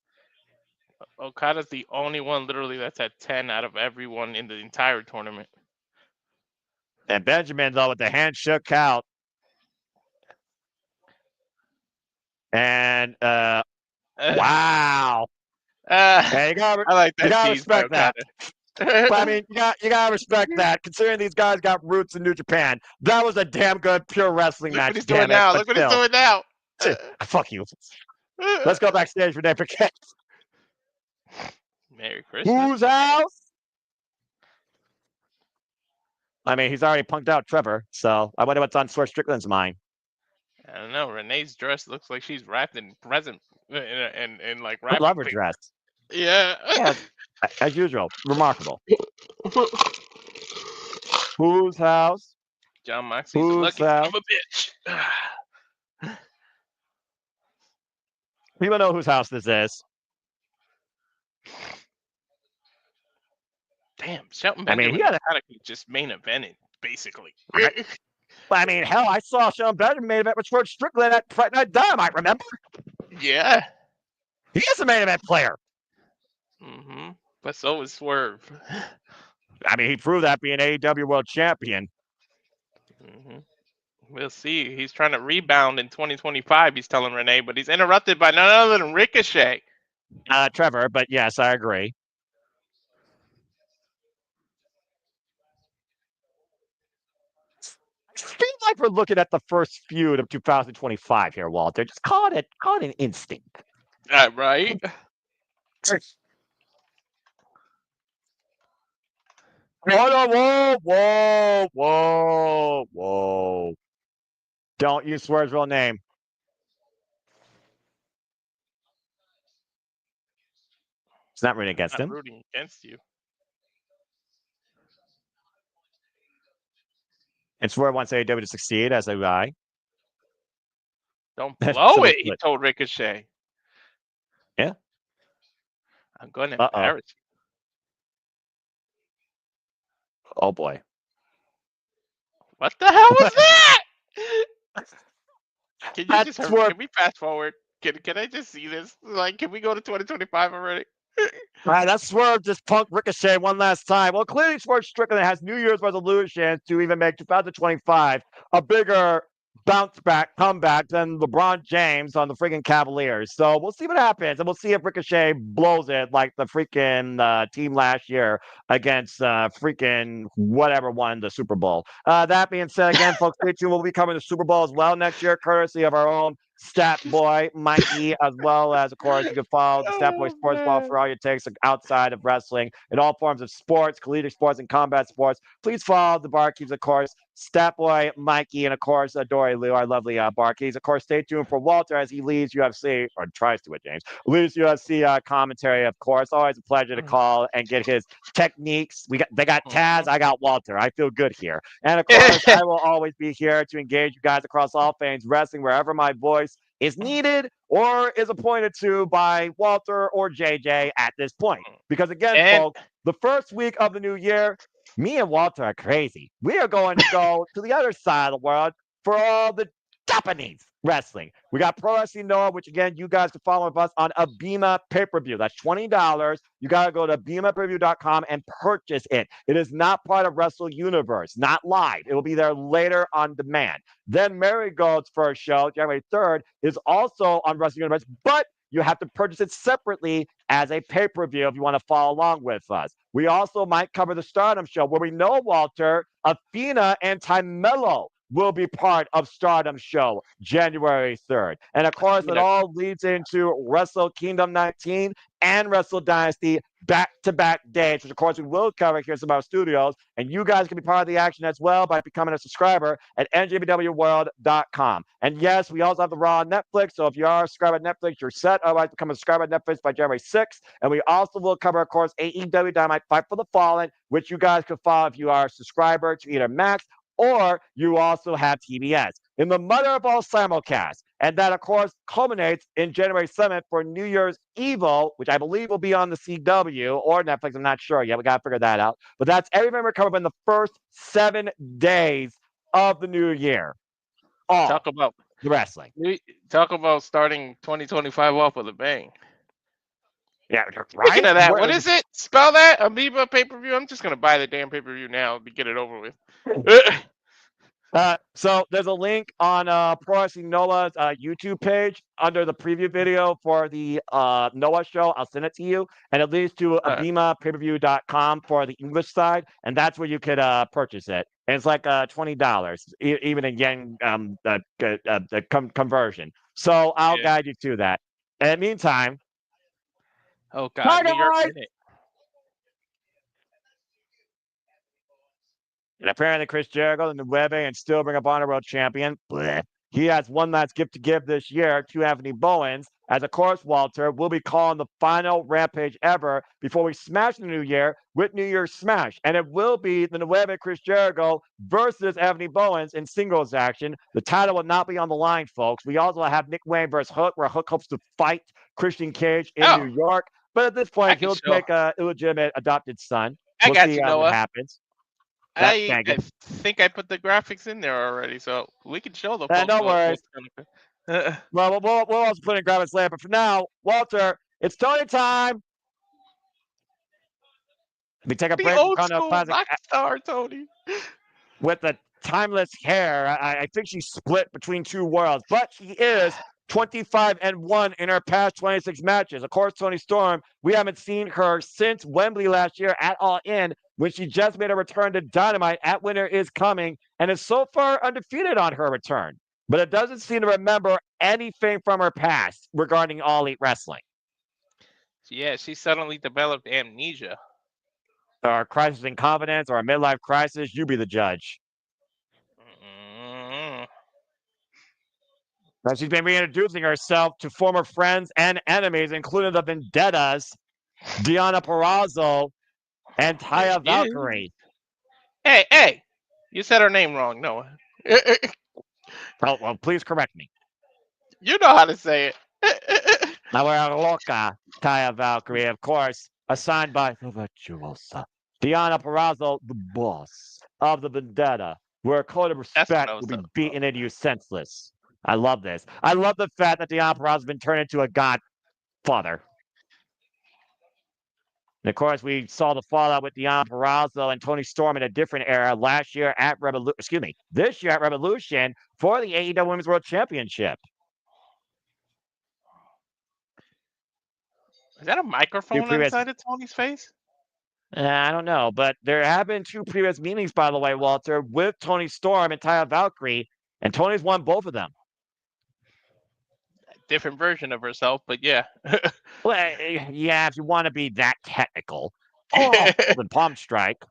Okada's the only one literally that's at 10 out of everyone in the entire tournament. And Benjamin, though, with the hand shook out. And, wow. Hey, you gotta respect that. But I mean, you gotta respect that. Considering these guys got roots in New Japan, that was a damn good pure wrestling match. Look what he's doing now. Look what he's doing now. Fuck you. Let's go backstage for David Kick. Merry Christmas. Whose house? I mean, he's already punked out Trevor, so I wonder what's on Swerve Strickland's mind. I don't know. Renee's dress looks like she's wrapped in present and like wrapped. I love her dress. Yeah. As usual, remarkable. Whose house? John Moxley's a lucky son of a bitch. People know whose house this is. Damn, Shelton Benjamin. I mean, just main evented, basically. I mean, hell, I saw Shelton Benjamin main event with George Strickland at Friday Night Dynamite, remember? Yeah. He is a main event player. Mm-hmm. But so is Swerve. I mean, he proved that being AEW World Champion. Mm-hmm. We'll see. He's trying to rebound in 2025, he's telling Renee, but he's interrupted by none other than Ricochet. Trevor, but yes, I agree. I feel like we're looking at the first feud of 2025 here, Walter. Just call it an instinct. Right? Whoa. Don't use Swerve's real name. It's not rooting against him. Rooting against you. And Swerve wants AEW to succeed, as do I. Don't blow So it, he told Ricochet. Yeah. I'm going to embarrass you. Oh, boy. What the hell was that? Can you That's just hurry? Swerve. Can we fast forward? Can I just see this? Like, can we go to 2025 already? All right, that's Swerve just punked Ricochet one last time. Well, clearly Swerve Strickland has New Year's resolutions to even make 2025 a bigger bounce back comeback than LeBron James on the freaking Cavaliers. So we'll see what happens, and we'll see if Ricochet blows it like the freaking team last year against freaking whatever won the Super Bowl. That being said, again, folks, stay tuned. We'll be covering the Super Bowl as well next year, courtesy of our own Stat Boy Mikey, as well as, of course, you can follow the Stat Boy Sports Ball for all your takes outside of wrestling in all forms of sports, collegiate sports, and combat sports. Please follow the barkeeps, of course, Stat Boy Mikey, and of course, Dory Lou, our lovely barkeeps. Of course, stay tuned for Walter as he leads UFC, or tries to, James, leads UFC commentary, of course. Always a pleasure to call and get his techniques. They got Taz, I got Walter. I feel good here. And of course, I will always be here to engage you guys across all things wrestling, wherever my voice is needed or is appointed to by Walter or JJ at this point. Because again, folks, the first week of the new year, me and Walter are crazy. We are going to go to the other side of the world for all the Japanese wrestling. We got Pro Wrestling Noah, which again, you guys can follow with us on Abima pay-per-view. That's $20. You got to go to abimapayperview.com and purchase it. It is not part of Wrestle Universe, not live. It will be there later on demand. Then Marigold's first show, January 3rd, is also on Wrestle Universe, but you have to purchase it separately as a pay-per-view if you want to follow along with us. We also might cover the Stardom show where we know, Walter, Athena and Timelo will be part of Stardom show January 3rd. And of course, it all leads into Wrestle Kingdom 19 and Wrestle Dynasty back-to-back days, which of course we will cover here at some of our studios. And you guys can be part of the action as well by becoming a subscriber at njbwworld.com. And yes, we also have the Raw on Netflix. So if you are a subscriber at Netflix, you're set. Otherwise, become a subscriber at Netflix by January 6th. And we also will cover, of course, AEW Dynamite Fight for the Fallen, which you guys can follow if you are a subscriber to either Max or you also have TBS in the mother of all simulcasts. And that, of course, culminates in January 7th for New Year's Evil, which I believe will be on the CW or Netflix. I'm not sure yet. We got to figure that out. But that's everything we're covering in the first 7 days of the new year. Talk about the wrestling. Talk about starting 2025 off with a bang. Yeah, right. Speaking of that, what is it? Spell that? Amoeba pay-per-view? I'm just going to buy the damn pay-per-view now to get it over with. So there's a link on Pro Wrestling Noah's YouTube page under the preview video for the Noah show. I'll send it to you. And it leads to abimapayperview.com for the English side. And that's where you could purchase it. And it's like $20, even in yen conversion. So I'll guide you to that. And in the meantime, oh, God. New York Minute. And apparently Chris Jericho, the Nueve, and still Ring of Honor World Champion. Blech. He has one last gift to give this year to Anthony Bowens. As of course, Walter, we'll be calling the final Rampage ever before we smash the new year with New Year's Smash. And it will be the Nueve Chris Jericho versus Anthony Bowens in singles action. The title will not be on the line, folks. We also have Nick Wayne versus Hook, where Hook hopes to fight Christian Cage in New York. But at this point, he'll take an illegitimate adopted son. We'll see what happens. I think I put the graphics in there already, so we can show the folks. No worries. Well, we'll also put in graphics later. But for now, Walter, it's Tony time. Let me take a break. Old school rock star Tony. With the timeless hair. I think she's split between two worlds, but she is 25-1 in her past 26 matches. Of course, Toni Storm, we haven't seen her since Wembley last year at All In, when she just made a return to Dynamite at Winter Is Coming, and is so far undefeated on her return. But it doesn't seem to remember anything from her past regarding All Elite Wrestling. Yeah, she suddenly developed amnesia. Or a crisis in confidence, or a midlife crisis, you be the judge. Now, she's been reintroducing herself to former friends and enemies, including the Vendettas, Deonna Purrazzo, and Taya Valkyrie. Hey, you said her name wrong, Noah. Oh, well, please correct me. You know how to say it. Now we're Loca, Taya Valkyrie, of course, assigned by the Virtuosa. Deonna Purrazzo, the boss of the Vendetta, where a code of respect will be beaten into you senseless. I love this. I love the fact that Deonna Purrazzo has been turned into a godfather. And of course, we saw the fallout with Deonna Purrazzo and Toni Storm in a different era last year at this year at Revolution for the AEW Women's World Championship. Is that a microphone inside of Tony's face? I don't know, but there have been 2 previous meetings, by the way, Walter, with Toni Storm and Taya Valkyrie, and Tony's won both of them. Different version of herself, but yeah. Well, yeah, if you want to be that technical. The palm strike.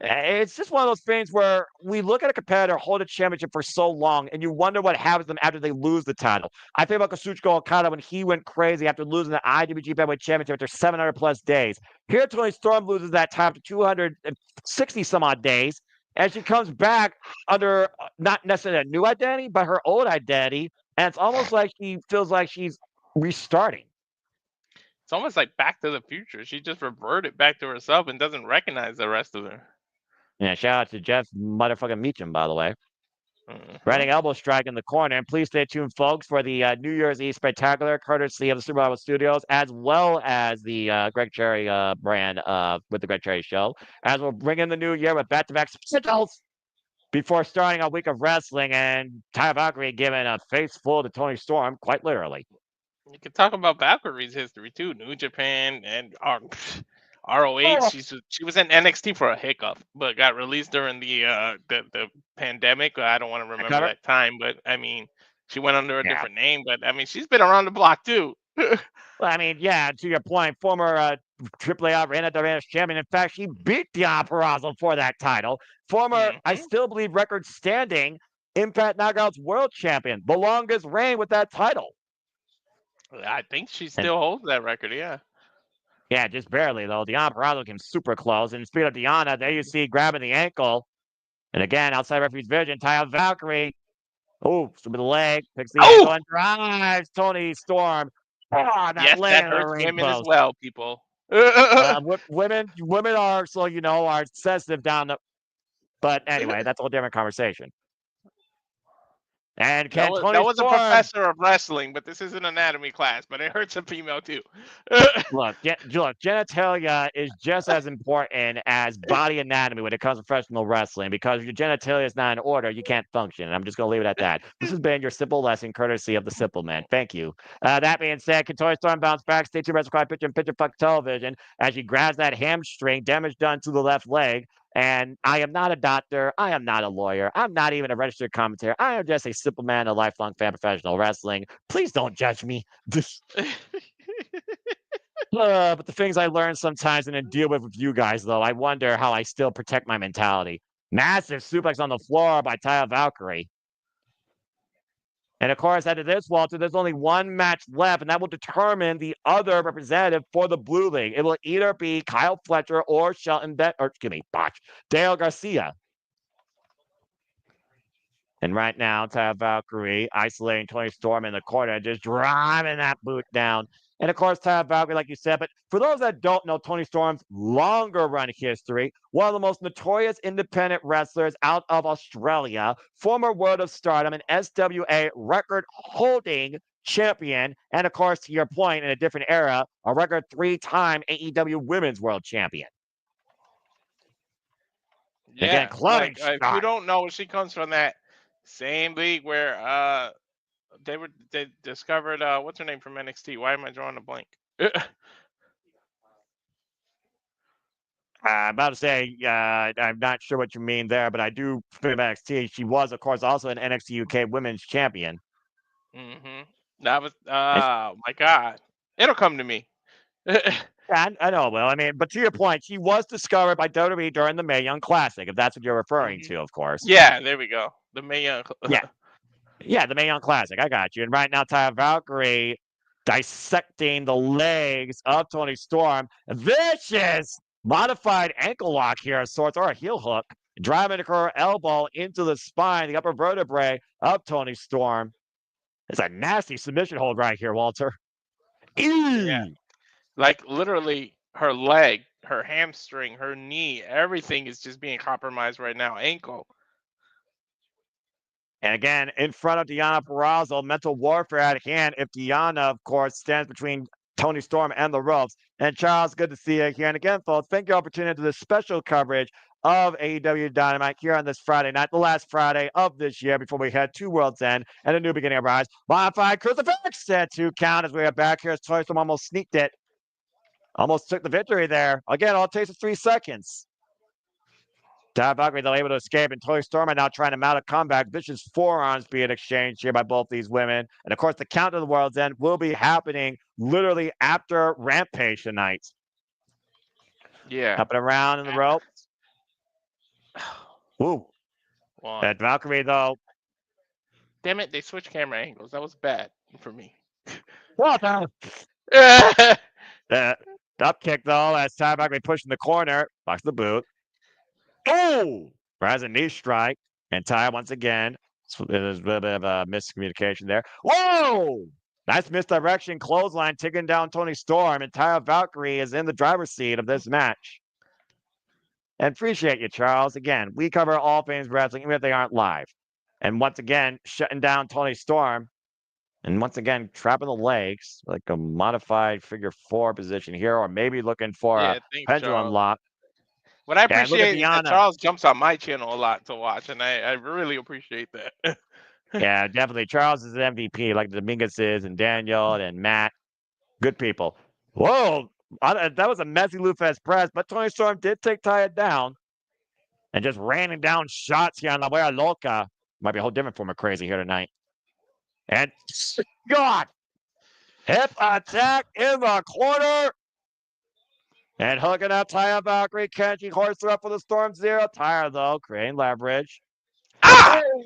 It's just one of those things where we look at a competitor hold a championship for so long, and you wonder what happens to them after they lose the title. I think about Kazuchika Okada when he went crazy after losing the IWGP Heavyweight Championship after 700+ days. Here, Toni Storm loses that time after 260 some odd days, and she comes back under not necessarily a new identity, but her old identity, and it's almost like she feels like she's restarting. It's almost like Back to the Future. She just reverted back to herself and doesn't recognize the rest of her. Yeah, shout out to Jeff motherfucking Meacham, by the way. Running elbow strike in the corner. And please stay tuned, folks, for the New Year's Eve Spectacular, courtesy of the Super Marvel Studios, as well as the Greg Cherry brand with the Greg Cherry Show, as we'll bring in the new year with back-to-back specials before starting a week of wrestling, and Taya Valkyrie giving a face full to Toni Storm, quite literally. You could talk about Valkyrie's history, too. New Japan and ROH. She was in NXT for a hiccup, but got released during the pandemic. I don't want to remember that time, but I mean, she went under a different name. But I mean, she's been around the block too. Well, I mean, yeah. To your point, former AAA Reina de Reinas champion. In fact, she beat Deonna Purrazzo for that title. Former, I still believe, record-standing Impact Knockouts World Champion. The longest reign with that title. I think she still holds that record. Yeah. Yeah, just barely, though. Deonna Purrazzo came super close. And speaking of Deonna, there you see grabbing the ankle. And again, outside referee's vision, Taya Valkyrie. Oh, with the leg, picks the ankle and drives Toni Storm. Oh, that hurts women as well, people. Women are, so you know, are sensitive down the... But anyway, that's a whole different conversation. And that was a professor of wrestling, but this is an anatomy class, but it hurts a female too. Look, genitalia is just as important as body anatomy when it comes to professional wrestling, because if your genitalia is not in order, you can't function. And I'm just going to leave it at that. This has been your simple lesson, courtesy of the Simple Man. Thank you. That being said, can Toni Storm bounce back? Stay tuned, Wrestle Picture Fuck Television, as she grabs that hamstring, damage done to the left leg. And I am not a doctor. I am not a lawyer. I'm not even a registered commentator. I am just a simple man, a lifelong fan of professional wrestling. Please don't judge me. But the things I learn sometimes and then deal with you guys, though, I wonder how I still protect my mentality. Massive suplex on the floor by Taya Valkyrie. And of course, after this, Walter, there's only one match left, and that will determine the other representative for the Blue League. It will either be Kyle Fletcher or Dale Garcia. And right now, Taya Valkyrie isolating Toni Storm in the corner, just driving that boot down. And of course, Taya Valkyrie, like you said, but for those that don't know Toni Storm's longer run history, one of the most notorious independent wrestlers out of Australia, former World of Stardom and SWA record-holding champion, and of course, to your point, in a different era, a record 3-time AEW Women's World Champion. Yeah, again, if you don't know, she comes from that Same league where they discovered what's her name from NXT. Why am I drawing a blank? I'm about to say, I'm not sure what you mean there, but I do from NXT. She was, of course, also an NXT UK Women's Champion. Mm-hmm. That was And my God. It'll come to me. I know, Will. I mean, but to your point, she was discovered by WWE during the Mae Young Classic, if that's what you're referring Mhm. to, of course. Yeah, there we go. The Mae Young. Yeah. Yeah, the Mae Young Classic. I got you. And right now, Taya Valkyrie dissecting the legs of Toni Storm. Vicious modified ankle lock here of sorts, or a heel hook, driving her elbow into the spine, the upper vertebrae of Toni Storm. It's a nasty submission hold right here, Walter. Yeah. Like literally her leg, her hamstring, her knee, everything is just being compromised right now. Ankle. And again, in front of Deonna Purrazzo, mental warfare at hand if Deonna, of course, stands between Toni Storm and the ropes. And Charles, good to see you here. And again, folks, thank you all for tuning into this special coverage of AEW Dynamite here on this Friday night, the last Friday of this year before we head to World's End and a new beginning of Rise. Modified Crucifix set to count as we are back here as Toni Storm almost sneaked it. Almost took the victory there. Again, all it takes is 3 seconds. Taya Valkyrie, they're able to escape, and Toni Storm are now trying to mount a comeback. Vicious forearms being exchanged here by both these women. And of course, the count to the World's End will be happening literally after Rampage tonight. Yeah. Up and around in the ropes. Ooh. One. And Valkyrie, though. Damn it, they switched camera angles. That was bad for me. What? Up kick, though, as Taya Valkyrie pushing the corner. Box the boot. Oh! Has a knee strike. And Taya, once again, there's a little bit of a miscommunication there. Whoa! Nice misdirection. Clothesline taking down Toni Storm. And Taya Valkyrie is in the driver's seat of this match. And appreciate you, Charles. Again, we cover all things wrestling, even if they aren't live. And once again, shutting down Toni Storm. And once again, trapping the legs, like a modified figure 4 position here, or maybe looking for Yeah, a thanks, pendulum Charles. lock. What I And look at appreciate is that Deonna. Charles jumps on my channel a lot to watch, and I really appreciate that. Yeah, definitely. Charles is an MVP, like Dominguez is, and Daniel and Matt. Good people. Whoa, that was a messy Lufez press, but Toni Storm did take Taya down and just raining down shots here on La Wea Loca. Might be a whole different form of crazy here tonight. And God, hip attack in the corner. And hooking up Taya Valkyrie. Kenji hoists her up for the Storm Zero. Taya, though, creating leverage. Ah! Oh,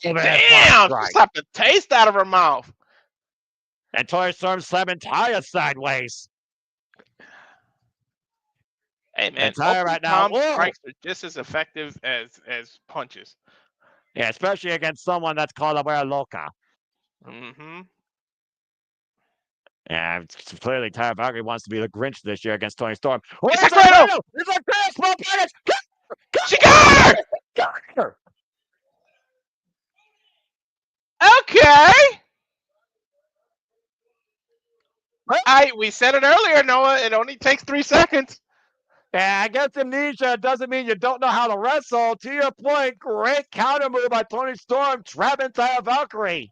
Damn! She slapped the taste out of her mouth. And Toni Storm slamming Taya sideways. Hey man, Taya right now. strikes are just as effective as punches. Yeah, especially against someone that's called La Wea Loca. Mm-hmm. Yeah, clearly Taya Valkyrie wants to be the Grinch this year against Toni Storm. Oh, It's a cradle! It's a cradle! Small package! She got her! Got her! Okay. We said it earlier, Noah. It only takes 3 seconds. Yeah, I guess amnesia doesn't mean you don't know how to wrestle. To your point, great counter move by Toni Storm, trapping Taya Valkyrie.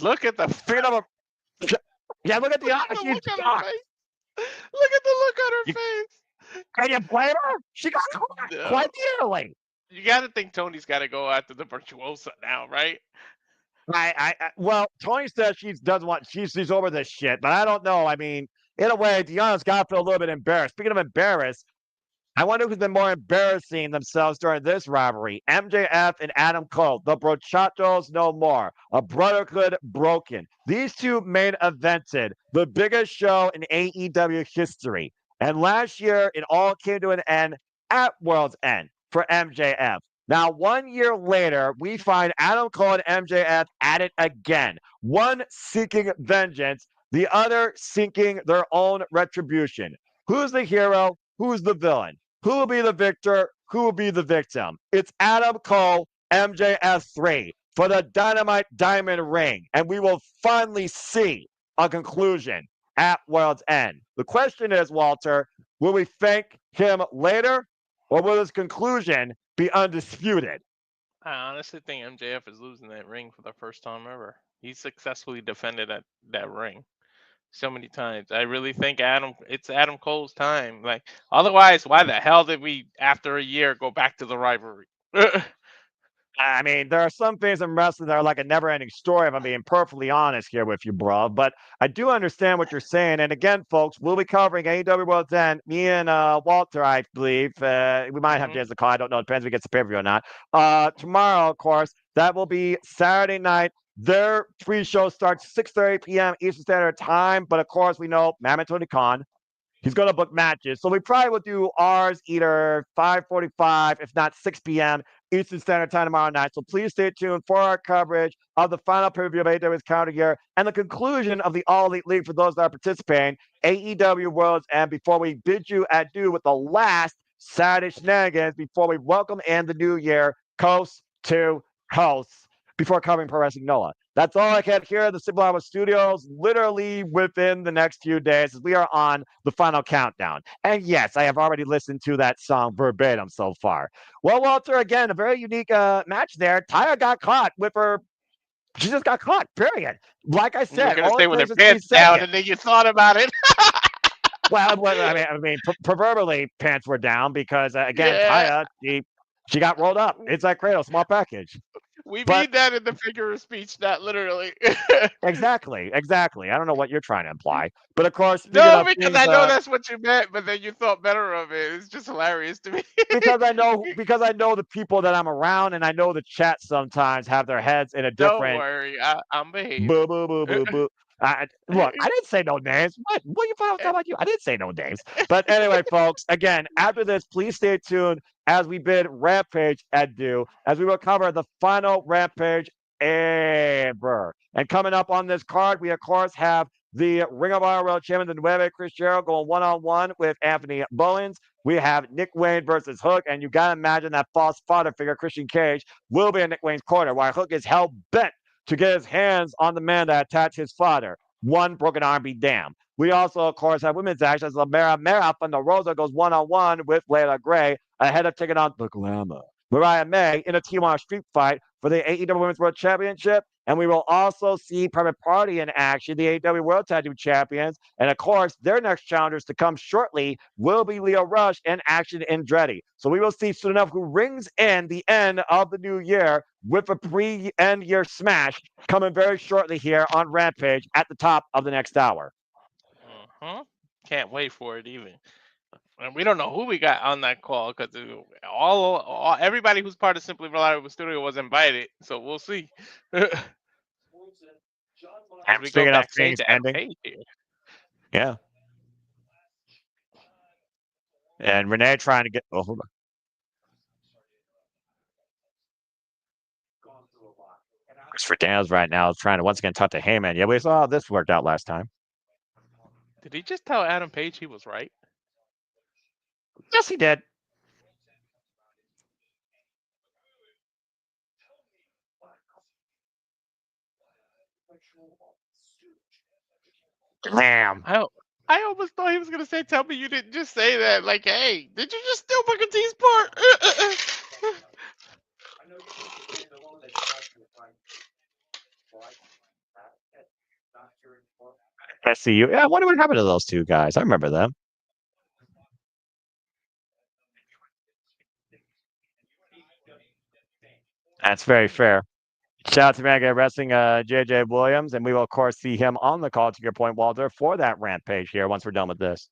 Look at the Feet of a... Yeah, look at the look at the look on her face. Look at the look on her face. Can you blame her? She got caught quite literally. You got to think Tony's got to go after the virtuosa now, right? Well, Toni says she doesn't want. She's over this shit, but I don't know. I mean, in a way, Deonna's got to feel a little bit embarrassed. Speaking of embarrassed, I wonder who's been more embarrassing themselves during this rivalry: MJF and Adam Cole. The Brochatos no more. A brotherhood broken. These two main evented the biggest show in AEW history, and last year it all came to an end at World's End for MJF. Now, 1 year later, we find Adam Cole and MJF at it again. One seeking vengeance, the other seeking their own retribution. Who's the hero? Who's the villain? Who will be the victor? Who will be the victim? It's Adam Cole, MJF 3 for the Dynamite Diamond Ring. And we will finally see a conclusion at World's End. The question is, Walter, will we thank him later, or will his conclusion be undisputed? I honestly think MJF is losing that ring for the first time ever. He successfully defended that ring so many times. I really think it's Adam Cole's time. Like, otherwise, why the hell did we, after a year, go back to the rivalry? I mean, there are some things in wrestling that are like a never-ending story, if I'm being perfectly honest here with you, bro. But I do understand what you're saying. And again, folks, we'll be covering AEW World's End. Me and Walter, I believe. We might have Jason call. I don't know. Depends if we get the pay-per-view or not. Tomorrow, of course, that will be Saturday night. Their pre-show starts 6:30 p.m. Eastern Standard Time. But of course, we know Mammoth Tony Khan. He's going to book matches. So we probably will do ours either 5:45, if not 6 p.m. Eastern Standard Time tomorrow night. So please stay tuned for our coverage of the final pay-per-view of AEW's Counter Year and the conclusion of the All Elite League for those that are participating, AEW Worlds. And before we bid you adieu with the last Saturday shenanigans, before we welcome in the new year, coast to coast, before covering Pro Wrestling Noah. That's all I can hear at the Simple Hour Studios, literally within the next few days, as we are on the final countdown. And yes, I have already listened to that song verbatim so far. Well, Walter, again, a very unique match there. Taya got caught with her. She just got caught, period. Like I You were said, gonna all say it with her takes is 3 pants down, seconds. and then you thought about it. Well, I mean, proverbially, pants were down because, again, Yeah, Taya, she got rolled up. It's like Cradle, small package. we But mean that in the figure of speech, not literally. exactly. I don't know what you're trying to imply. But of course, speaking No, of because things, I know that's what you meant, but then you thought better of it. It's just hilarious to me. because I know the people that I'm around, and I know the chat sometimes have their heads in a Don't different worry, I'm boo behaving. boo boo boo boo. Look, I didn't say no names. What you talking about? You? I didn't say no names. But anyway, folks, again, after this, please stay tuned as we bid Rampage adieu, as we will cover the final Rampage ever. And coming up on this card, we of course have the Ring of Honor World Champion, the Nueve Chris Jericho, going one-on-one with Anthony Bowens. We have Nick Wayne versus Hook, and you gotta imagine that false father figure, Christian Cage, will be in Nick Wayne's corner, while Hook is hell bent to get his hands on the man that attacked his father. One broken arm be damned. We also, of course, have women's action as La Mera from the Rosa goes one-on-one with Leila Gray ahead of taking on the Glamour. Mariah May in a T1 street fight for the AEW Women's World Championship. And we will also see Private Party in action, the AEW World Tag Team Champions. And of course, their next challengers to come shortly will be Leo Rush in action in Andretti. So we will see soon enough who rings in the end of the new year with a pre-end year smash coming very shortly here on Rampage at the top of the next hour. Can't wait for it even. And we don't know who we got on that call because everybody who's part of Simply Reliable Studio was invited. So we'll see. And we go Speaking of backstage things to Adam ending, Page here. yeah. And Renee trying to get. Oh, hold on. Christopher Daniels right now is trying to once again talk to Heyman. Yeah, we saw how this worked out last time. Did he just tell Adam Page he was right? Yes, he did. Damn. I almost thought he was gonna say, "Tell me you didn't just say that." Like, hey, did you just steal Booker T's part? I see you. Yeah, I wonder what happened to those two guys. I remember them. That's very fair. Shout out to Mega Wrestling, JJ Williams, and we will of course see him on the call to your point, Walter, for that Rampage here once we're done with this.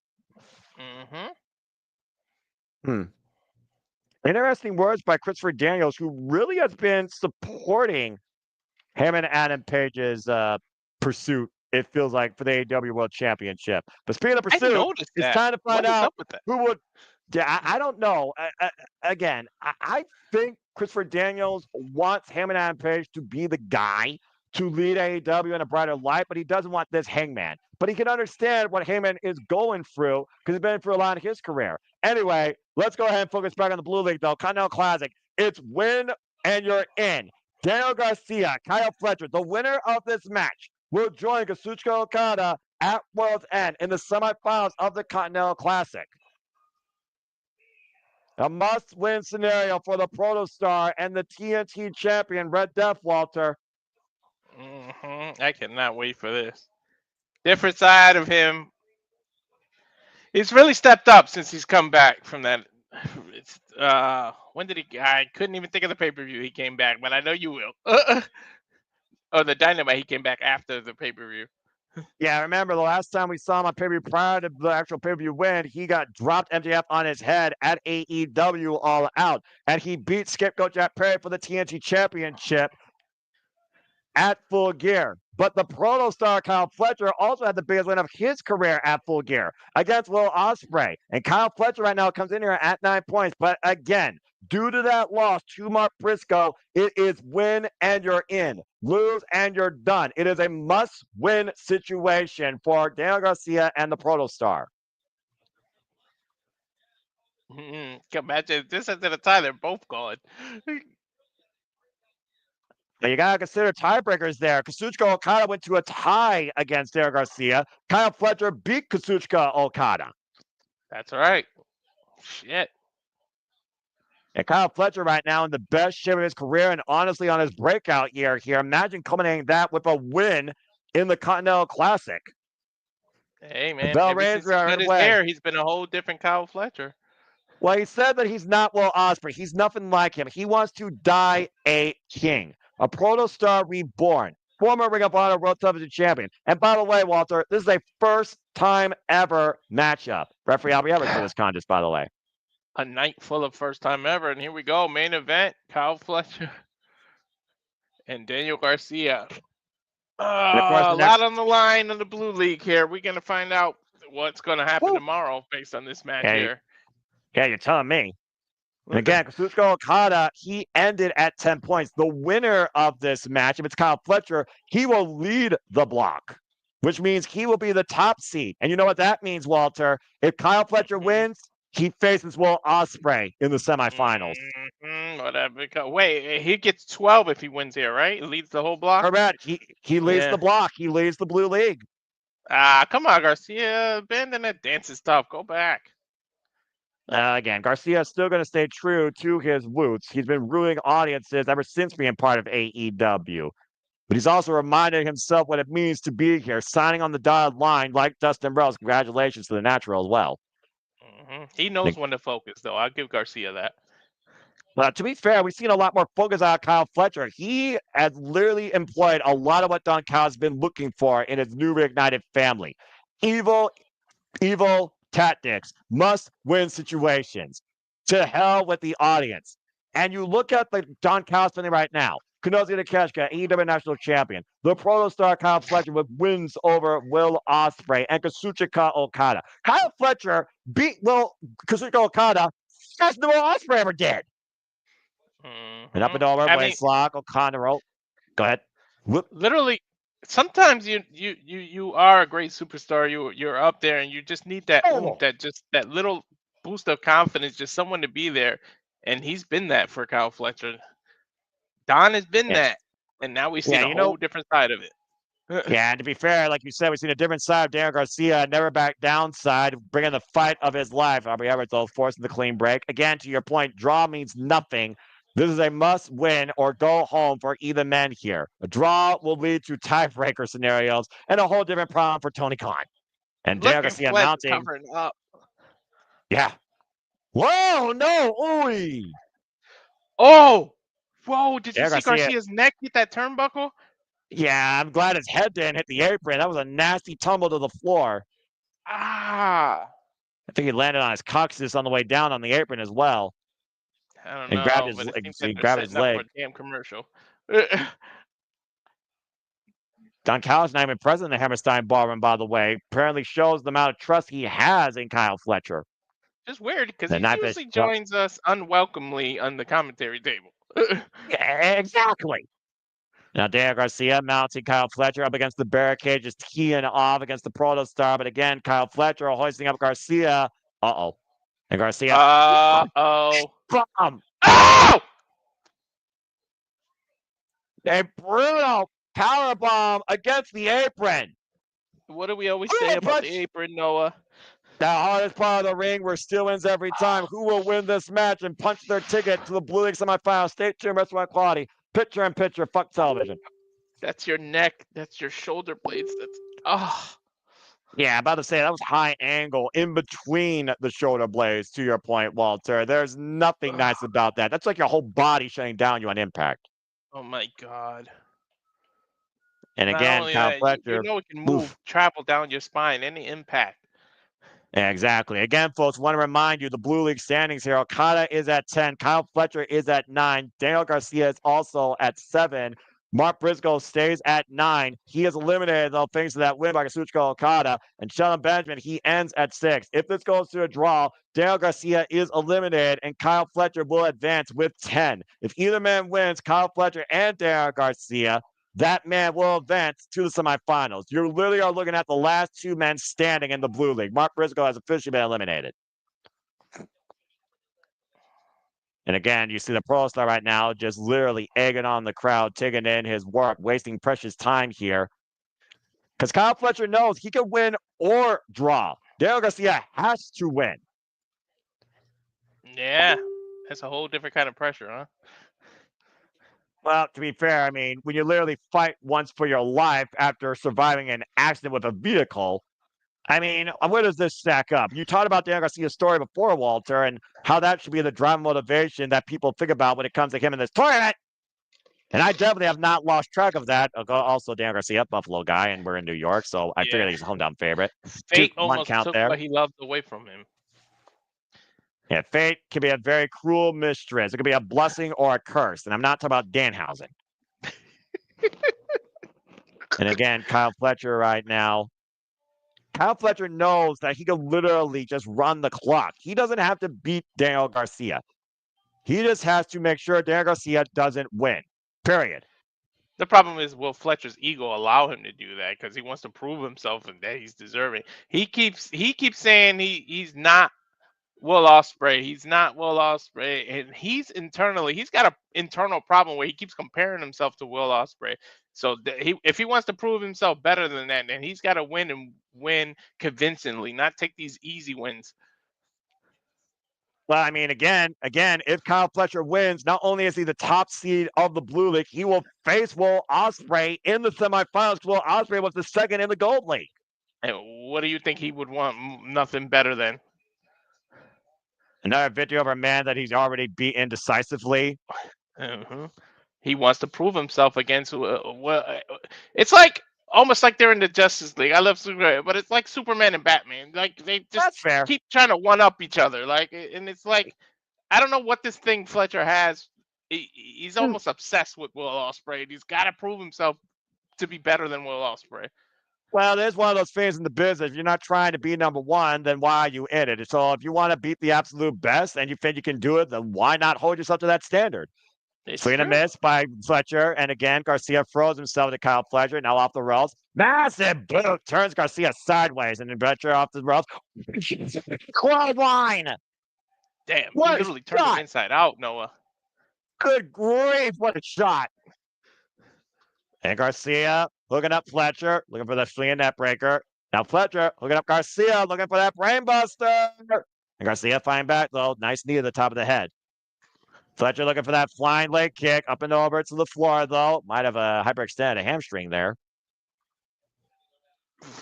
Interesting words by Christopher Daniels, who really has been supporting him and Adam Page's pursuit, it feels like, for the AEW World Championship. But speaking of I pursuit, noticed it's that. time to find What is out up with that? who would. Yeah, I don't know. Again, I think Christopher Daniels wants him and Adam Page to be the guy to lead AEW in a brighter light, but he doesn't want this Hangman. But he can understand what Hangman is going through because he's been through a lot in his career. Anyway, let's go ahead and focus back on the Blue League, though. Continental Classic. It's win and you're in. Daniel Garcia, Kyle Fletcher, the winner of this match, will join Kazuchika Okada at World's End in the semifinals of the Continental Classic. A must-win scenario for the Protostar and the TNT champion, Red Death, Walter. I cannot wait for this. Different side of him. He's really stepped up since he's come back from that. When did he? I couldn't even think of the pay-per-view he came back, but I know you will. Oh, the Dynamite, he came back after the pay-per-view. Yeah, I remember the last time we saw him on pay-per-view prior to the actual pay-per-view win, he got dropped MJF on his head at AEW All Out, and he beat Scapegoat Jack Perry for the TNT Championship at Full Gear. But the Protostar Kyle Fletcher also had the biggest win of his career at Full Gear against Will Ospreay. And Kyle Fletcher right now comes in here at 9 points. But again, due to that loss to Mark Briscoe, it is win and you're in, lose and you're done. It is a must-win situation for Daniel Garcia and the Protostar. Imagine this is at a time they're both gone. Now you gotta consider tiebreakers there. Kazuchika Okada went to a tie against Daniel Garcia. Kyle Fletcher beat Kazuchika Okada. That's right. Shit. And Kyle Fletcher right now in the best shape of his career and honestly on his breakout year here. Imagine culminating that with a win in the Continental Classic. Hey, man. Bell Ever since he Ranger cut his hair, he's been a whole different Kyle Fletcher. Well, he said that he's not Will Ospreay. He's nothing like him. He wants to die a king, a Protostar reborn, former Ring of Honor World Television Champion. And by the way, Walter, this is a first-time ever matchup. Referee Albie Evans for this contest, by the way. A night full of first time ever. And here we go. Main event. Kyle Fletcher and Daniel Garcia. A lot on the line in the Blue League here. We're going to find out what's going to happen tomorrow based on this match here. Yeah, you're telling me. And again, Kazuchika Okada, he ended at 10 points. The winner of this match, if it's Kyle Fletcher, he will lead the block, which means he will be the top seed. And you know what that means, Walter? If Kyle Fletcher wins, he faces Will Ospreay in the semifinals. Whatever. Wait, he gets 12 if he wins here, right? He leads the whole block? Correct. He leads the block. He leads the Blue League. Come on, Garcia. Abandon that dancing stuff. Go back. Again, Garcia is still going to stay true to his roots. He's been ruining audiences ever since being part of AEW. But he's also reminded himself what it means to be here, signing on the dotted line like Dustin Rhodes. Congratulations to the Natural as well. He knows when to focus, though. I'll give Garcia that. But to be fair, we've seen a lot more focus out of Kyle Fletcher. He has literally employed a lot of what Don Callis has been looking for in his new reignited family. Evil tactics, must-win situations. To hell with the audience. And you look at the Don Callis family right now. Kazuchika Okada, AEW National Champion. The Protostar Kyle Fletcher with wins over Will Ospreay and Kazuchika Okada. Kyle Fletcher beat Kazuchika Okada faster than Will Ospreay ever did. And up and over, Wastelock, Okada roll. Go ahead. Literally, sometimes you are a great superstar. You're up there, and you just need that that little boost of confidence, just someone to be there. And he's been that for Kyle Fletcher. Don has been that, and now we've seen a whole different side of it. Yeah, and to be fair, like you said, we've seen a different side of Daniel Garcia, never back down side, bringing the fight of his life. Aubrey Everett, though, forcing the clean break. Again, to your point, draw means nothing. This is a must-win or go home for either men here. A draw will lead to tiebreaker scenarios and a whole different problem for Tony Khan. And Daniel Garcia mounting. Covering up. Yeah. Whoa, no, ooey. Oh, whoa, did you see Garcia's neck hit that turnbuckle? Yeah, I'm glad his head didn't hit the apron. That was a nasty tumble to the floor. I think he landed on his coccyx on the way down on the apron as well. I don't know. He grabbed his leg. For a damn commercial. Don Callis not even present in the Hammerstein Ballroom, by the way. Apparently shows the amount of trust he has in Kyle Fletcher. Just weird, because he usually joins us unwelcomely on the commentary table. Yeah, exactly. Now, Daniel Garcia mounting Kyle Fletcher up against the barricade, just teeing off against the Protostar. But again, Kyle Fletcher hoisting up Garcia. Uh-oh. And Garcia. Uh-oh. Bomb. Oh! A brutal powerbomb against the apron. What do we always say about the apron, Noah? The hardest part of the ring where still wins every time. Who will win this match and punch their ticket to the Blue League semifinals? Stay tuned, Restaurant Quality. Picture in picture, fuck television. That's your neck. That's your shoulder blades. That's Yeah, I'm about to say that was high angle in between the shoulder blades, to your point, Walter. There's nothing nice about that. That's like your whole body shutting down you on impact. Oh my god. And Not again, only Kyle that, Fletcher. you know it can move, travel down your spine, any impact. Yeah, exactly. Again, folks, want to remind you the Blue League standings here. Okada is at 10. Kyle Fletcher is at 9. Daniel Garcia is also at 7. Mark Briscoe stays at 9. He is eliminated, though, thanks to that win by Kazuchika Okada. And Shelton Benjamin, he ends at 6. If this goes to a draw, Daniel Garcia is eliminated, and Kyle Fletcher will advance with 10. If either man wins, Kyle Fletcher and Daniel Garcia, that man will advance to the semifinals. You literally are looking at the last two men standing in the Blue League. Mark Briscoe has officially been eliminated. And again, you see the Pro Star right now just literally egging on the crowd, taking in his work, wasting precious time here. Because Kyle Fletcher knows he can win or draw. Daniel Garcia has to win. Yeah, that's a whole different kind of pressure, huh? Well, to be fair, I mean, when you literally fight once for your life after surviving an accident with a vehicle, I mean, where does this stack up? You talked about Daniel Garcia's story before, Walter, and how that should be the driving motivation that people think about when it comes to him in this tournament. And I definitely have not lost track of that. Also, Daniel Garcia, Buffalo guy, and we're in New York, so I figured he's a hometown favorite. Fate One almost count took there. what he loved away from him. Yeah, fate can be a very cruel mistress. It can be a blessing or a curse. And I'm not talking about Danhausen. And again, Kyle Fletcher right now. Kyle Fletcher knows that he can literally just run the clock. He doesn't have to beat Daniel Garcia. He just has to make sure Daniel Garcia doesn't win. Period. The problem is, will Fletcher's ego allow him to do that? Because he wants to prove himself and that he's deserving. He keeps saying he's not Will Ospreay. He's not Will Ospreay, and he's got an internal problem where he keeps comparing himself to Will Ospreay. So if he wants to prove himself better than that, then he's got to win and win convincingly, not take these easy wins. Well, I mean, again, if Kyle Fletcher wins, not only is he the top seed of the Blue League, he will face Will Ospreay in the semifinals. Will Ospreay was the second in the Gold League. And what do you think he would want? Nothing better than another victory over a man that he's already beaten decisively. He wants to prove himself against. It's like almost like they're in the Justice League. I love Superman, but it's like Superman and Batman. Like they just keep trying to one up each other. Like, and it's like I don't know what this thing Fletcher has. He's almost obsessed with Will Ospreay. He's got to prove himself to be better than Will Ospreay. Well, there's one of those things in the business. If you're not trying to be number one, then why are you in it? So if you want to beat the absolute best and you think you can do it, then why not hold yourself to that standard? Swing and miss by Fletcher. And again, Garcia throws himself to Kyle Fletcher. Now off the rails. Massive boot. Turns Garcia sideways. And then Fletcher off the rails. Clothesline. Damn. He literally turned him inside out, Noah. Good grief. What a shot. And Garcia hooking up Fletcher. Looking for the swinging net breaker. Now Fletcher hooking up Garcia. Looking for that brainbuster. And Garcia flying back, though. Nice knee to the top of the head. Fletcher looking for that flying leg kick up and over to the floor, though. Might have hyperextended a hamstring there.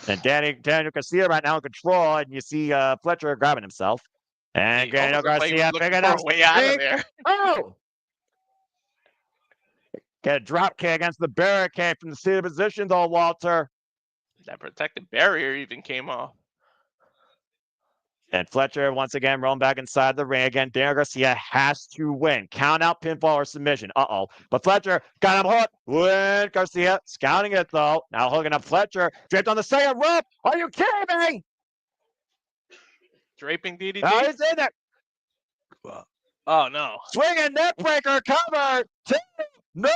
And Daniel Garcia right now in control, and you see Fletcher grabbing himself. And Daniel Garcia picking up way out of there. Oh! Get a drop kick against the barricade from the seated position, though, Walter. That protective barrier even came off. And Fletcher, once again, rolling back inside the ring. Again, Daniel Garcia has to win. Count out, pinfall, or submission. Uh-oh. But Fletcher got him hooked. Win. Garcia scouting it, though. Now hooking up Fletcher. Draped on the second rope. Are you kidding me? Draping DDT? Oh, he's in there. Oh, no. Swinging net breaker cover. No.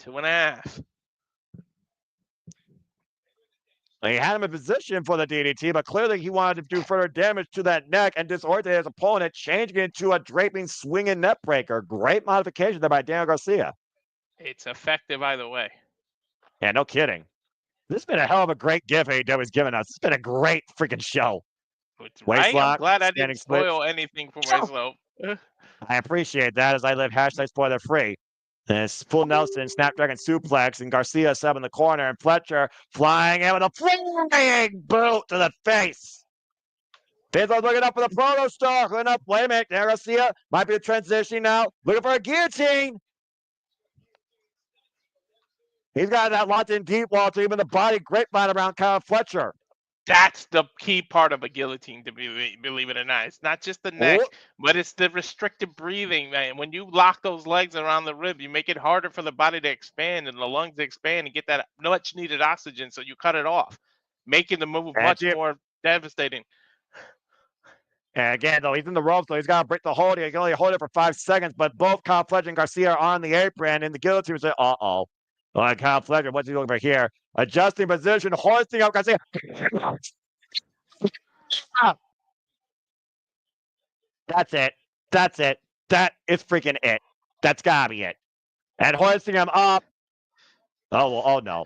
2.5. He had him in position for the DDT, but clearly he wanted to do further damage to that neck and disorient his opponent, changing it into a draping, swinging net breaker. Great modification there by Daniel Garcia. It's effective either way. Yeah, no kidding. This has been a hell of a great gift AEW has given us. It's been a great freaking show. Right? I'm Waistlock, glad I standing didn't split. spoil anything for myself. I appreciate that as I live hashtag spoiler free. And it's full Nelson, Snapdragon suplex, and Garcia sub in the corner, and Fletcher flying in with a flying boot to the face. Pedro's looking up for the proto star. Looking up. Wait a minute. There, Garcia might be a transition now. Looking for a guillotine. He's got that locked in deep wall to even the body grapevine around Kyle Fletcher. That's the key part of a guillotine, to believe it or not. It's not just the neck, but it's the restricted breathing, man. When you lock those legs around the rib, you make it harder for the body to expand and the lungs to expand and get that much needed oxygen. So you cut it off, making the move much more devastating. And again, though, he's in the ropes, so he's got to break the hold. He can only hold it for 5 seconds, but both Kyle Fletcher and Garcia are on the apron, and the guillotine was like, uh-oh. Well, Kyle Fletcher, what's he looking for here? Adjusting position, hoisting up Garcia. That's it. That's it. That is freaking it. That's gotta be it. And hoisting him up. Oh, well, oh no.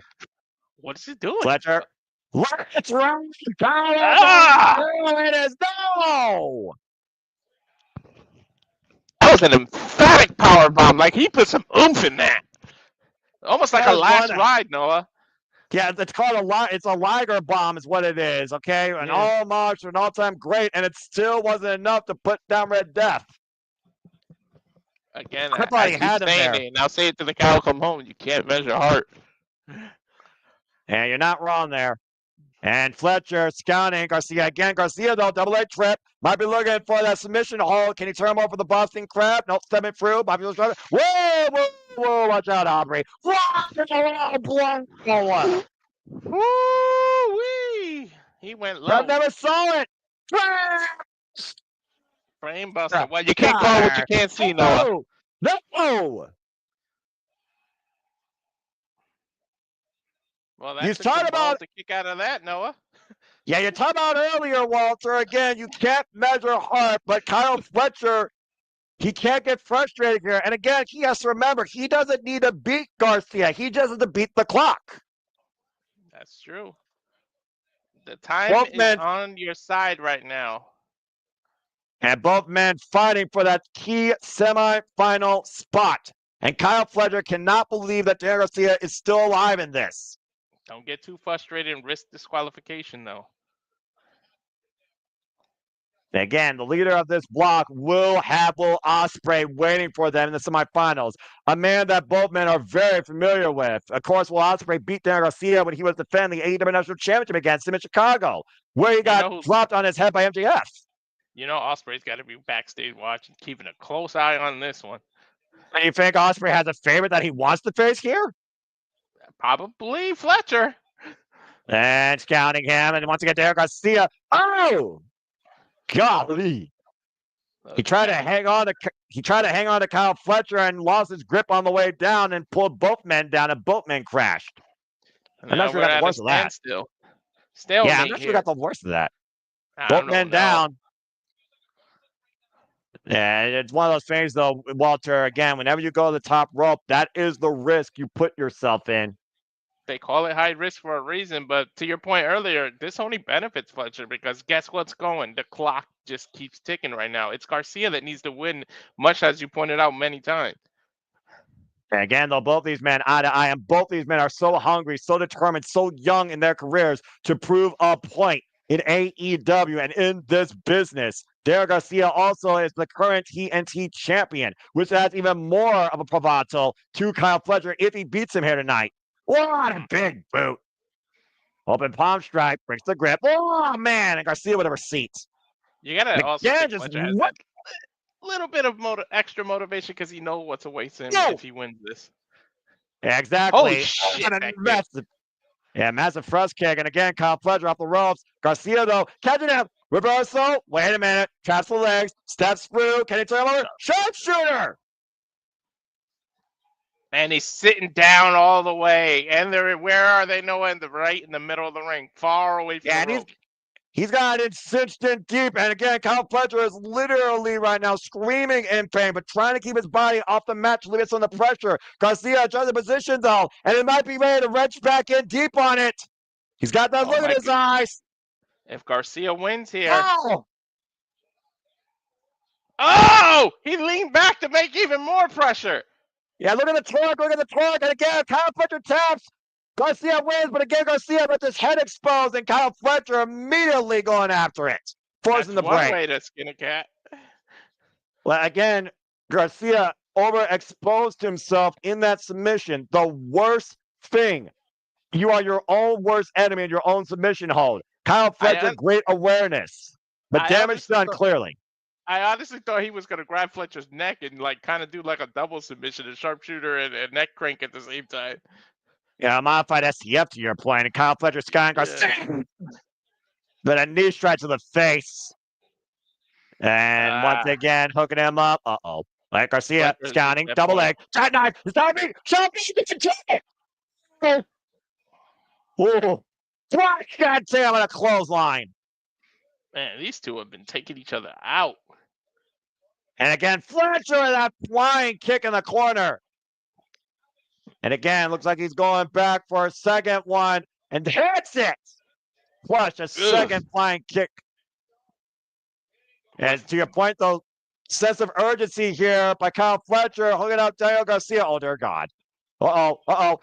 What is he doing? Fletcher. Let's run. Ah! It is no. That was an emphatic power bomb. Like he put some oomph in that. Almost like a last ride, Noah. Yeah, it's called it's a Liger bomb is what it is, okay? An homage to an all-time great, and it still wasn't enough to put down Red Death. Again, I keep saying it, and I'll say it to the cow come home. You can't measure heart. And you're not wrong there. And Fletcher scouting Garcia again. Garcia, though, double leg trip. Might be looking for that submission hold. Can he turn him over the Boston Crab? Nope, stepping through. Might be looking. Whoa, whoa, whoa. Watch out, Aubrey. Woo-wee. He went low. I never saw it. Frame buster. Well, you can't call what you can't see, Noah. No. Well, that's about to kick out of that, Noah. Yeah, you talked about earlier, Walter. Again, you can't measure heart, but Kyle Fletcher, he can't get frustrated here. And again, he has to remember, he doesn't need to beat Garcia. He just has to beat the clock. That's true. The time is on your side right now. And both men fighting for that key semifinal spot. And Kyle Fletcher cannot believe that Daniel Garcia is still alive in this. Don't get too frustrated and risk disqualification, though. Again, the leader of this block will have Ospreay waiting for them in the semifinals. A man that both men are very familiar with. Of course, Will Ospreay beat Daniel Garcia when he was defending the AEW National Championship against him in Chicago, where he got dropped on his head by MJF. You know, Ospreay's got to be backstage watching, keeping a close eye on this one. And you think Ospreay has a favorite that he wants to face here? Probably Fletcher. And scouting him, and once again, Daniel Garcia. Oh! Golly. He tried to hang on to Kyle Fletcher and lost his grip on the way down and pulled both men down, and both men crashed. I'm not sure we got the worst of that. Yeah, I'm not sure we got the worst of that. Both men down. Yeah, it's one of those things, though, Walter. Again, whenever you go to the top rope, that is the risk you put yourself in. They call it high risk for a reason, but to your point earlier, this only benefits Fletcher because guess what's going? The clock just keeps ticking right now. It's Garcia that needs to win, much as you pointed out many times. And again, though, both these men eye to eye, and both these men are so hungry, so determined, so young in their careers to prove a point in AEW and in this business. Daniel Garcia also is the current TNT champion, which adds even more of a bravado to Kyle Fletcher if he beats him here tonight. What a big boot. Open palm strike, breaks the grip. Oh, man. And Garcia with a receipt. You got to also think Fletcher has that little bit of extra motivation because he knows what's awaiting him if he wins this. Yeah, exactly. Holy shit. Massive thrust kick. And again, Kyle Fletcher off the ropes. Garcia, though, catching him. Reversal. Wait a minute. Traps the legs. Steps through. Can he turn him over? Sharpshooter. And he's sitting down all the way. And where are they, Noah? Right in the middle of the ring. Far away from the rope. He's got it cinched in deep. And again, Kyle Fletcher is literally right now screaming in pain, but trying to keep his body off the mat to limit some of the pressure. Garcia adjusts the position, though, and it might be ready to wrench back in deep on it. He's got that look in his eyes. If Garcia wins here. Oh! Oh! He leaned back to make even more pressure. Yeah, look at the torque, and again, Kyle Fletcher taps. Garcia wins, but again, Garcia with his head exposed, and Kyle Fletcher immediately going after it, forcing the break. That's one way to skin a cat. Well, again, Garcia overexposed himself in that submission. The worst thing. You are your own worst enemy in your own submission hold. Kyle Fletcher, great awareness, but damage done clearly. I honestly thought he was going to grab Fletcher's neck and like kind of do like a double submission, a sharpshooter and neck crank at the same time. Yeah, a modified STF to your point, and Kyle Fletcher skying Garcia. But a knee strike to the face. And once again, hooking him up. Uh-oh. Like Garcia, scouting, double leg. Side knife, Darby, Shelton, oh, God damn it, a clothesline. Man, these two have been taking each other out. And again, Fletcher with that flying kick in the corner. And again, looks like he's going back for a second one and hits it. Plus a second flying kick. And to your point, though, sense of urgency here by Kyle Fletcher hooking up Daniel Garcia. Oh, dear God. Uh-oh.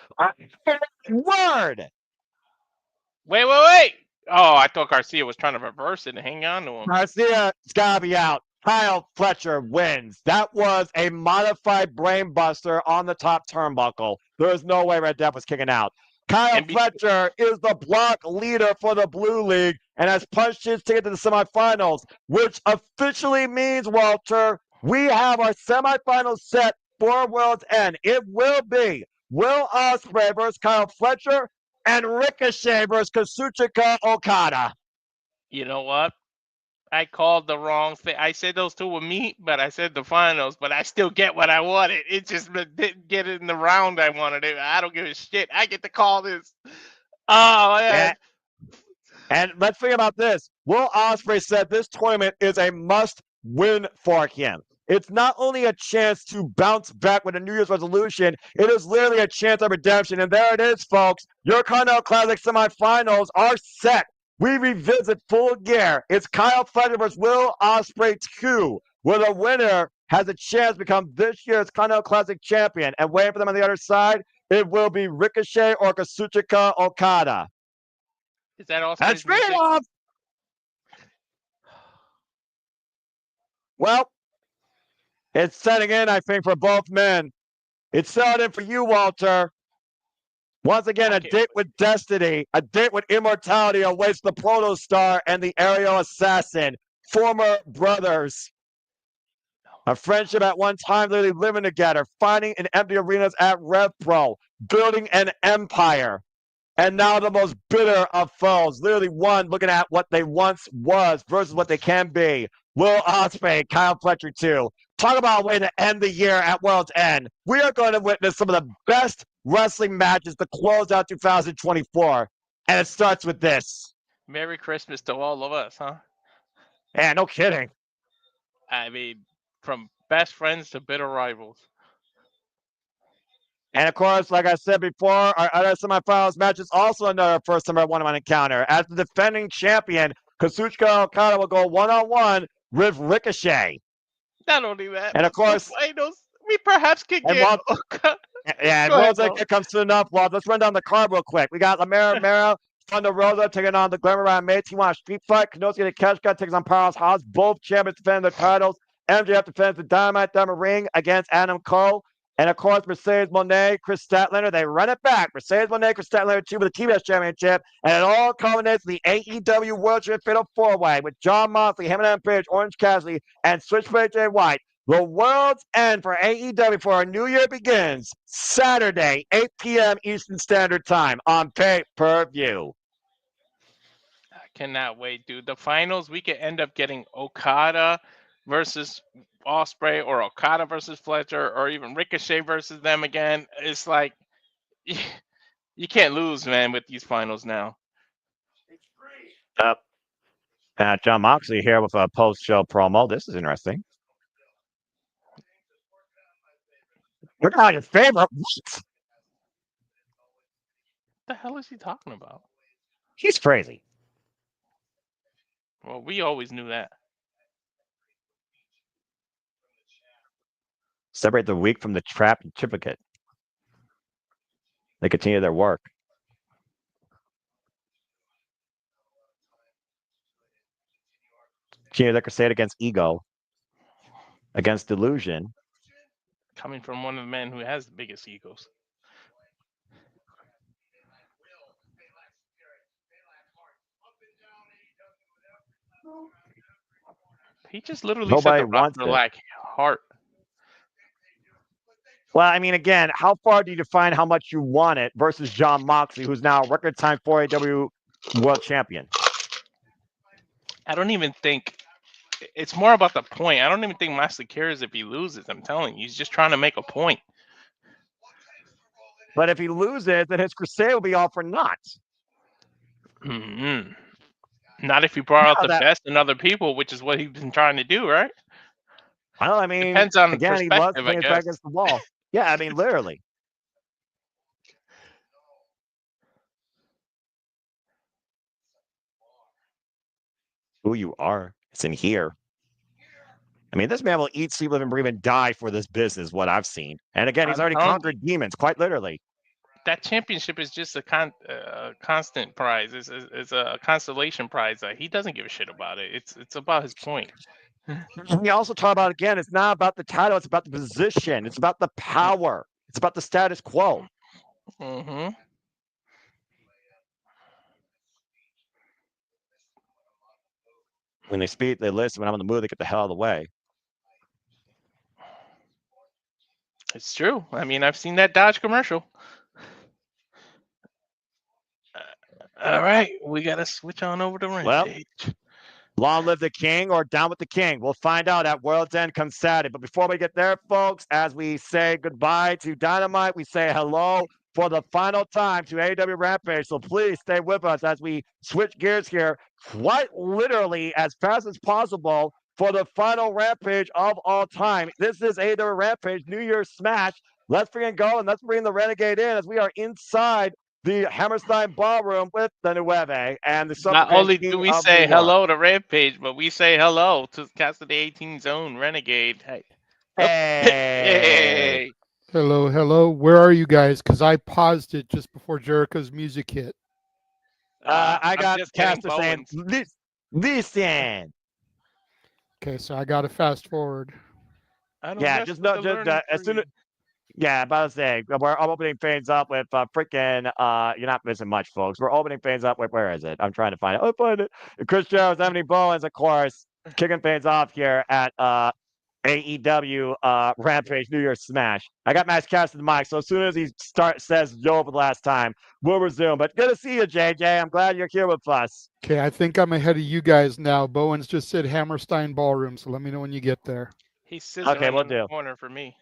Word! Wait. Oh, I thought Garcia was trying to reverse it and hang on to him. Garcia's got to be out. Kyle Fletcher wins. That was a modified brainbuster on the top turnbuckle. There is no way Red Death was kicking out. Kyle Fletcher is the block leader for the Blue League and has punched his ticket to the semifinals, which officially means, Walter, we have our semifinals set for World's End. It will be Will Ospreay versus Kyle Fletcher and Ricochet versus Kazuchika Okada. You know what? I called the wrong thing. I said those two were meet, but I said the finals, but I still get what I wanted. It just didn't get it in the round I wanted it. I don't give a shit. I get to call this. Oh, man. And let's think about this. Will Ospreay said this tournament is a must-win for him. It's not only a chance to bounce back with a New Year's resolution, it is literally a chance of redemption. And there it is, folks. Your Continental Classic semifinals are set. We revisit full gear. It's Kyle Fletcher versus Will Ospreay 2, where the winner has a chance to become this year's Continental Classic champion. And waiting for them on the other side, it will be Ricochet or Kazuchika Okada. Is that also? That's straight off. Well, it's setting in, I think, for both men. It's set in for you, Walter. Once again, a date with destiny, a date with immortality awaits the Protostar and the Aerial Assassin, former brothers. A friendship at one time, literally living together, fighting in empty arenas at Rev Pro, building an empire. And now the most bitter of foes, literally one looking at what they once was versus what they can be. Will Ospreay, Kyle Fletcher 2. Talk about a way to end the year at World's End. We are going to witness some of the best wrestling matches to close out 2024. And it starts with this. Merry Christmas to all of us, huh? Yeah, no kidding. I mean, from best friends to bitter rivals. And of course, like I said before, our other semifinals match is also another first time one-on-one encounter. As the defending champion, Kazuchika Okada will go one-on-one with Ricochet. Not only that, and of course, we perhaps could get Okada. Yeah, and Rosa comes to enough. Well, let's run down the card real quick. We got Mera, Thunder Rosa taking on the Glamour Round Mates. He wants Street Fight. Kenosuke Takeshita takes on Powerhouse Hobbs. Both champions defend their titles. MJF defends the Dynamite Diamond Ring against Adam Cole. And of course, Mercedes Moné, Chris Statlander, they run it back. Mercedes Moné, Chris Statlander 2 with the TBS Championship. And it all culminates in the AEW World Championship Fatal 4-Way with John Moxley, Hangman Page, Orange Cassidy, and Switchblade Jay White. The World's End for AEW for our new year begins Saturday, 8 p.m. Eastern Standard Time on pay-per-view. I cannot wait, dude. The finals, we could end up getting Okada versus Ospreay or Okada versus Fletcher or even Ricochet versus them again. It's like, you can't lose, man, with these finals now. John Moxley here with a post-show promo. This is interesting. We're not your favorite. What? The hell is he talking about? He's crazy. Well, we always knew that. Separate the weak from the trap and triplicate. They continue their work. Continue their crusade against ego, against delusion. Coming from one of the men who has the biggest egos. He just literally Nobody said the wants roster it. lack heart. Well, I mean, again, how far do you define how much you want it versus John Moxley, who's now a record-time 4AW World Champion? I don't even think it's more about the point. I don't even think Moxley cares if he loses. I'm telling you, he's just trying to make a point. But if he loses, then his crusade will be all for naught. Mm-hmm. Not if he brought out the best in other people, which is what he's been trying to do, right? Well, I mean, depends on again, he loves perspective, I playing guess. back against the wall. Yeah, I mean, literally. Who you are. It's in here. I mean, this man will eat, sleep, live, and breathe, and die for this business, what I've seen. And again, he's already conquered demons, quite literally. That championship is just a constant prize. It's a constellation prize. He doesn't give a shit about it. It's about his point. We also talk about, again, it's not about the title. It's about the position. It's about the power. It's about the status quo. Mm-hmm. When they speak, they listen. When I'm in the mood, they get the hell out of the way. It's true. I mean, I've seen that Dodge commercial. All right, we got to switch on over to Rampage. Long live the king or down with the king. We'll find out at World's End come Saturday. But before we get there, folks, as we say goodbye to Dynamite, we say hello for the final time to AEW Rampage. So please stay with us as we switch gears here quite literally as fast as possible for the final Rampage of all time. This is AEW Rampage New Year's Smash. Let's freaking go and let's bring the Renegade in as we are inside the Hammerstein Ballroom with the Nueve and the Not only do we say hello to Rampage, but we say hello to Cassidy 18's own Renegade. Hey. Hey. Hello, hello. Where are you guys? Because I paused it just before Jericho's music hit. I got Caster saying, listen. Okay, so I got to fast forward. Yeah, just as soon as. Yeah, about to say, we're opening things up with freaking, you're not missing much, folks. We're opening things up with, where is it? I'm trying to find it. Oh, find it. Chris Jones, Emily Bowens, of course, kicking things off here at AEW Rampage New Year's Smash. I got Max Cass to the mic, so as soon as he says yo for the last time, we'll resume. But good to see you, JJ. I'm glad you're here with us. Okay, I think I'm ahead of you guys now. Bowens just said Hammerstein Ballroom, so let me know when you get there. He's scissoring in the corner for me.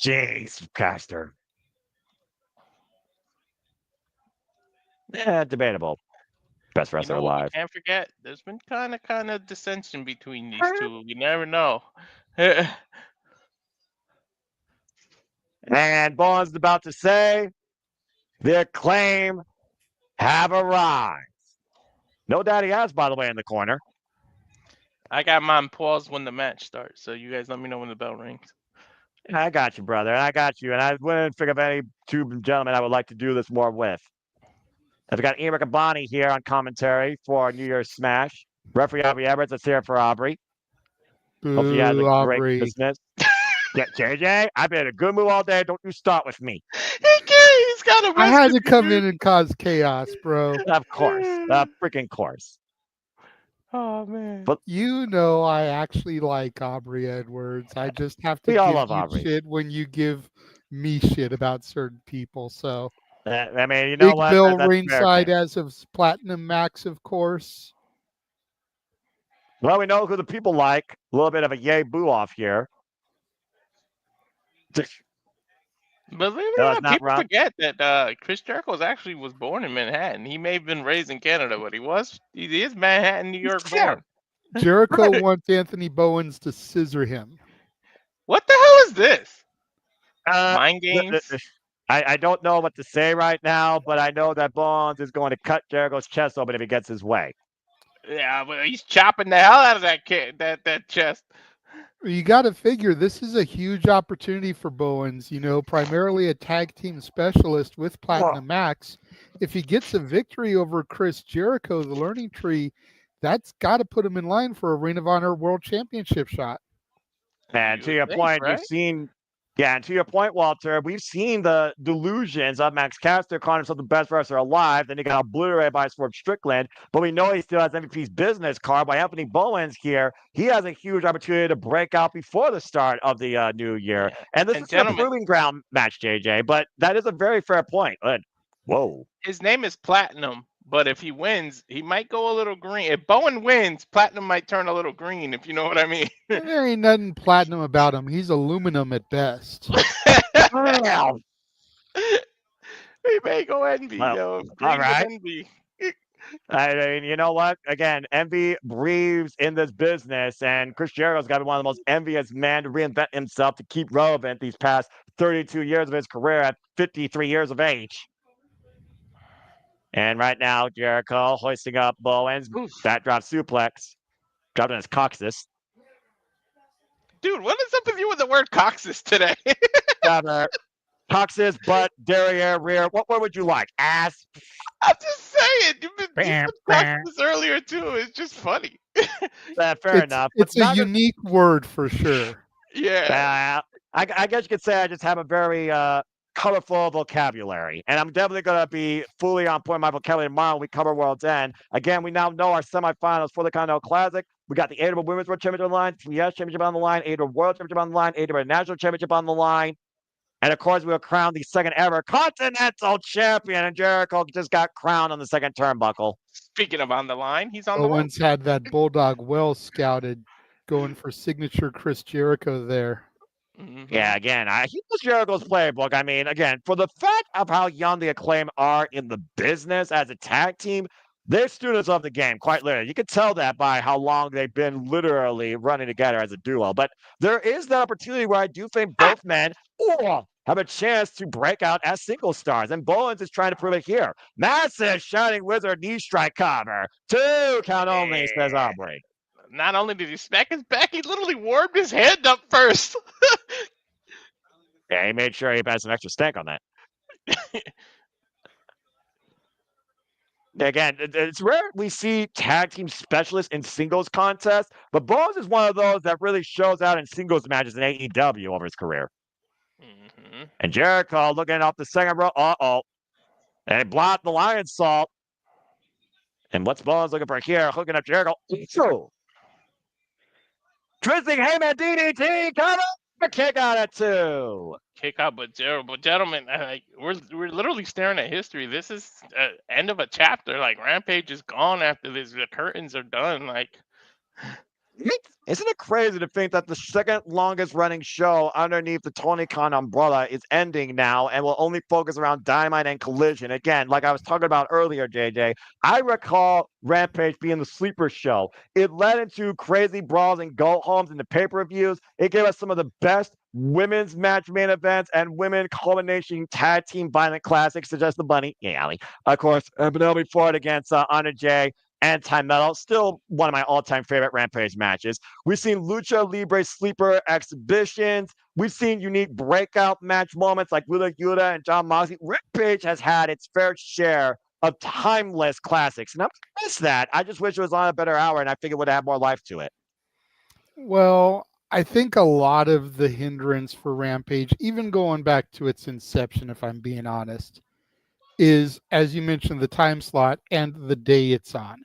Jeez, Caster. Yeah, debatable. Best wrestler alive. Can't forget, there's been kind of dissension between these two. You never know. And Bowens is about to say, the Acclaim have arrived. No doubt he has, by the way, in the corner. I got mine paused when the match starts, so you guys let me know when the bell rings. I got you, brother. I got you. And I wouldn't figure of any two gentlemen I would like to do this more with. I've got Ian Riccaboni here on commentary for New Year's Smash. Referee Aubrey Everett is here for Aubrey. Hopefully you had a great business. Yeah, JJ, I've been in a good mood all day. Don't you start with me. He's got a I had to come in and cause chaos, bro. Of course. Freaking course. Oh, man. But you know I actually like Aubrey Edwards. I just have to give you shit when you give me shit about certain people. So I mean, you know Big what? Bill ringside as of Platinum Max, of course. Well, we know who the people like. A little bit of a yay boo off here. Believe it No, or it's not, not people wrong. forget that Chris Jericho was born in Manhattan. He may have been raised in Canada, but he is Manhattan, New York born. Jericho Right. wants Anthony Bowens to scissor him. What the hell is this? Uh, Mind the- games? the- I don't know what to say right now, but I know that Bowens is going to cut Jericho's chest open if he gets his way. Yeah, but he's chopping the hell out of that kid, that chest. You got to figure this is a huge opportunity for Bowens, primarily a tag team specialist with Platinum Max. If he gets a victory over Chris Jericho, the learning tree, that's got to put him in line for a Ring of Honor World Championship shot. And You to would your think, point, right? we've seen, and to your point, Walter, we've seen the delusions of Max Caster calling himself the best wrestler alive. Then he got obliterated by Swerve Strickland, but we know he still has MVP's business card by Anthony Bowens here. He has a huge opportunity to break out before the start of the new year. Yeah. And this And is a gentlemen, proving ground match, JJ, but that is a very fair point. Whoa. his name is Platinum, but if he wins, he might go a little green. If Bowen wins, Platinum might turn a little green, if you know what I mean. There ain't nothing platinum about him. He's aluminum at best. Wow. He may go envy, Well, though. all Green with right. envy. I mean, you know what? Again, envy breathes in this business, and Chris Jericho's got to be one of the most envious men to reinvent himself to keep relevant these past 32 years of his career at 53 years of age. And right now, Jericho hoisting up Bowens, Oof. backdrop suplex, dropping his coccyx. Dude, what is up with you with the word coccyx today? Coccyx, butt, derriere, rear. What word would you like? Ass? I'm just saying. You've been coccyx earlier, too. It's just funny. Fair enough. It's a unique word for sure. Yeah. I guess you could say I just have a very colorful vocabulary. And I'm definitely going to be fully on point with my vocabulary tomorrow when we cover World's End. Again, we now know our semifinals for the Continental Classic. We got the AEW Women's World Championship on the line, FEAT Championship on the line, AEW World Championship on the line, AEW National Championship on the line. And of course, we'll crown the second ever Continental Champion. And Jericho just got crowned on the second turnbuckle. Speaking of on the line, he's on the line. Owens had that Bulldog well scouted, going for signature Chris Jericho there. Mm-hmm. Yeah, again, he was Jericho's playbook. I mean, again, for the fact of how young the Acclaim are in the business as a tag team, they're students of the game, quite literally. You can tell that by how long they've been literally running together as a duo. But there is that opportunity where I do think both men have a chance to break out as single stars. And Bowens is trying to prove it here. Massive Shining Wizard knee strike cover. 2 count only, says Aubrey. Not only did he smack his back, he literally warmed his hand up first. Yeah, he made sure he had some extra stank on that. Again, it's rare we see tag team specialists in singles contests, but Bowens is one of those that really shows out in singles matches in AEW over his career. Mm-hmm. And Jericho looking off the second row. And he blocked the lion salt. And what's Bowens looking for here? Hooking up Jericho. Twisting Heyman DDT. Come on. Kick out at 2. Kick out, but gentlemen, we're literally staring at history. This is end of a chapter. Like Rampage is gone after this. The curtains are done. Like, isn't it crazy to think that the second longest running show underneath the Tony Khan umbrella is ending now and will only focus around Dynamite and Collision? Again, like I was talking about earlier, JJ, I recall Rampage being the sleeper show. It led into crazy brawls and go-homes in the pay-per-views. It gave us some of the best women's match main events and women culmination tag team violent classics, such as the Bunny, Allin. Of course, Penelope Ford against Anna Jay. Anti-Metal, still one of my all-time favorite Rampage matches. We've seen Lucha Libre sleeper exhibitions. We've seen unique breakout match moments like Wheeler Yuta and John Moxley. Rampage has had its fair share of timeless classics, and I miss that. I just wish it was on a better hour, and I think it would have more life to it. Well, I think a lot of the hindrance for Rampage, even going back to its inception, if I'm being honest, is, as you mentioned, the time slot and the day it's on.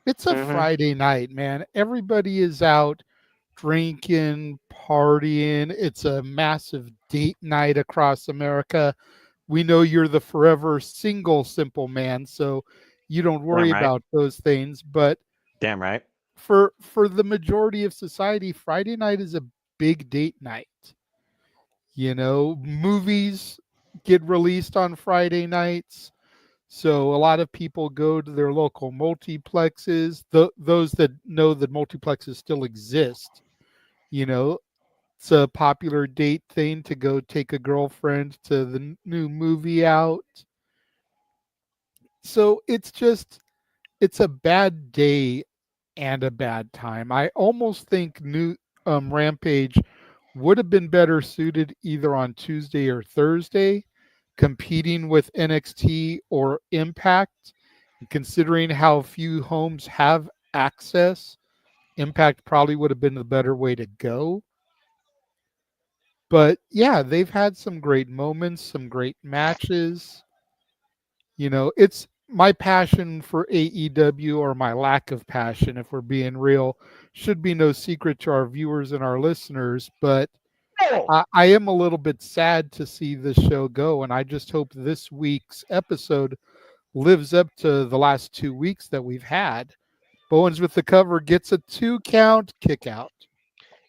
It's a Friday night, man. Everybody is out drinking, partying. It's a massive date night across America. We know you're the forever single simple man, so you don't worry about those things. But damn right. For the majority of society, Friday night is a big date night. Movies get released on Friday nights. So a lot of people go to their local multiplexes. Those that know that multiplexes still exist, it's a popular date thing to go take a girlfriend to the new movie out. So it's a bad day and a bad time. I almost think new Rampage would have been better suited either on Tuesday or Thursday, competing with NXT or Impact. Considering how few homes have access, Impact probably would have been the better way to go. But yeah, they've had some great moments, some great matches. It's my passion for AEW, or my lack of passion, if we're being real, should be no secret to our viewers and our listeners. But I am a little bit sad to see this show go, and I just hope this week's episode lives up to the last 2 weeks that we've had. Bowens with the cover gets a 2 count kick out.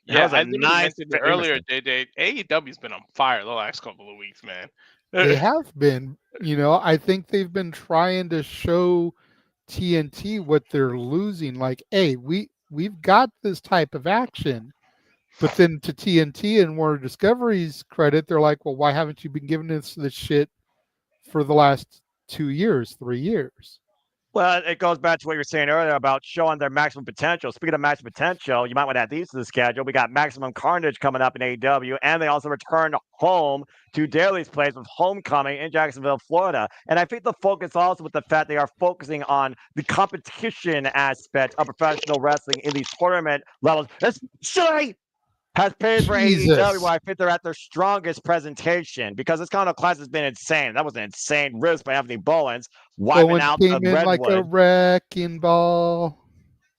Yeah, I literally mentioned it earlier, JJ. AEW's been on fire the last couple of weeks, man. They have been. I think they've been trying to show TNT what they're losing. Like, hey, we've got this type of action. But then to TNT and Warner Discovery's credit, they're like, well, why haven't you been giving us this shit for the last 2 years, 3 years? Well, it goes back to what you were saying earlier about showing their maximum potential. Speaking of maximum potential, you might want to add these to the schedule. We got Maximum Carnage coming up in AEW, and they also return home to Daly's place with Homecoming in Jacksonville, Florida. And I think the focus also with the fact they are focusing on the competition aspect of professional wrestling in these tournament levels. Especially has paid for AEW, where I think they're at their strongest presentation, because this Continental class has been insane. That was an insane risk by Anthony Bowens, wiping out the Redwood like a wrecking ball.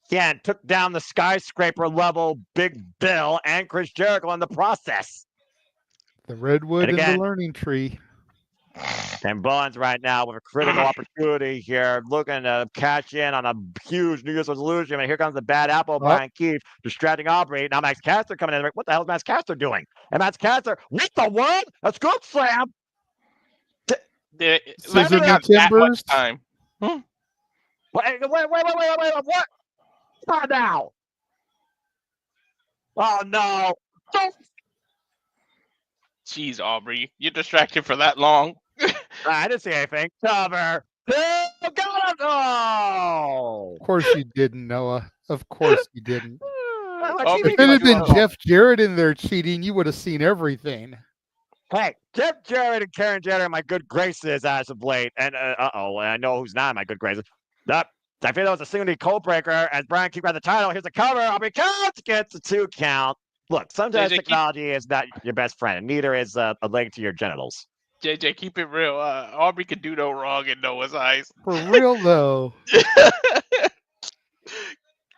Yeah, and took down the skyscraper level Big Bill and Chris Jericho in the process. The Redwood and the Learning Tree. And Bowens right now with a critical opportunity here, looking to cash in on a huge New Year's resolution. And here comes the bad apple, Brian Keefe, distracting Aubrey. Now Max Caster coming in. What the hell is Max Caster doing? And Max Caster, what the world? That's good, Slam. Let me have that much time. Wait, what? Not now. Oh, no. Don't. Jeez, Aubrey, you're distracted for that long. I didn't see anything. Cover. Oh, God, no. Of course you didn't, Noah. Of course you didn't. If it had been Jeff Jarrett in there cheating, you would have seen everything. Hey, Jeff Jarrett and Karen Jarrett are my good graces as of late. And, I know who's not in my good graces. I think that was a single knee code breaker as Brian Keefe got the title. Here's the cover. Aubrey gets a 2 count. Look, sometimes technology is not your best friend, and neither is a link to your genitals. JJ, keep it real. Aubrey can do no wrong in Noah's eyes. For real, though.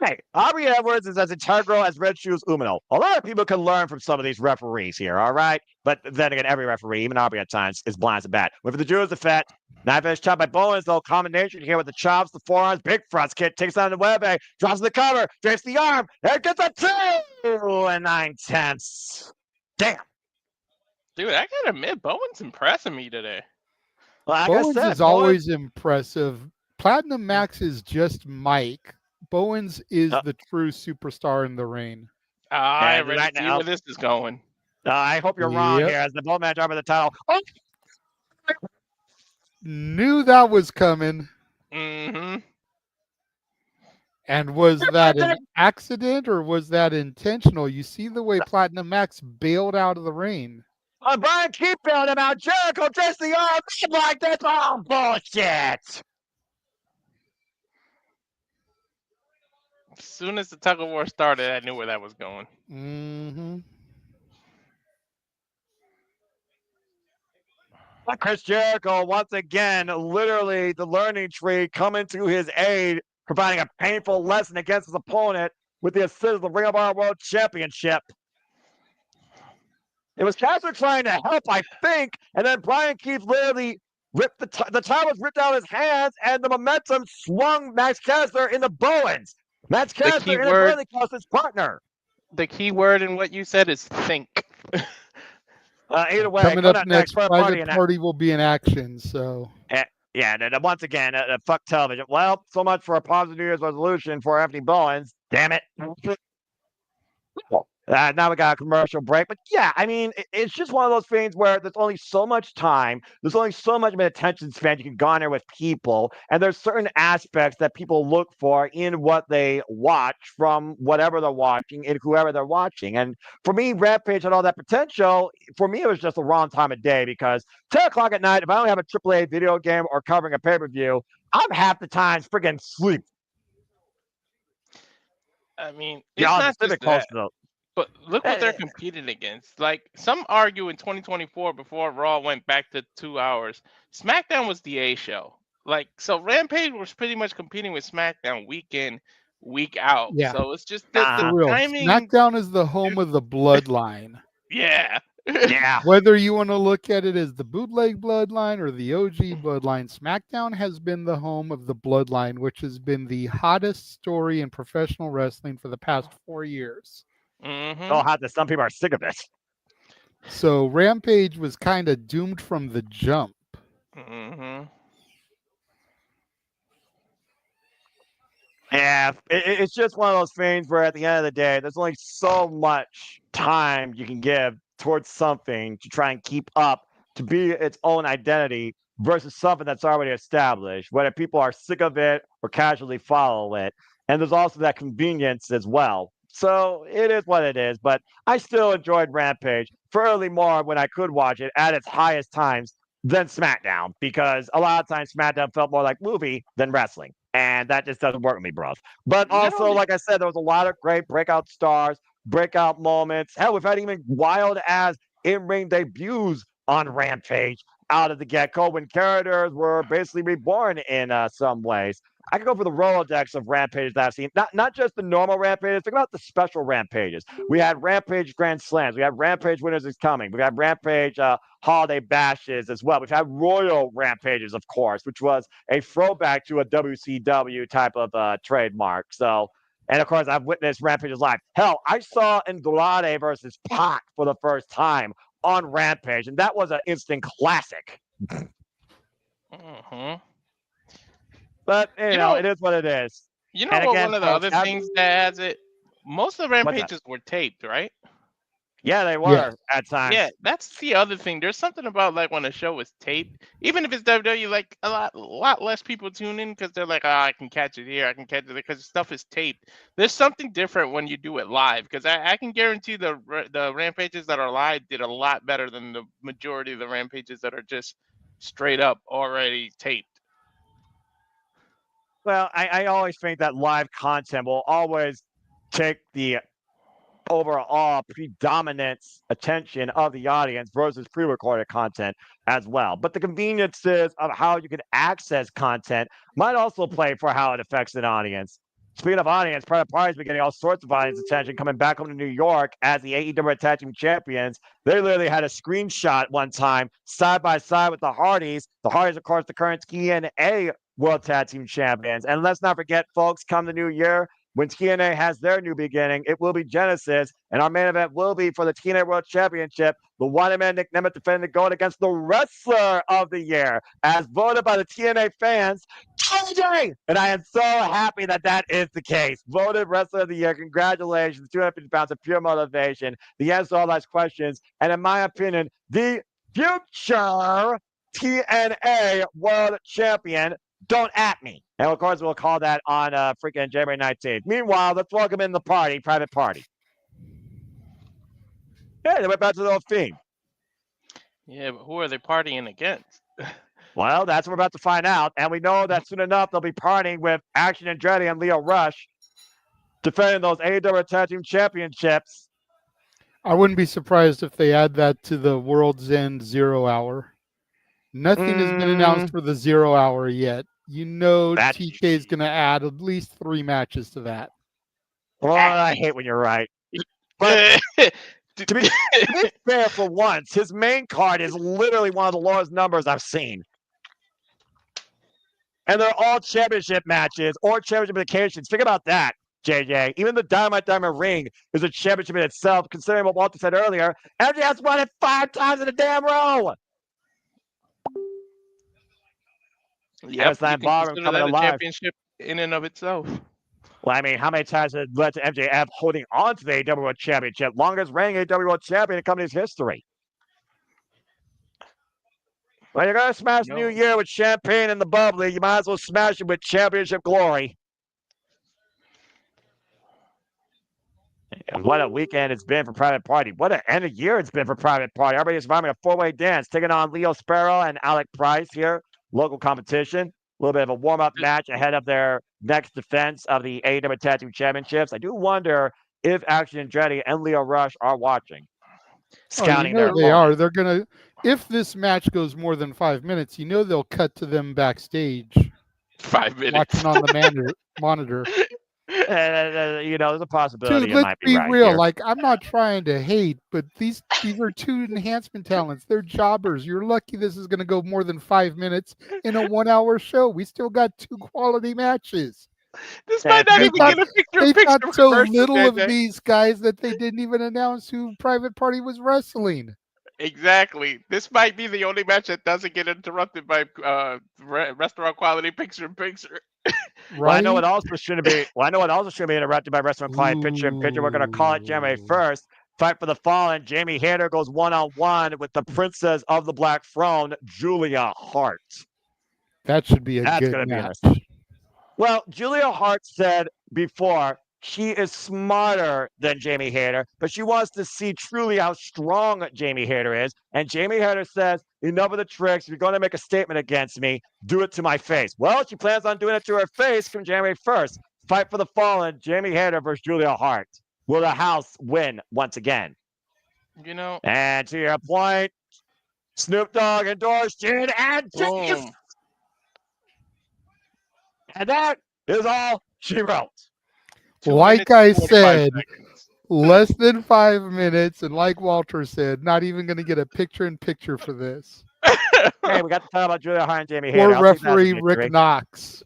Hey, Aubrey Edwards is as integral as Red Shoes Umino. A lot of people can learn from some of these referees here, all right? But then again, every referee, even Aubrey at times, is blind as a bat. With the Jews, the Fat. Knife edge chop by Bowens, though. Combination here with the chops, the forearms, big fronts kick, takes down the Webbe, drops the cover, drapes the arm, and gets a 2 9/10. Damn. Dude, I gotta admit, Bowens impressing me today. Well, Bowens is always impressive. Platinum Max is just Mike. Bowens is the true superstar in the ring. I already see where this is going. I hope you're wrong here, as the Bowman job of the title. Oh! Knew that was coming. Mm-hmm. And was that an accident or was that intentional? You see the way Platinum Max bailed out of the ring. Brian Keefe bailed him out. Jericho dressed the arm like this. Oh, bullshit. As soon as the tug of war started, I knew where that was going. Mm-hmm. Chris Jericho, once again, literally the learning tree coming to his aid, providing a painful lesson against his opponent with the assist of the Ring of Honor World Championship. It was Caster trying to help, I think, and then Brian Keefe literally ripped the title was ripped out of his hands, and the momentum swung Max Caster into Bowens. Max Caster inadvertently cost his partner. The key word in what you said is think. Either way, Coming up next, Private Party will be in action. So yeah, and once again, fuck television. Well, so much for a positive New Year's resolution for Anthony Bowens. Damn it. Now we got a commercial break. But yeah, I mean, it's just one of those things where there's only so much time. There's only so much of an attention span you can garner with people. And there's certain aspects that people look for in what they watch from whatever they're watching and whoever they're watching. And for me, Rampage had all that potential. For me, it was just the wrong time of day because 10 o'clock at night, if I only have a AAA video game or covering a pay-per-view, I'm half the time friggin' sleep. I mean, it's not just that. Though. But look what they're competing against. Like, some argue in 2024 before Raw went back to 2 hours, SmackDown was the A show. Like, so Rampage was pretty much competing with SmackDown week in, week out. Yeah. So it's just the timing. SmackDown is the home of the bloodline. Yeah. Yeah. Whether you want to look at it as the bootleg bloodline or the OG bloodline, SmackDown has been the home of the bloodline, which has been the hottest story in professional wrestling for the past 4 years. Mm-hmm. So hot that some people are sick of it. So Rampage was kind of doomed from the jump. Mm-hmm. Yeah, it's just one of those things where at the end of the day, there's only so much time you can give towards something to try and keep up to be its own identity versus something that's already established, whether people are sick of it or casually follow it. And there's also that convenience as well. So it is what it is, but I still enjoyed Rampage fairly more when I could watch it at its highest times than SmackDown, because a lot of times SmackDown felt more like movie than wrestling. And that just doesn't work with me, bro. But also, like I said, there was a lot of great breakout stars, breakout moments. Hell, we've had even wild ass in-ring debuts on Rampage out of the get-go when characters were basically reborn in some ways. I could go for the Rolodex of Rampages that I've seen. Not just the normal Rampages. Think about the special Rampages. We had Rampage Grand Slams. We had Rampage Winners is Coming. We had Rampage Holiday Bashes as well. We've had Royal Rampages, of course, which was a throwback to a WCW type of trademark. So, and of course, I've witnessed Rampages live. Hell, I saw Andrade versus Pac for the first time on Rampage, and that was an instant classic. Mm-hmm. But, you know, it is what it is. You know what, again, one of the other things that adds it? Most of the Rampages were taped, right? Yeah, they were at times. Yeah, that's the other thing. There's something about, like, when a show is taped, even if it's WWE, like, a lot less people tune in because they're like, I can catch it here, I can catch it because stuff is taped. There's something different when you do it live, because I can guarantee the Rampages that are live did a lot better than the majority of the Rampages that are just straight up already taped. Well, I always think that live content will always take the overall predominant attention of the audience versus pre-recorded content as well. But the conveniences of how you can access content might also play for how it affects an audience. Speaking of audience, Private Party's been getting all sorts of audience attention coming back home to New York as the AEW Tag Team Champions. They literally had a screenshot one time side by side with the Hardys. The Hardys, of course, the current TNA World Tag Team Champions. And let's not forget, folks, come the new year, when TNA has their new beginning, it will be Genesis, and our main event will be for the TNA World Championship, the one-man Nick Nemeth defending the gold against the Wrestler of the Year, as voted by the TNA fans, TJ! And I am so happy that that is the case. Voted Wrestler of the Year. Congratulations. 250 pounds of pure motivation. The answer to all those questions. And in my opinion, the future TNA World Champion. Don't at me. And of course, we'll call that on freaking January 19th. Meanwhile, let's welcome in the party, Private Party. Yeah, they went back to the old theme. Yeah, but who are they partying against? Well, that's what we're about to find out. And we know that soon enough, they'll be partying with Action Andretti and Leo Rush, defending those AEW Tag Team Championships. I wouldn't be surprised if they add that to the World's End 0 Hour. Nothing has been announced for the 0 Hour yet. You know TK is going to add at least 3 matches to that. Well, I hate when you're right. But to be fair for once, his main card is literally one of the lowest numbers I've seen. And they're all championship matches or championship occasions. Think about that. JJ. Even the Dynamite Diamond Ring is a championship in itself, considering what Walter said earlier. MJF's won it 5 times in a damn row. Yep, you can Ballroom consider coming that a alive. championship in and of itself. Well, I mean, how many times has it led to MJF holding on to the AEW World Championship? Longest reigning AEW World Champion in the company's history. Well, you're going to smash New Year with champagne and the bubbly. You might as well smash it with championship glory. And what a weekend it's been for Private Party. What an end of year it's been for Private Party. Everybody's surviving a 4-way dance, taking on Leo Sparrow and Alec Price here. Local competition. A little bit of a warm-up match ahead of their next defense of the AEW Tag Team Championships. I do wonder if Action Andretti and Leo Rush are watching. Scouting their they are. They're going to, if this match goes more than 5 minutes, they'll cut to them backstage. 5 minutes. Watching on the monitor. There's a possibility. Dude, let's be right real. here. Like, I'm not trying to hate, but these are 2 enhancement talents. They're jobbers. You're lucky this is going to go more than 5 minutes in a 1-hour show. We still got 2 quality matches. This might not even get a picture. They thought so little of these guys that they didn't even announce who Private Party was wrestling. Exactly. This might be the only match that doesn't get interrupted by restaurant quality picture-in-picture. Right? Well, I know it also shouldn't be. Interrupted by restaurant quality picture-in-picture. We're going to call it January 1st. Fight for the Fallen. Jamie Hayter goes one-on-one with the Princess of the Black Throne, Julia Hart. That should be a good match. Well, Julia Hart said before she is smarter than Jamie Hayter, but she wants to see truly how strong Jamie Hayter is. And Jamie Hayter says, enough of the tricks. If you're going to make a statement against me, do it to my face. Well, she plans on doing it to her face from January 1st. Fight for the Fallen, Jamie Hayter versus Julia Hart. Will the house win once again? And to your point, Snoop Dogg endorsed it, and boom. And that is all she wrote. Like I said, less than 5 minutes, and like Walter said, not even going to get a picture-in-picture for this. Hey, we got to talk about Julia Hart and Jamie Hayter. Or referee Rick Knox.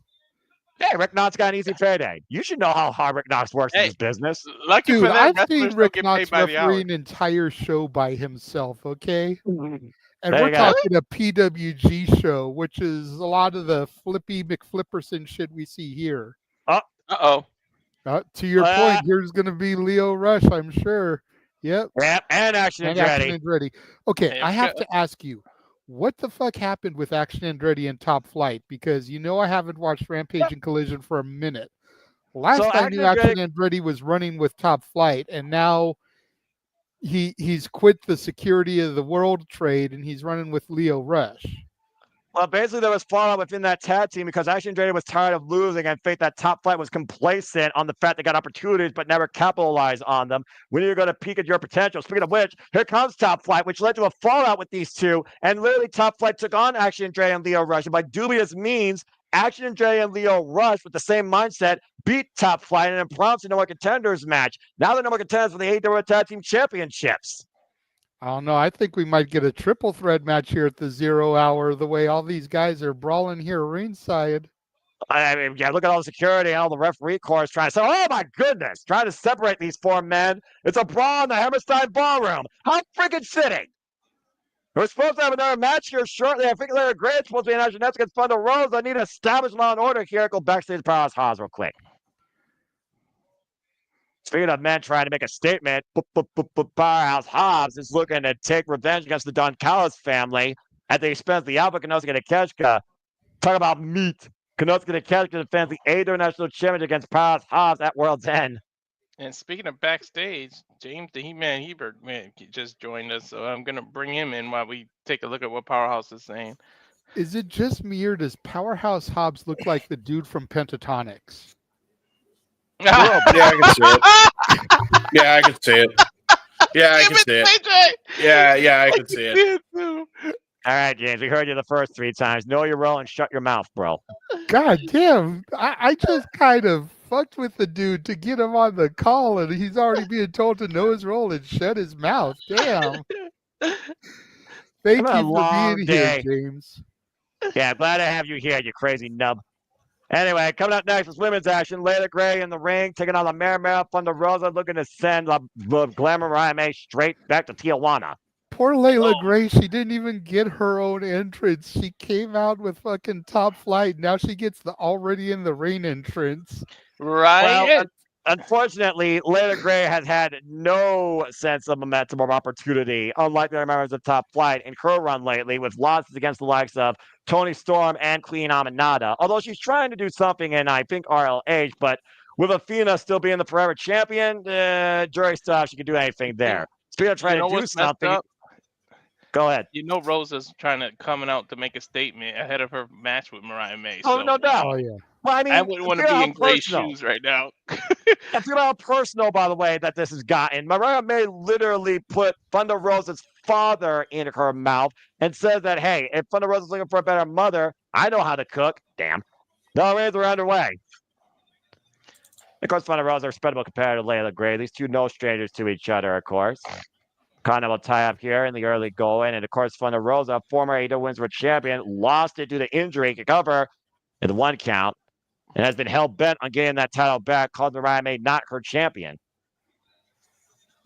Hey, Rick Knox got an easy payday. You should know how hard Rick Knox works in this business. Lucky Dude, for them, I've seen Rick Knox referee an entire show by himself, okay? And we're talking a PWG show, which is a lot of the Flippy McFlipperson shit we see here. Uh-oh. To your point, here's going to be Leo Rush, I'm sure. Yep. And Action Andretti. Okay, I have to ask you, what the fuck happened with Action Andretti and Top Flight? Because I haven't watched Rampage and Collision for a minute. Last I knew, Action Andretti was running with Top Flight, and now he's quit the security of the world trade, and he's running with Leo Rush. Well, basically, there was fallout within that tag team because Action Andretti was tired of losing and felt that Top Flight was complacent on the fact they got opportunities but never capitalized on them. We need to go to peak at your potential. Speaking of which, here comes Top Flight, which led to a fallout with these two. And literally, Top Flight took on Action Andretti and Leo Rush. And by dubious means, Action Andretti and Leo Rush, with the same mindset, beat Top Flight and prompts a No More Contenders match. Now they're No More Contenders for the AEW Tag Team Championships. I don't know. I think we might get a triple threat match here at the 0 hour, the way all these guys are brawling here ringside. I mean, yeah, look at all the security and all the referee corps trying to say, oh my goodness, trying to separate these 4 men. It's a brawl in the Hammerstein Ballroom. How freaking fitting. We're supposed to have another match here shortly. I think Larry Gray's supposed to be in action. That's against Thunder Rosa. I need to establish law and order here. Go backstage to Powerhouse Hobbs real quick. Speaking of men trying to make a statement, Powerhouse Hobbs is looking to take revenge against the Don Callis family at the expense of the Alpha Konosuke Takeshita. Talk about meat. Konosuke Takeshita defends the AEW National Championship against Powerhouse Hobbs at World's End. And speaking of backstage, James the He-Man Hebert just joined us, so I'm going to bring him in while we take a look at what Powerhouse is saying. Is it just me, or does Powerhouse Hobbs look like the dude from Pentatonics? Yeah, I can see it. Yeah, I can see it. Yeah, I can see it. Yeah, I can see it. All right, James, we heard you the first 3 times. Know your role and shut your mouth, bro. God damn. I just kind of fucked with the dude to get him on the call, and he's already being told to know his role and shut his mouth. Damn. Thank you for being here, James. Yeah, glad to have you here, you crazy nub. Anyway, coming up next is women's action. Leila Gray in the ring, taking on the Mare Thunder Rosa, looking to send the Glamour Mariah May straight back to Tijuana. Poor Leila Gray, she didn't even get her own entrance. She came out with fucking Top Flight. Now she gets the already in the ring entrance. Right. Well, unfortunately, Leila Gray has had no sense of momentum or opportunity, unlike the members of Top Flight in her run lately, with losses against the likes of Toni Storm and Queen Aminata. Although she's trying to do something in, I think, RLH, but with Athena still being the forever champion, jury stuff, she can do anything there. Speaking of trying to do something, go ahead. You know Rosa's coming out to make a statement ahead of her match with Mariah May. Oh, so, no doubt. Oh, yeah. Well, I mean, I wouldn't want to be in Gray's shoes right now. I feel how personal, by the way, that this has gotten. Mariah May literally put Thunder Rosa's father in her mouth and said that, hey, if Thunder Rosa's looking for a better mother, I know how to cook. Damn. The raids are underway. Of course, Thunder Rosa, respectable competitor to Leila Gray. These two no strangers to each other, of course. Continental tie up here in the early going. And, of course, Thunder Rosa, former AEW Women's World Champion, lost it due to injury. Could cover in the 1 count. And has been hell-bent on getting that title back, called Mariah May not her champion.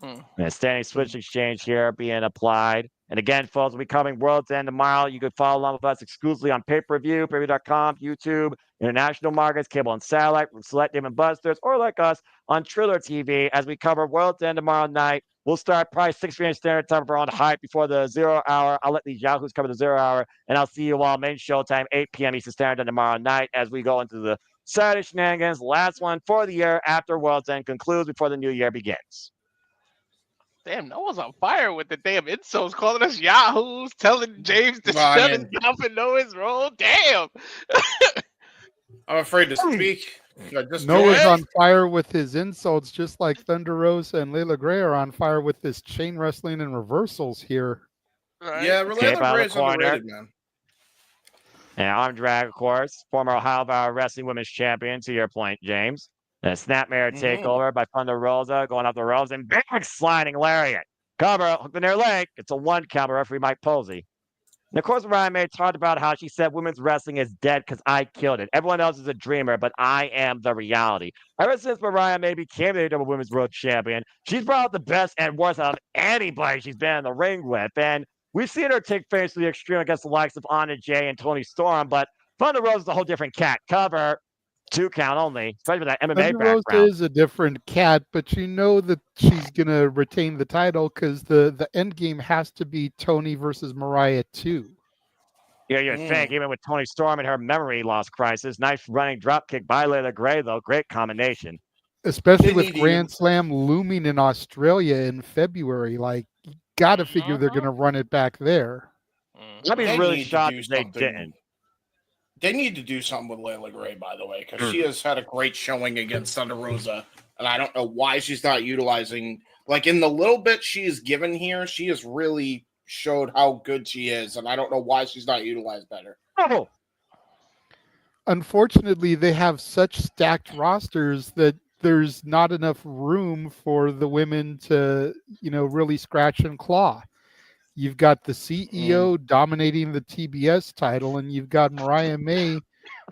And a standing switch exchange here being applied. And again, folks, we'll be covering World's End tomorrow. You can follow along with us exclusively on pay-per-view, pay-per-view.com, YouTube, international markets, cable and satellite from Select Dave & Buster's, or like us on Triller TV as we cover World's End tomorrow night. We'll start probably 6 p.m. Standard Time for on hype before the 0 hour. I'll let these Yahoos cover the 0 hour, and I'll see you all main showtime 8 p.m. Eastern Standard Time tomorrow night as we go into the Saturday shenanigans, last one for the year after World's End concludes before the new year begins. Damn, Noah's on fire with the damn insults, calling us yahoos, telling James to shut his mouth and know his role. Damn. I'm afraid to speak. Noah's on fire with his insults, just like Thunder Rosa and Leila Gray are on fire with this chain wrestling and reversals here. Right. Yeah, Leila Gray's underrated, man. And Arm Drag, of course, former Ohio Valley Wrestling Women's Champion, to your point, James. And a snapmare takeover by Thunder Rosa, going off the ropes, and big sliding lariat. Cover, hooked in their leg. It's a 1 count by referee Mike Posey. And of course, Mariah May talked about how she said women's wrestling is dead because I killed it. Everyone else is a dreamer, but I am the reality. Ever since Mariah May became the AEW Women's World Champion, she's brought out the best and worst out of anybody she's been in the ring with. And we've seen her take things to the extreme against the likes of Anna Jay and Toni Storm, but Thunder Rosa is a whole different cat. Cover, 2 count only, especially with that MMA Thunder background. Rosa is a different cat, but you know that she's going to retain the title because the end game has to be Toni versus Mariah too. Yeah, you think, even with Toni Storm and her memory loss crisis. Nice running drop kick by Leila Gray, though. Great combination. Especially with Grand Slam looming in Australia in February. Like, you got to figure they're going to run it back there. I'd be really shocked if they didn't. They need to do something with Leila Gray, by the way, because she has had a great showing against Thunder Rosa, and I don't know why she's not utilizing. Like, in the little bit she is given here, she has really showed how good she is, and I don't know why she's not utilized better. Oh. Unfortunately, they have such stacked rosters that there's not enough room for the women to, really scratch and claw. You've got the CEO dominating the TBS title, and you've got Mariah May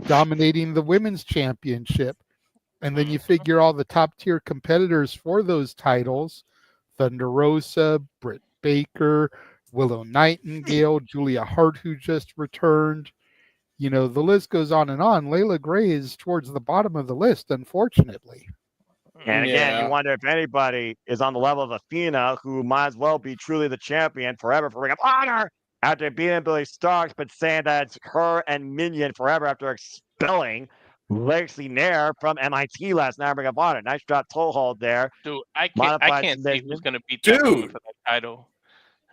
dominating the women's championship. And then you figure all the top-tier competitors for those titles, Thunder Rosa, Britt Baker, Willow Nightingale, Julia Hart, who just returned. The list goes on and on. Leila Gray is towards the bottom of the list, unfortunately. And again, you wonder if anybody is on the level of Athena, who might as well be truly the champion forever for Ring of Honor after beating Billy Starks, but saying that it's her and Minion forever after expelling Lexi Nair from MIT last night. Ring of Honor. Nice drop toe hold there. Dude, I can't see who's going to beat that for that title.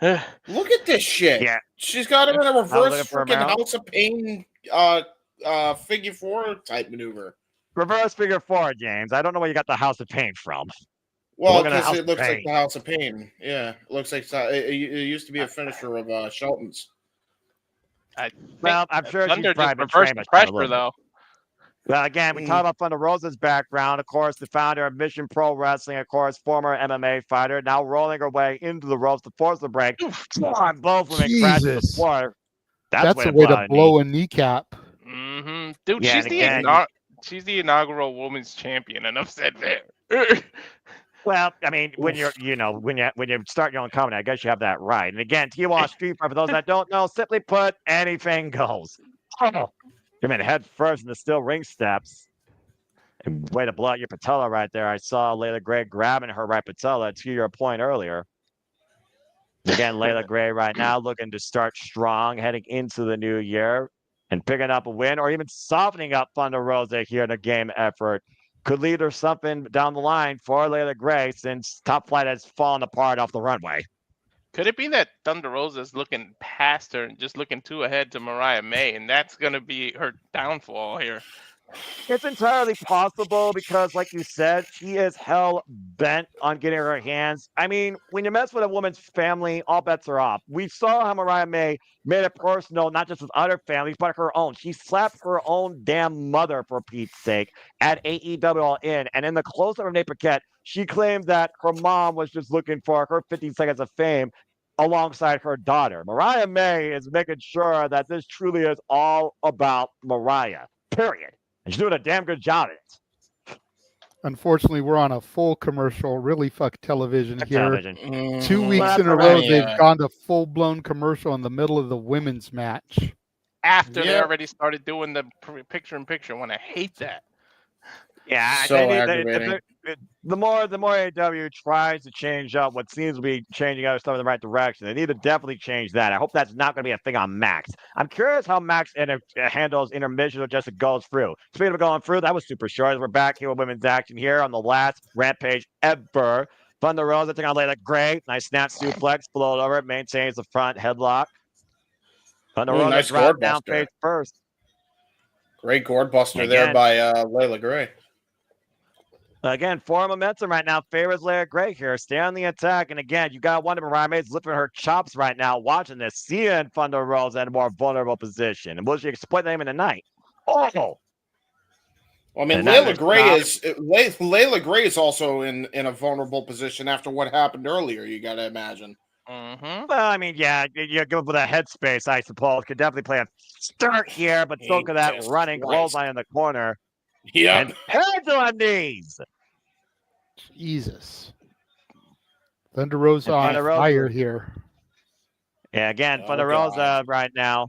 Look at this shit. Yeah. She's got him in a reverse freaking House of Pain figure 4 type maneuver. Reverse figure 4, James. I don't know where you got the House of Pain from. Well, because it looks like the House of Pain. Yeah, it looks like it used to be a finisher of Shelton's. Well, I'm sure she's probably reverse pressure, though. Well, again, we talk about Thunder Rosa's background. Of course, the founder of Mission Pro Wrestling, of course, former MMA fighter, now rolling her way into the ropes to force the break. Both women crash to the floor. That's a way to blow a kneecap. Dude, Yeah, she's and the again, she's the inaugural women's champion, and upset there. well, I mean, when Oof. when you start your own company, I guess you have that right. And again, Tijuana Street Fight, for those that don't know, simply put, anything goes. Oh, come in head first in the steel ring steps. And way to blow out your patella right there. I saw Leila Gray grabbing her right patella to your point earlier. Again, Leila Gray right now looking to start strong heading into the new year and picking up a win or even softening up Thunder Rosa here in a game effort. Could lead to something down the line for Leila Gray since Top Flight has fallen apart off the runway. Could it be that Thunder Rosa's looking past her and just looking too ahead to Mariah May, and that's gonna be her downfall here? It's entirely possible because, like you said, she is hell bent on getting her hands. I mean, when you mess with a woman's family, all bets are off. We saw how Mariah May made it personal, not just with other families, but her own. She slapped her own damn mother, for Pete's sake, at AEW All In. And in the close-up of Nate Paquette, she claimed that her mom was just looking for her 15 seconds of fame alongside her daughter. Mariah May is making sure that this truly is all about Mariah, period. And she's doing a damn good job at it. Unfortunately, we're on a full commercial, really fuck television here. Television. 2 weeks Well, in a that's row, alright. they've gone to full-blown commercial in the middle of the women's match. After they Yep. already started doing the picture-in-picture one, I hate that. Yeah, So aggravating. The more AEW tries to change up what seems to be changing other stuff in the right direction, they need to definitely change that. I hope that's not going to be a thing on Max. I'm curious how Max handles intermission or just it goes through. Speaking of going through, that was super short. We're back here with women's action here on the last Rampage ever. Thunder Rosa taking on Leila Gray. Nice snap suplex, blow it over, maintains the front headlock. Thunder Rosa nice dropped gourd down buster. face first. Great gourd buster there Again. by Leila Gray. Again, form momentum right now favors Leila Gray here. Stay on the attack. And again, you got to wonder Mariah May's lifting her chops right now, watching this, seeing Thunder Rosa in a more vulnerable position. And will she exploit them in the night? Oh! Well, I mean, And Leila that Gray is Leila Gray is also in a vulnerable position after what happened earlier. You got to imagine. Mm-hmm. Well, I mean, yeah, you go with that headspace, I suppose. Could definitely play a start here, but so could that Jesus running Christ. clothesline in the corner. Yeah. And heads on knees. Jesus. Thunder Rosa And on Thunder Rosa. fire here. Yeah, again, Oh, Thunder God. Rosa right now.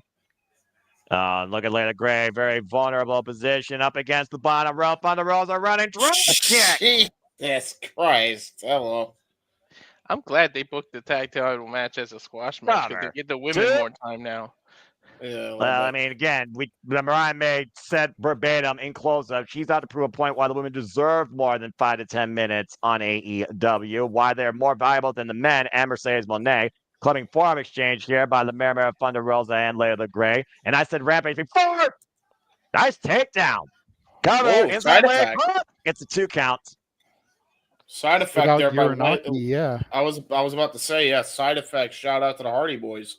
Look at Leila Gray, very vulnerable position up against the bottom rope. Thunder Rosa running drop kick. Jesus Christ. Hello. I'm glad they booked the tag title match as a squash match because Brother. they give the women more time now. Yeah, Well, I mean, again, Mariah May said verbatim in close-up, she's out to prove a point why the women deserve more than 5 to 10 minutes on AEW, why they're more valuable than the men and Mercedes Moné. Clubbing forearm exchange here by the Mare Thunder Rosa and Leila Gray. And I said Rampage before. Nice takedown. Cover Whoa, inside side leg. effect. It's a 2 count. Side effect Without there by Uranaki, yeah. I was about to say, yeah, side effect. Shout out to the Hardy Boys.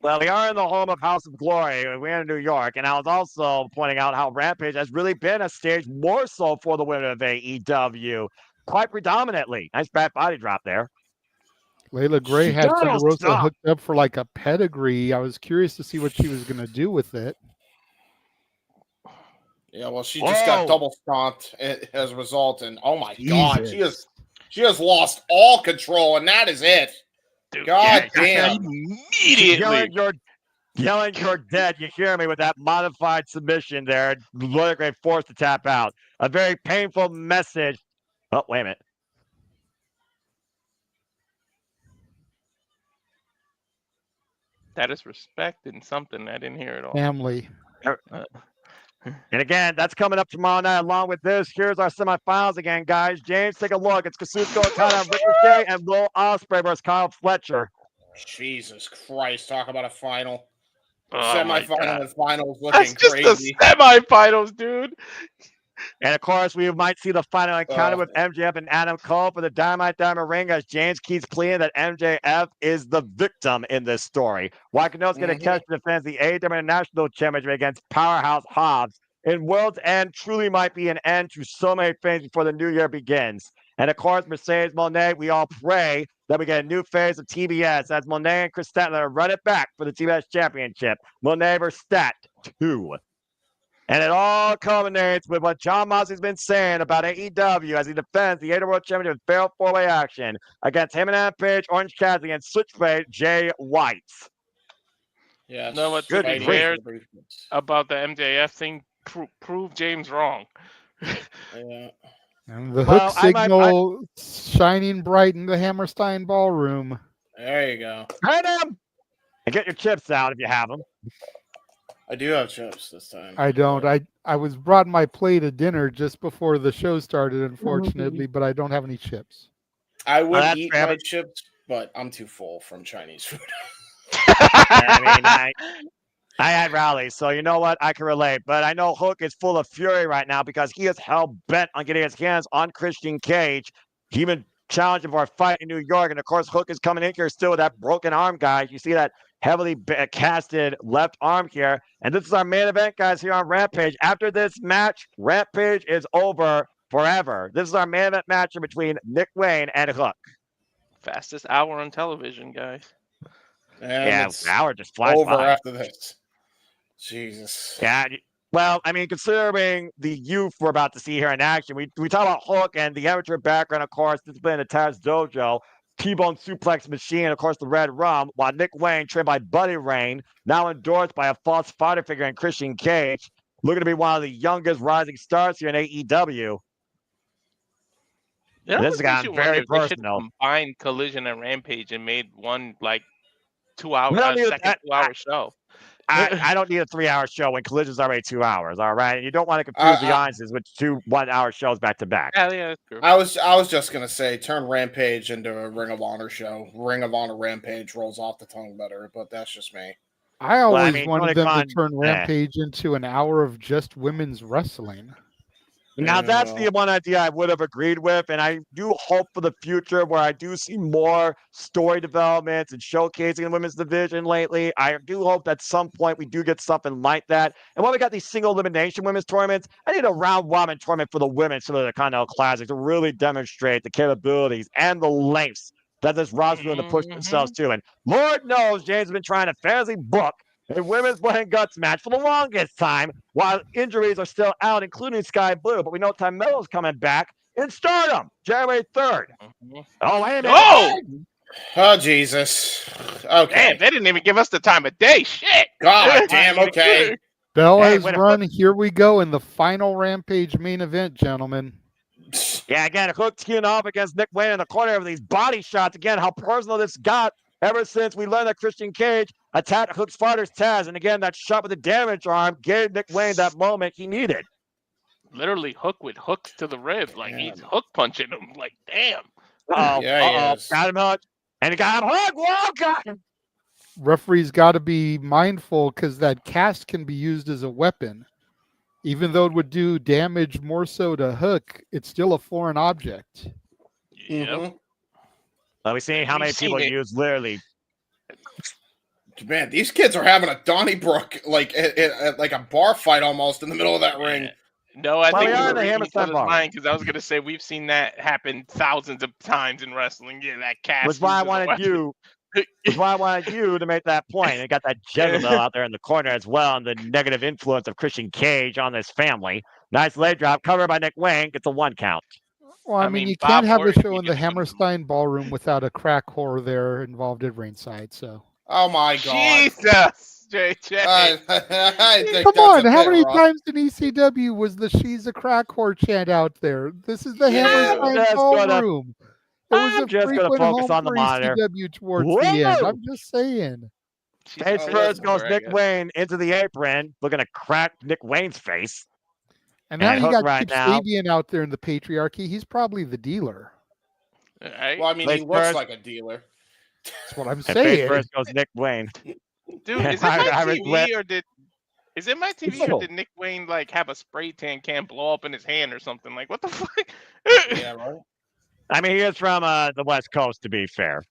Well, we are in the home of House of Glory. We're in New York. And I was also pointing out how Rampage has really been a stage more so for the women of AEW. Quite predominantly. Nice back body drop there. Leila Gray had Don't Thunder Rosa stop. hooked up for like a pedigree. I was curious to see what she was going to do with it. Yeah, well, she just got Whoa. double stomped as a result, and oh my God, Jesus. she has lost all control, and that is it. Dude, God yeah, damn. immediately. Yelling you're dead. You hear me with that modified submission there. Leila Gray forced to tap out. A very painful message. Oh, wait a minute. That is respect and something I didn't hear at all. Family. And again, that's coming up tomorrow night along with this. Here's our semifinals again, guys. James, take a look. It's Kazuchika, Okada, Ricochet, and Will Ospreay versus Kyle Fletcher. Jesus Christ, talk about a final. Oh my Semifinal God. and finals looking That's just crazy. the semifinals, dude. And of course, we might see the final encounter with MJF and Adam Cole for the Dynamite Diamond Ring as James keeps pleading that MJF is the victim in this story. Wakano's going to catch the defense the AEW International Championship against Powerhouse Hobbs. In World's End truly might be an end to so many things before the new year begins. And of course, Mercedes Moné, we all pray that we get a new phase of TBS as Moné and Chris Statler run it back for the TBS Championship. Moné versus Stat 2. And it all culminates with what John Moxley's been saying about AEW as he defends the AEW World Championship with fair four-way action against him and Rampage, Orange Cassidy, against Switchblade, Jay White. Yes. No, but to Good be grief. fair about the MJF thing, prove James wrong. Yeah. And the Well, hook signal shining bright in the Hammerstein ballroom. There you go. Hit him! And get your chips out if you have them. I do have chips this time. I don't. I was brought my plate of dinner just before the show started, unfortunately, but I don't have any chips. I would that's eat fair, my but- chips, but I'm too full from Chinese food. I had rallies, so you know what? I can relate. But I know Hook is full of fury right now because he is hell-bent on getting his hands on Christian Cage. He even challenged him for a fight in New York. And, of course, Hook is coming in here still with that broken arm, guys. You see that heavily casted left arm here. And this is our main event, guys, here on Rampage. After this match, Rampage is over forever. This is our main event match between Nick Wayne and Hook. Fastest hour on television, guys. And Yeah, it's the hour just flies over by. after this. Jesus. Yeah, well, I mean, considering the youth we're about to see here in action, we talk about Hook and the amateur background, of course, discipline in the Taz Dojo, T-Bone Suplex Machine, of course, the Red Rum, while Nick Wayne, trained by Buddy Rain, now endorsed by a false fighter figure in Christian Cage, looking to be one of the youngest rising stars here in AEW. It This has almost makes gotten you wonder very if they should personal. combine Collision and Rampage and made one like 2 hour, We don't need second 2 hour show. I don't need a 3-hour show when Collision's already 2 hours, all right? You don't want to confuse the audiences with 2 1-hour shows back to back. Yeah, that's true. I was just gonna say turn Rampage into a Ring of Honor show. Ring of Honor Rampage rolls off the tongue better, but that's just me. I always mean, wanted Tony them Khan- to turn Rampage into an hour of just women's wrestling. Now, that's the one idea I would have agreed with, and I do hope for the future where I do see more story developments and showcasing the women's division lately. I do hope that at some point we do get something like that. And when we got these single elimination women's tournaments, I need a round-robin tournament for the women so that they're kind of classic to really demonstrate the capabilities and the lengths that this roster is going to push themselves to. And Lord knows James has been trying to fantasy book a women's blood and guts match for the longest time while injuries are still out, including Sky Blue. But we know Melo's coming back in Stardom, January 3rd. Oh, wait a minute. Oh! Oh Jesus. Okay. Damn, they didn't even give us the time of day. Shit. God damn, okay. Bell Hey, has wait a- run. Here we go in the final Rampage main event, gentlemen. Yeah, again, Hook teeing off against Nick Wayne in the corner of these body shots. Again, how personal this got ever since we learned that Christian Cage attacked Hook's father's Taz. And again, that shot with the damage arm gave Nick Wayne that moment he needed. Literally Hook with hooks to the rib. Like he's hook punching him. Like, damn. Oh, Yeah, he is. got him hooked. And he got him hooked. Whoa, got him. Referees got to be mindful because that cast can be used as a weapon. Even though it would do damage more so to Hook, it's still a foreign object. Yep. Mhm. Let me see how We've many seen people it. use literally. Man, these kids are having a Donnybrook like a bar fight almost in the middle of that ring. No, I Well, think we we are were in the reading Hammerstein each other's bar. mind because I was gonna say we've seen that happen thousands of times in wrestling. Yeah, that cast. Which is why I uses a wanted weapon. you. Which is why I wanted you to make that point. And got that Jezebel out there in the corner as well, and the negative influence of Christian Cage on this family. Nice leg drop, covered by Nick Wayne, gets a 1 count. Well, I I mean, mean, you Bob can't have Orton, a show he in the just wouldn't- Hammerstein ballroom without a crack whore there involved at ringside. So Oh my god. Jesus, JJ. I think come that's on, a how bit many rough. times in ECW was the "She's a crack whore" chant out there? This is the Yeah, Hammerstein just gonna- ballroom. It was I'm a just gonna frequent focus home on the for monitor. ECW towards the end. Whoa! I'm just saying. She's Face Oh, a first listen, goes I Nick guess. Wayne into the apron, looking to crack Nick Wayne's face. And now And you Hook got right Kip now. Sabian out there in the patriarchy. He's probably the dealer. Right? Well, I mean, Face he looks first. like a dealer. That's what I'm And face saying. first goes Nick Wayne. Dude, is it my I TV regret- or did did Nick Wayne like have a spray tan can blow up in his hand or something? Like what the fuck? Yeah, right. I mean, he is from the West Coast, to be fair.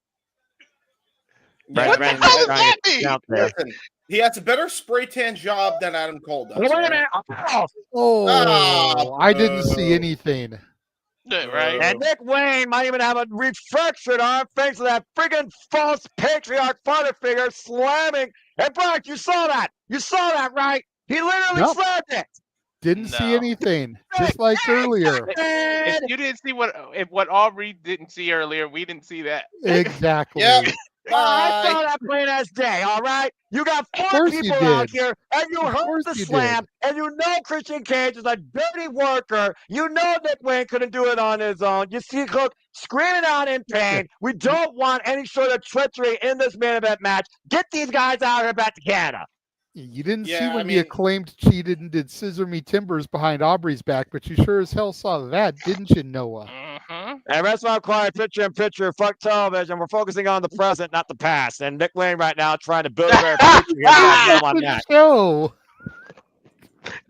Yeah, What I the mean, hell is trying that to mean? out there. listen, he has a better spray tan job than Adam Cole does. Wait a right? minute. Oh, Oh, I didn't see boo. anything. Yeah, right? and Nick Wayne might even have a refractured arm thanks to that friggin' false patriarch father figure slamming. Hey, Brock, you saw that. You saw that, right? He literally Yep. slammed it. Didn't see No. anything, just like earlier. If you didn't see what Aubrey didn't see earlier, we didn't see that. Exactly. Yep. I Bye. saw that plain as day, all right? You got Of 4 course you people out did. here, and you Of heard course the you slam, and you know Christian Cage is a dirty worker. You know Nick Wayne couldn't do it on his own. You see Hook screaming out in pain. We don't want any sort of treachery in this main event match. Get these guys out here back to Canada. You didn't see Yeah, when I the mean- Acclaimed cheated and did scissor me timbers behind Aubrey's back, but you sure as hell saw that, didn't you, Noah? Mm-hmm. And rest of my quiet, picture in picture, fuck television. We're focusing on the present, not the past. And Nick Wayne right now trying to build a better future here. That's on the that. show.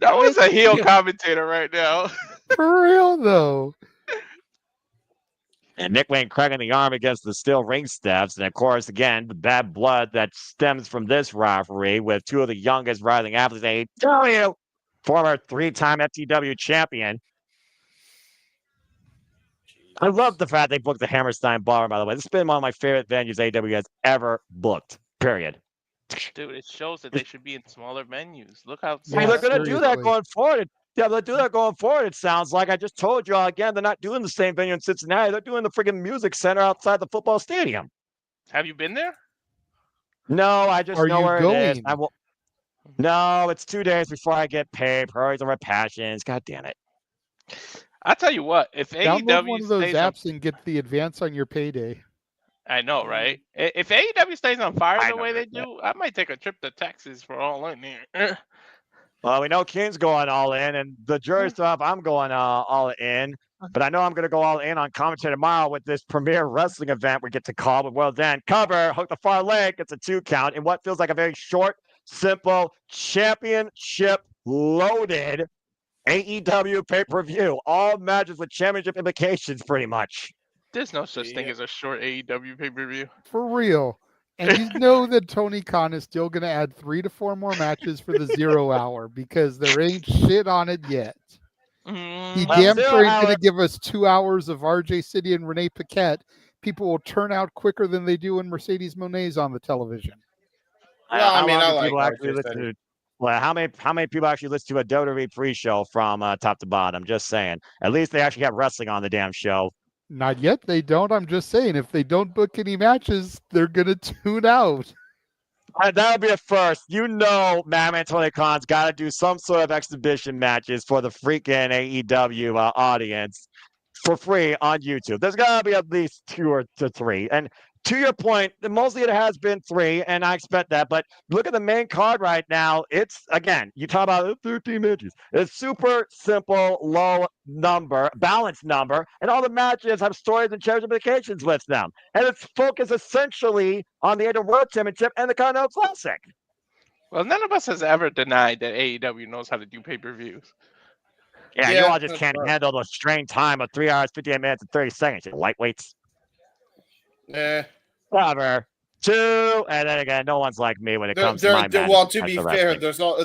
That was a heel commentator right now. For real, though. And Nick Wayne cracking the arm against the steel ring steps. And of course, again, the bad blood that stems from this rivalry with 2 of the youngest rising athletes in AEW, former 3-time FTW champion. I love the fact they booked the Hammerstein Ballroom, by the way. This has been one of my favorite venues AEW has ever booked, period. Dude, it shows that they should be in smaller venues. Look how I mean, Yeah, they're going to do that seriously. going forward. Yeah, they'll do that going forward, it sounds like. I just told you all again, they're not doing the same venue in Cincinnati. They're doing the friggin' music center outside the football stadium. Have you been there? No, I just Are know you where it is. going? I will. No, it's 2 days before I get paid. Priorities over passions. God damn it. I'll tell you what, if Download AEW one of those stays on, apps and get the advance on your payday. I know, right? If AEW stays on fire I the know way they that. do, I might take a trip to Texas for all in here. Well, we know King's going all in, and the jury stuff, I'm going all in. But I know I'm going to go all in on commentary tomorrow with this premier wrestling event we get to call. But well, then cover, hook the far leg, gets a 2 count in what feels like a very short, simple, championship loaded AEW pay-per-view. All matches with championship implications, pretty much. There's no such thing as a short AEW pay-per-view. For real. And you know that Tony Khan is still going to add 3 to 4 more matches for the 0 hour because there ain't shit on it yet. He Mm, Well, damn 0 sure ain't going hour- to give us 2 hours of RJ City and Renee Paquette. People will turn out quicker than they do when Mercedes Moné's on the television. Well, I How mean, long I do like people actually RJ listen City. to? Well, how many people actually listen to a WWE pre-show from top to bottom? Just saying. At least they actually have wrestling on the damn show. Not yet, they don't. I'm just saying, if they don't book any matches, they're going to tune out. That would be a first. You know, Madman Tony Khan's got to do some sort of exhibition matches for the freaking AEW audience for free on YouTube. There's got to be at least 2 or 3. And to your point, mostly it has been 3, and I expect that. But look at the main card right now. It's, again, you talk about 13 matches. It's super simple, low number, balanced number, and all the matches have stories and championship implications with them. And it's focused essentially on the AEW World Championship and the Continental Classic. well, none of us has ever denied that AEW knows how to do pay-per-views. Yeah, you Yeah, all just that's can't right. handle the strained time of 3 hours, 58 minutes, and 30 seconds. You lightweights. Cover 2, and then again, no one's like me when it comes to my matches. Well, to be That's the fair,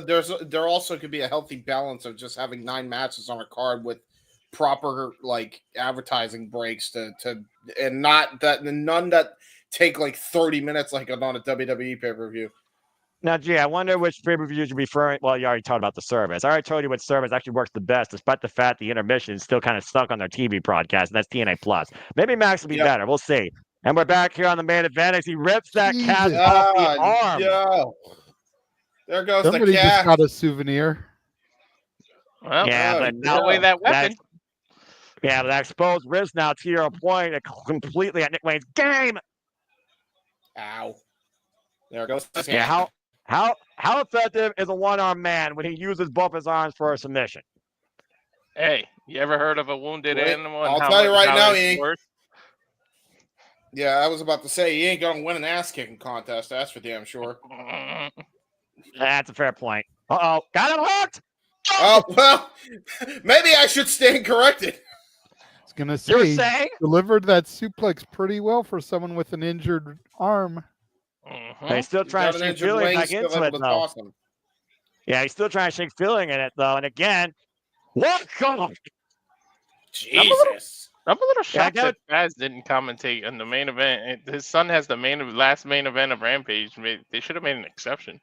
wrestling. there also could be a healthy balance of just having 9 matches on a card with proper like advertising breaks to and none that take like 30 minutes like on a WWE pay-per-view. Now, gee, I wonder which pay-per-views you're referring. Well, you already talked about the service. I already told you what service actually works the best, despite the fact the intermission is still kind of stuck on their TV broadcast, and that's TNA Plus. Maybe Max will be better. We'll see. And we're back here on the main event as he rips that cast off the arm. Yo. There goes Somebody the just cat. got a souvenir. Well, Yeah, but give away that weapon. Yeah, but that exposed wrist now to your point completely at Nick Wayne's game. Ow. There goes the cat. Yeah, how effective is a one-armed man when he uses both his arms for a submission? Hey, you ever heard of a wounded Wait, animal? And I'll how tell you much- right how now, it's he ain't- worth? Yeah, I was about to say he ain't gonna win an ass kicking contest. That's for damn sure. That's a fair point. Uh-oh, got him hooked. Oh well, maybe I should stand corrected. I was going to You were say, saying? delivered that suplex pretty well for someone with an injured arm. He's still trying to Got an shake injured feeling wing, back still into able it, to though. toss him. Yeah, he's still trying to shake feeling in it, though. And again, what? Jesus. I'm a little shocked Yeah, that Baz didn't commentate on the main event. His son has the last main event of Rampage. They should have made an exception.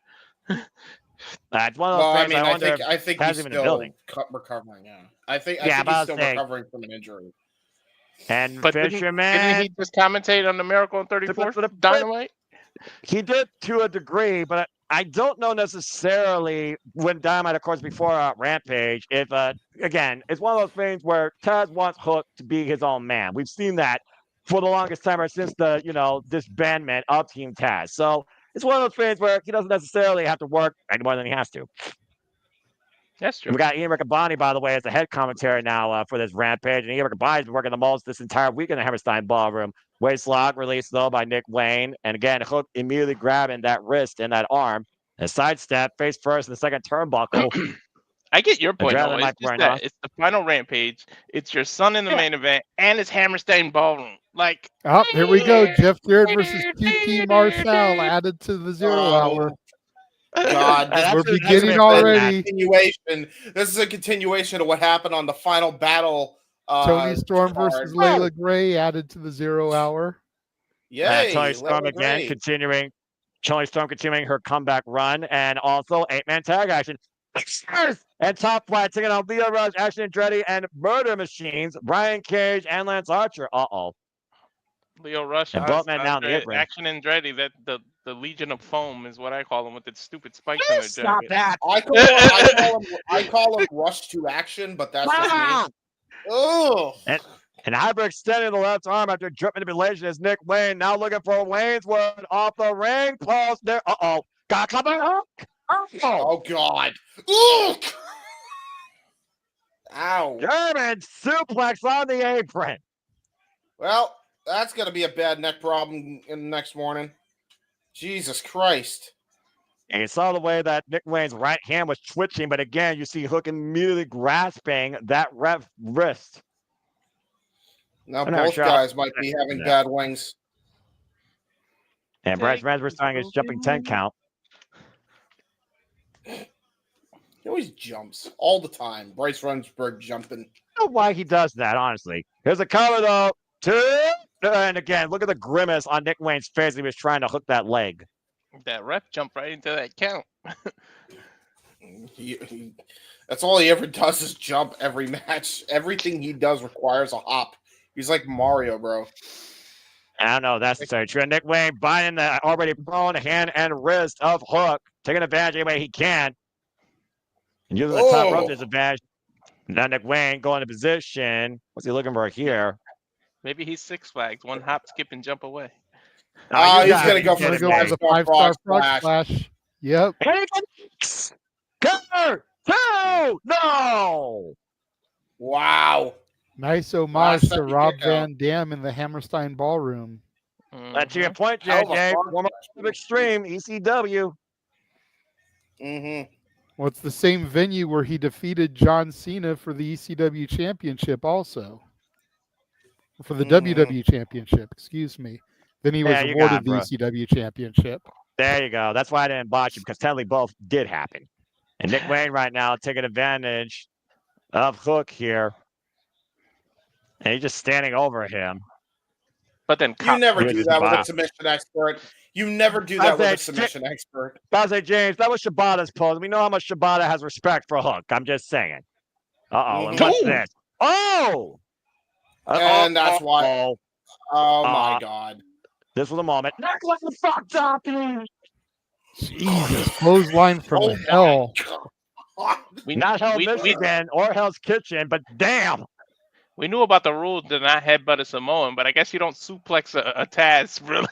It's one of those Well, I things mean, I wonder think if he's Taz even in the still building. recovering. Yeah, I think Yeah, he's but still recovering from an injury. And But didn't Fisherman, he just commentate on the Miracle on 34th Dynamite? he did to a degree, but I don't know necessarily when Dynamite, of course, before Rampage, if, again, it's one of those things where Taz wants Hook to be his own man. We've seen that for the longest time, or since the, disbandment of Team Taz. So it's one of those things where he doesn't necessarily have to work any more than he has to. That's true. We got Ian Riccaboni, by the way, as the head commentary now for this Rampage. And Ian Riccaboni's been working the most this entire week in the Hammerstein Ballroom. Waistlock released, though, by Nick Wayne. And again, Hook immediately grabbing that wrist and that arm. And sidestep, face first in the second turnbuckle. I get your point, though. Adrenaline It's Mike just Renoff. that it's the final Rampage. It's your son in the main event, and it's Hammerstein Ballroom. Like, Oh, here we go. Jeff Jarrett versus QT Marshall added to the 0 hour. God, We're That's beginning a already. continuation. This is a continuation of what happened on the final battle. Tony Storm card. versus Leila Gray added to the 0 hour. Yay, Tony Storm Leila again Gray. continuing. Tony Storm continuing her comeback run. And also 8-man tag action. And top flight taking on Leo Rush, Action Andretti, and Murder Machines, Brian Cage, and Lance Archer. Uh-oh. Leo Rush, And both men now in the apron. Action Andretti, that the Legion of Foam is what I call them with its stupid spikes on their Stop jacket. that. I call him Rush to Action, but that's just me. Oh. And Hyper extending the left arm after dripping manipulation is Nick Wayne. Now looking for Wayne's World off the ring post there. Uh-oh. Got come back. Oh, God. Ooh. Ow. German suplex on the apron. Well, that's going to be a bad neck problem in the next morning. Jesus Christ. And you saw the way that Nick Wayne's right hand was twitching, but again, you see Hook immediately grasping that wrist. Now I'm not both sure guys might be having bad wings. And Bryce Rensburg starting his jumping 10 count. He always jumps all the time. Bryce Rensburg jumping. I don't know why he does that, honestly. Here's a cover, though. Two. And again, look at the grimace on Nick Wayne's face. He was trying to hook that leg. That ref jumped right into that count. That's all he ever does is jump every match. Everything he does requires a hop. He's like Mario, bro. I don't know. That's necessarily true. Nick Wayne buying the already prone hand and wrist of Hook, taking advantage any way he can. And using the top rope disadvantage. Now Nick Wayne going to position. What's he looking for here? Maybe he's Six Flags. One hop, skip, and jump away. Oh, he's going to go for the 5-star frog splash. Yep. Cover! Two! No! Wow. Nice homage to Rob Van Dam in the Hammerstein Ballroom. That's your point, JJ. Former Extreme, ECW. Mm-hmm. Well, it's the same venue where he defeated John Cena for the ECW Championship also. For the WWE Championship, excuse me. Then he was awarded the ECW Championship. There you go. That's why I didn't botch him, because technically both did happen. And Nick Wayne right now taking advantage of Hook here. And he's just standing over him. But then you never do that with a submission expert. You never do that with a submission expert. Bowser James, that was Shibata's pose. We know how much Shibata has respect for Hook. I'm just saying. Uh-oh. And what's this? Oh! And that's why. Oh, my God. This was a moment. Nick Wayne fucked up. Jesus. Clothesline from hell. Not Hell's Michigan or Hell's Kitchen, but damn. We knew about the rule to not headbutt a Samoan, but I guess you don't suplex a Taz, really.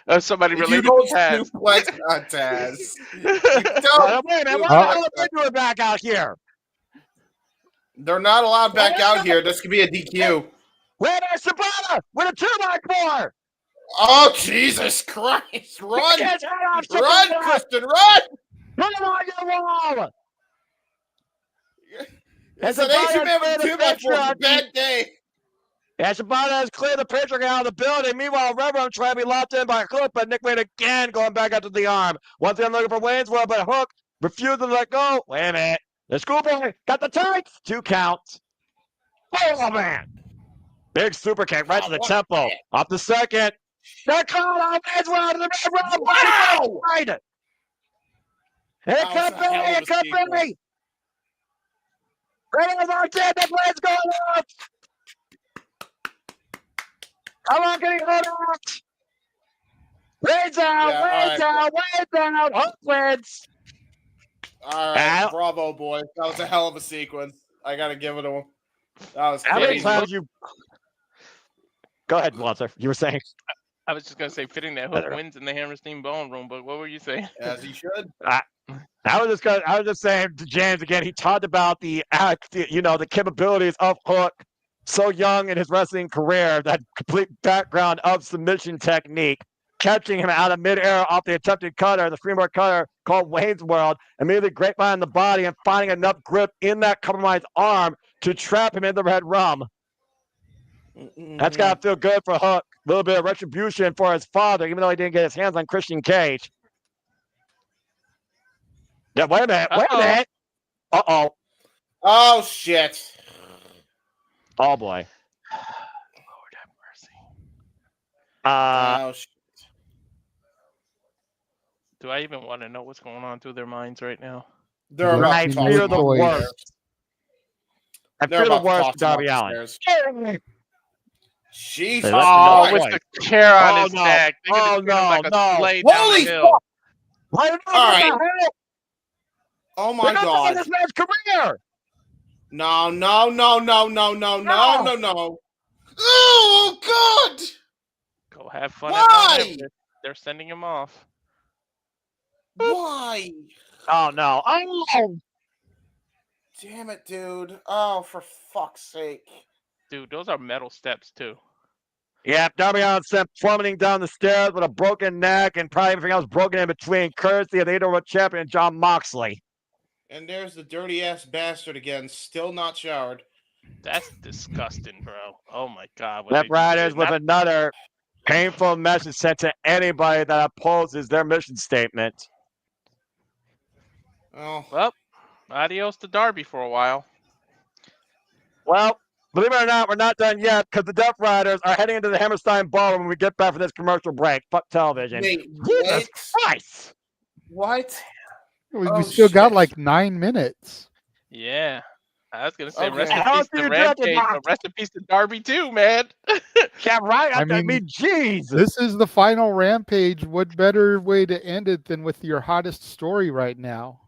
Or somebody related to Taz. You don't suplex a Taz. Wait a minute. Why are they doing back out here? They're not allowed back out here. This could be a DQ. Where is Shibata with a 2x4? Oh, Jesus Christ. Run. Run, Kristen, run. Put him on your wall. It's an Asian man with 2x4. Bad day. And Shibata has cleared the picture out of the building. Meanwhile, Reverend trying to be locked in by Hook, but Nick Wayne again going back up to the arm. Once again looking for Wayne's World, but Hook refusing to let go. Wait a minute. The schoolboy got the tights. 2 counts. Oh, man. Big super kick right to the temple. Off the second. They're calling on Wayne's World. Wow. It That was could a be! hell of It a could sequence. be! Ready for the blades going out! Come on, can he hold out? Blades out! Yeah, Blades out! Blades out! Hook wins! All right, Ow. bravo, boys. That was a hell of a sequence. I gotta give it to him. That was How many crazy. times you... Go ahead, Walter. You were saying... I was just gonna say fitting that Hook wins in the Hammerstein Bone Room, but what were you saying? As he should. I was just saying to James again. He talked about the capabilities of Hook, so young in his wrestling career, that complete background of submission technique, catching him out of midair off the attempted cutter, the springboard cutter called Wayne's World, immediately grapevine the body and finding enough grip in that compromised arm to trap him in the red rum. That's got to feel good for Hook. A little bit of retribution for his father, even though he didn't get his hands on Christian Cage. Yeah, wait a minute. Wait a minute. Uh-oh. Oh, shit. Oh, boy. Lord have mercy. Oh, shit. Do I even want to know what's going on through their minds right now? They're about I to toss fear him the upstairs. worst. I They're fear the about to toss worst, him Darby Allin. upstairs. Jesus Hey, Oh, Christ. with the chair on Oh, his no. neck. They're gonna Oh, treat him like no, a no. sleigh down Holy the hill. Why All right. Oh, my They're God. this man's career. No. Oh, God. Go have fun Why? at Mount Everest. They're sending him off. Why? Oh, no. Oh, Damn it, dude. Oh, for fuck's sake. Dude, those are metal steps too. yeah, Darby Allin sent plummeting down the stairs with a broken neck and probably everything else broken in between, courtesy of the AEW champion Jon Moxley. And there's the dirty-ass bastard again, still not showered. That's disgusting, bro. Oh my god. Left Riders with another painful message sent to anybody that opposes their mission statement. Oh, Well, adios to Darby for a while. Well, believe it or not, we're not done yet because the Death Riders are heading into the Hammerstein Ballroom when we get back from this commercial break. Fuck television. wait, Jesus Christ! What? We still got like 9 minutes. Yeah. I was gonna say Okay. rest in How peace do to you judge it, Rampage, Doc? but rest in peace to Darby too, man. Yeah, right. I I mean, jeez. This is the final Rampage. What better way to end it than with your hottest story right now?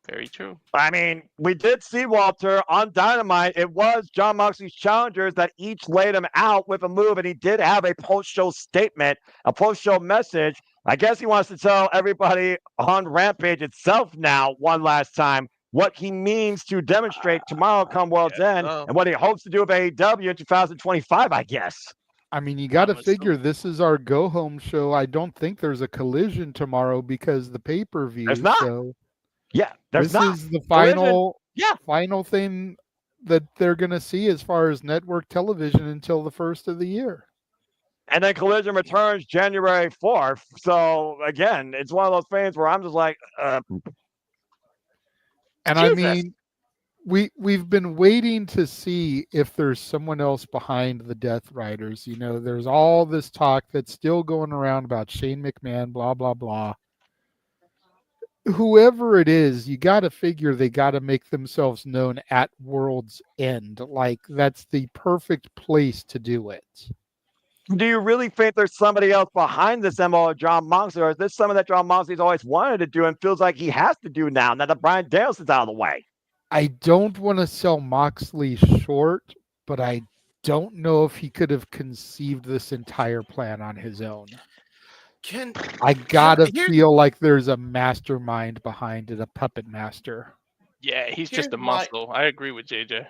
Very true. I mean, we did see, Walter, on Dynamite, it was Jon Moxley's challengers that each laid him out with a move, and he did have a post-show statement, a post-show message. I guess he wants to tell everybody on Rampage itself now, one last time, what he means to demonstrate tomorrow come World's End, and what he hopes to do with AEW in 2025, I guess. I mean, you got to I'm figure this is our go-home show. I don't think there's a collision tomorrow because the pay-per-view. There's not. So Yeah, there's this not. is the final, Yeah. final thing that they're going to see as far as network television until the first of the year. And then Collision returns January 4th. So, again, it's one of those things where I'm just like, And Jesus. I mean, we've been waiting to see if there's someone else behind the Death Riders. You know, there's all this talk that's still going around about Shane McMahon, blah, blah, blah. Whoever it is, you got to figure they got to make themselves known at World's End. Like, that's the perfect place to do it. Do you really think there's somebody else behind this MO of Jon Moxley, or is this something that Jon Moxley's always wanted to do and feels like he has to do now that Bryan Danielson's out of the way? I don't want to sell Moxley short, but I don't know if he could have conceived this entire plan on his own. I gotta feel like there's a mastermind behind it, a puppet master. Yeah, he's just a muscle. I agree with JJ.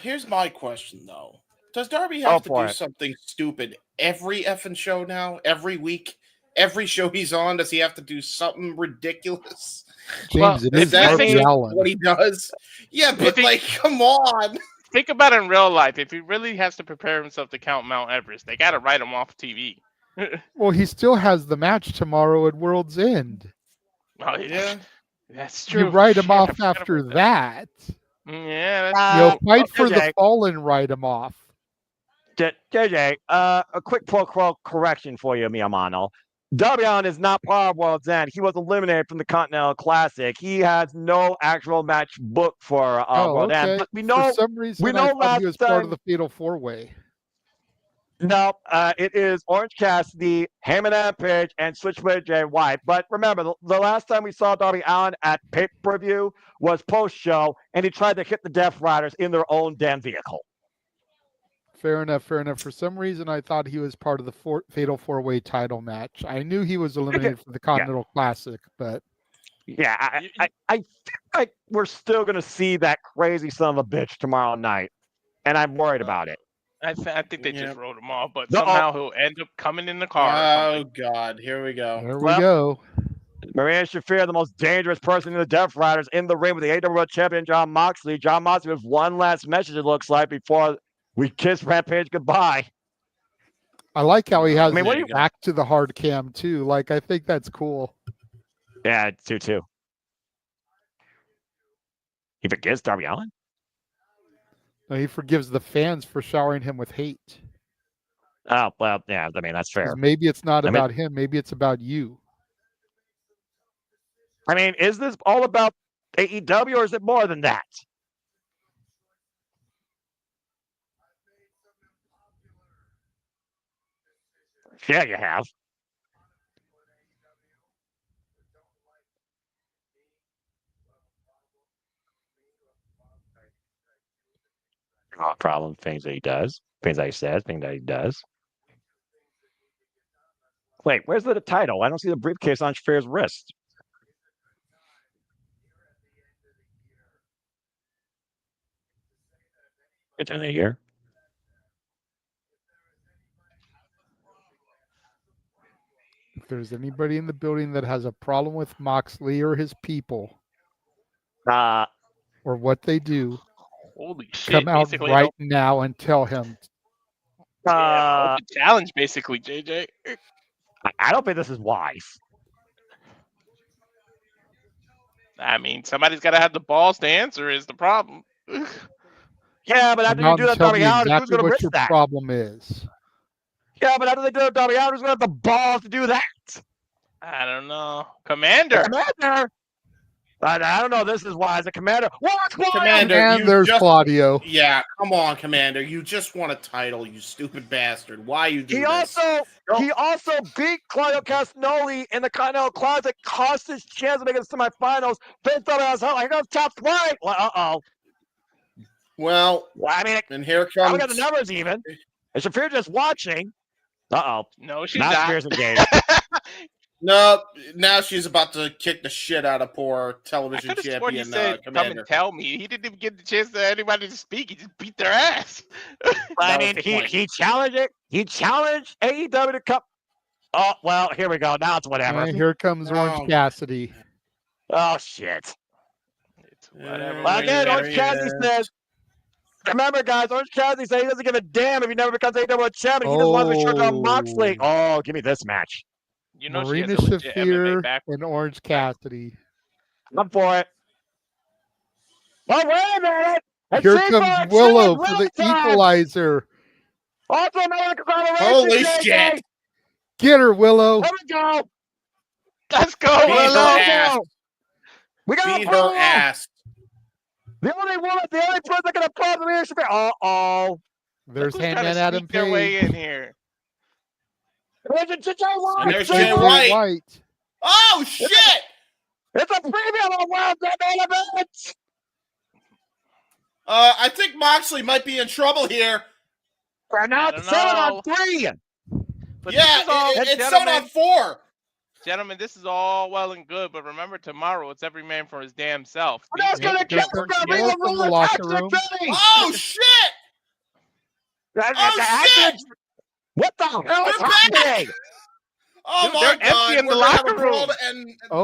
Here's my question, though. Does Darby have to do something stupid every effing show now? Every week? Every show he's on, does he have to do something ridiculous? James, it is Darby Allin. What he does? Yeah, but come on. Think about it in real life. If he really has to prepare himself to count Mount Everest, they got to write him off TV. Well, he still has the match tomorrow at World's End. Oh, yeah. That's true. You write him off after that. Yeah, that's You'll fight for the fallen, write him off. JJ, a quick pro correction for you, Miyamano. Darby Allin is not part of World's End. He was eliminated from the Continental Classic. He has no actual match booked for World End. But we know, For some reason, I thought he was part of the Fatal 4-Way. No, it is Orange Cassidy, Heyman Rampage, and Switchblade Jay White. But remember, the last time we saw Darby Allin at pay-per-view was post-show, and he tried to hit the Death Riders in their own damn vehicle. Fair enough, fair enough. For some reason, I thought he was part of the Fatal 4-Way title match. I knew he was eliminated from the Continental Classic, but... Yeah, I feel like we're still going to see that crazy son of a bitch tomorrow night, and I'm worried about it. I think they just wrote him off, but somehow he'll end up coming in the car. Oh, God. Here we go. There we go. Maria Shafir, the most dangerous person in the Death Riders, in the ring with the AEW World Champion, Jon Moxley. Jon Moxley with one last message, it looks like, before we kiss Rampage goodbye. I like how he has what back to the hard cam, too. Like, I think that's cool. Yeah, too. He forgives Darby Allin? No, he forgives the fans for showering him with hate. Oh, well, yeah, I mean, that's fair. Maybe it's not about him. Maybe it's about you. I mean, is this all about AEW, or is it more than that? Yeah, you have. Oh, problem, things that he does, things that he says, things that he does. Wait, where's the title? I don't see the briefcase on Shafir's wrist. It's in the year. If there's anybody in the building that has a problem with Moxley or his people, or what they do, holy shit! Come out right now and tell him. Challenge, basically, JJ. I don't think this is wise. I mean, somebody's got to have the balls to answer. Is the problem? Yeah, but after you do that, Darby Allin, who's going to risk that? Problem is. Yeah, but after they do that, Darby Allin, who's going to have the balls to do that? I don't know. Commander. I don't know. This is wise. The Commander. What's Commander? And there's Claudio. Yeah, come on, Commander. You just won a title, you stupid bastard. Why you do this? He also beat Claudio Castagnoli in the Continental Classic, cost his chance to make it to semifinals. Then thought I was like, "Oh, top flight." Well, Well, I mean, and here comes. I got the numbers even. And Shafir just watching. No, she's not. Shafir's engaged. No, now she's about to kick the shit out of poor television champion said, Commander. Come and tell me. He didn't even get the chance to anybody to speak. He just beat their ass. I mean, he challenged it. He challenged AEW to come. Oh, well, here we go. Now it's whatever. And here comes Orange Cassidy. Oh, shit. It's whatever. Well, again, Orange Cassidy says, remember, guys, Orange Cassidy said he doesn't give a damn if he never becomes AEW champion. He just wants to be sure on Moxley. Oh, give me this match. You know, Marina Shafir and Orange Cassidy. I'm for it. Oh, wait a minute. Here comes Willow for the equalizer. Also, holy shit. Get her, Willow. Let me go. Let's go, Willow. We got her ass. The only person that can applaud Marina Shafir. Uh-oh. There's Hangman Adam Page. Their way in here. And there's Jay White. Oh, shit! It's a preview of World Main Event. I think Moxley might be in trouble here. We're not 7-on-3. But yeah, it's 7-on-4. Gentlemen, this is all well and good, but remember, tomorrow it's every man for his damn self. That's gonna kill the locker room. Oh, shit! Shit! What the hell is happening? Oh, my God. Empty in the locker room.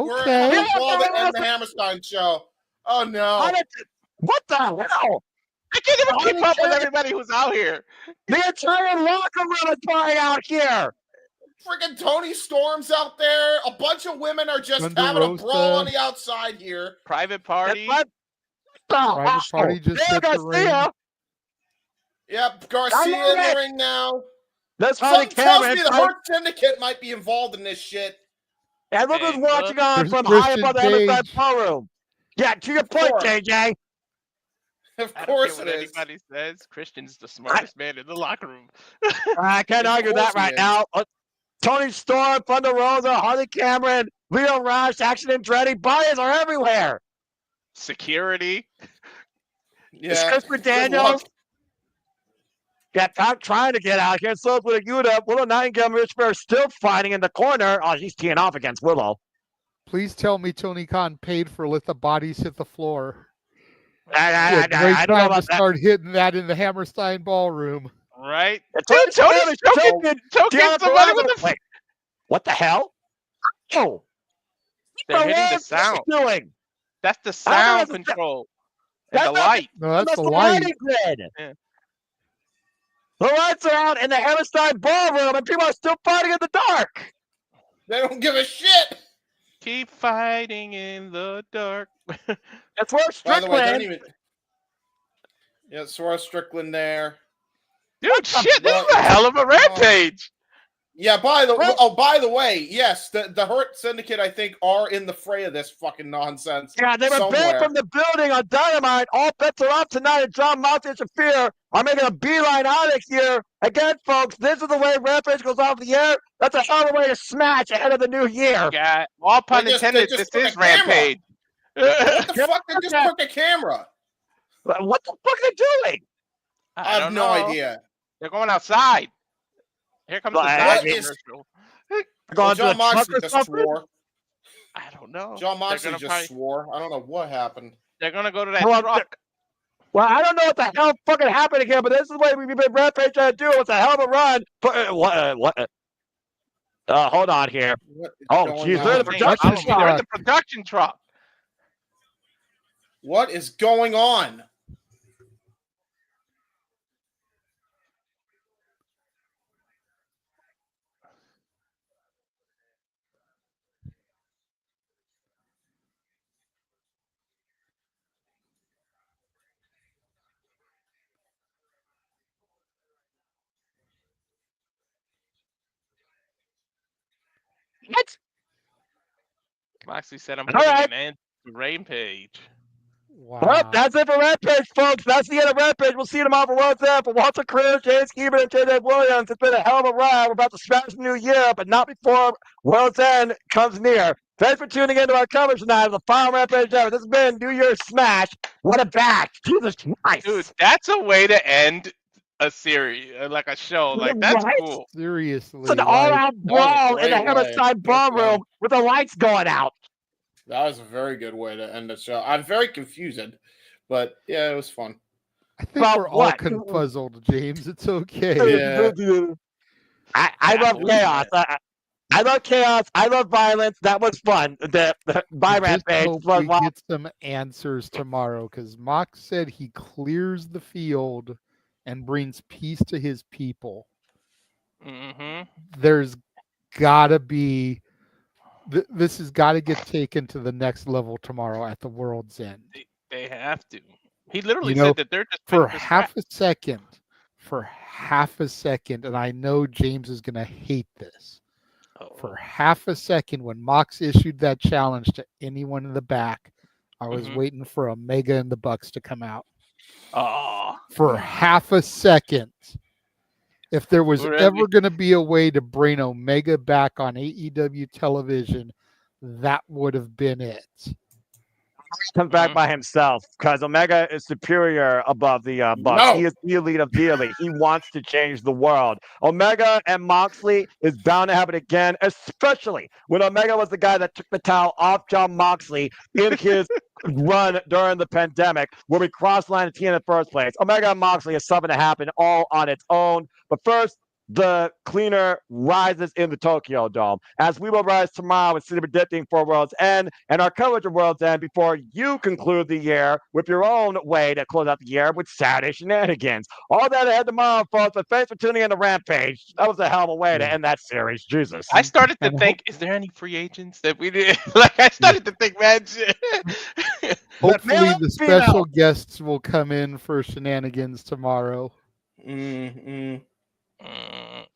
We're having a brawl to end the Hammerstein show. Oh, no. What the hell? I can't even keep up with everybody who's out here. The entire locker room is flying out here. Freaking Toni Storm's out there. A bunch of women are just having a brawl on the outside here. Private party. Private party just hit the ring. Yep, Garcia in the ring now. This Something tells me the fight. Hurt Syndicate might be involved in this shit. And look who's watching on There's from high Christian above the Hammerstein Page. ballroom. Yeah, to your point, course. JJ. Of I don't course care it what is. anybody says. Christian's the smartest man in the locker room. I can't argue that course he right is. now. Tony Storm, Thunder Rosa, Harley Cameron, Leo Rush, Action Andretti, buyers are everywhere. Security. It's Yeah. Christopher good Daniels. luck. Yeah, Pac trying to get out here. So with a Yuta, Willow Nightingale, Richmond still fighting in the corner. Oh, he's teeing off against Willow. Please tell me Tony Khan paid for let the bodies hit the floor. I Great don't know time to about that. start hitting that in the Hammerstein ballroom. Right? Dude, Tony's choking Deanna somebody Purrazzo. with the... Wait, what the hell? Oh, They're hitting the what's this sound. doing? That's the I sound don't know, control. that's And the not- light. No, that's That's the the light. lighting grid. Yeah. The lights are out in the Hammerstein ballroom, and people are still fighting in the dark. They don't give a shit. Keep fighting in the dark. That's where By the way, don't Strickland. even. Yeah, Sora Strickland there. Dude, shit, this is a hell of a rampage. Yeah, by the Well- by the way, yes, the Hurt Syndicate, I think, are in the fray of this fucking nonsense. Yeah, they were banned somewhere. from the building on Dynamite. All bets are off tonight, and John Moxley and Shafir are making a beeline out of here. Again, folks, this is the way Rampage goes off the air. That's a hell of a way to smash ahead of the new year. Yeah, all pun They just intended, took this a is camera. rampage. What the fuck? They just took a camera. What the fuck are they doing? I have don't no know. idea. They're going outside. Here comes the What side is- commercial. Going to John the truck Moxley or just something? swore. I don't know. John They're Moxley gonna just probably- swore. I don't know what happened. They're gonna go to that Well, truck. Well, I don't know what the hell fucking happened here, but this is the way we've been Rampage trying to do. It's a hell of a run. What? Hold on here. What is Oh, going geez, on? they're in the production They're in truck. the production truck. What is going on? What? Moxley said I'm All putting right. an end to rampage. Wow. Well, that's it for Rampage, folks. That's the end of Rampage. We'll see you tomorrow for World's End. For Walter Chris, James Keeban, and JJ Williams, it's been a hell of a ride. We're about to smash the new year, but not before World's End comes near. Thanks for tuning into our coverage tonight of the final Rampage ever. This has been New Year's Smash. What a back. Jesus Christ. Dude, that's a way to end a series, like a show. Like, that's Right? cool. Seriously. It's an like, all-out brawl in the great way. Hammerstein ballroom with the lights going out. That was a very good way to end the show. I'm very confused, but yeah, it was fun. I think About we're all what? confuzzled, James. It's okay. Yeah. I love Absolutely. chaos. I love chaos. I love violence. That was fun. The by I just Rampage hope was we wild. get some answers tomorrow because Mox said he clears the field and brings peace to his people. Mm-hmm. There's gotta be this has got to get taken to the next level tomorrow at the World's End. They have to. He literally You know, said that they're just For waiting for half a second, and I know James is gonna hate this. scrap. For half a second, when Mox issued that challenge to anyone in the back, I was Mhm. waiting for Omega and the Bucks to come out. Oh, For half a second. If there was Really? ever going to be a way to bring Omega back on AEW television, that would have been it. Comes back Mhm. by himself because Omega is superior above the Bucks. No. He is the elite of the elite. He wants to change the world. Omega and Moxley is bound to happen again, especially when Omega was the guy that took the towel off John Moxley in his run during the pandemic where we crossed line to T in the first place. Omega and Moxley is something to happen all on its own. But first, the cleaner rises in the Tokyo Dome as we will rise tomorrow with City predicting for World's End and our coverage of World's End before you conclude the year with your own way to close out the year with Saturday shenanigans. All that ahead tomorrow, folks. But thanks for tuning in to Rampage. That was a hell of a way to end that series. Jesus. I started to And think, is there any free agents that we did? Like, I started to think, man, shit. Hopefully, male the or female? special guests will come in for shenanigans tomorrow. Mm-mm. Mm,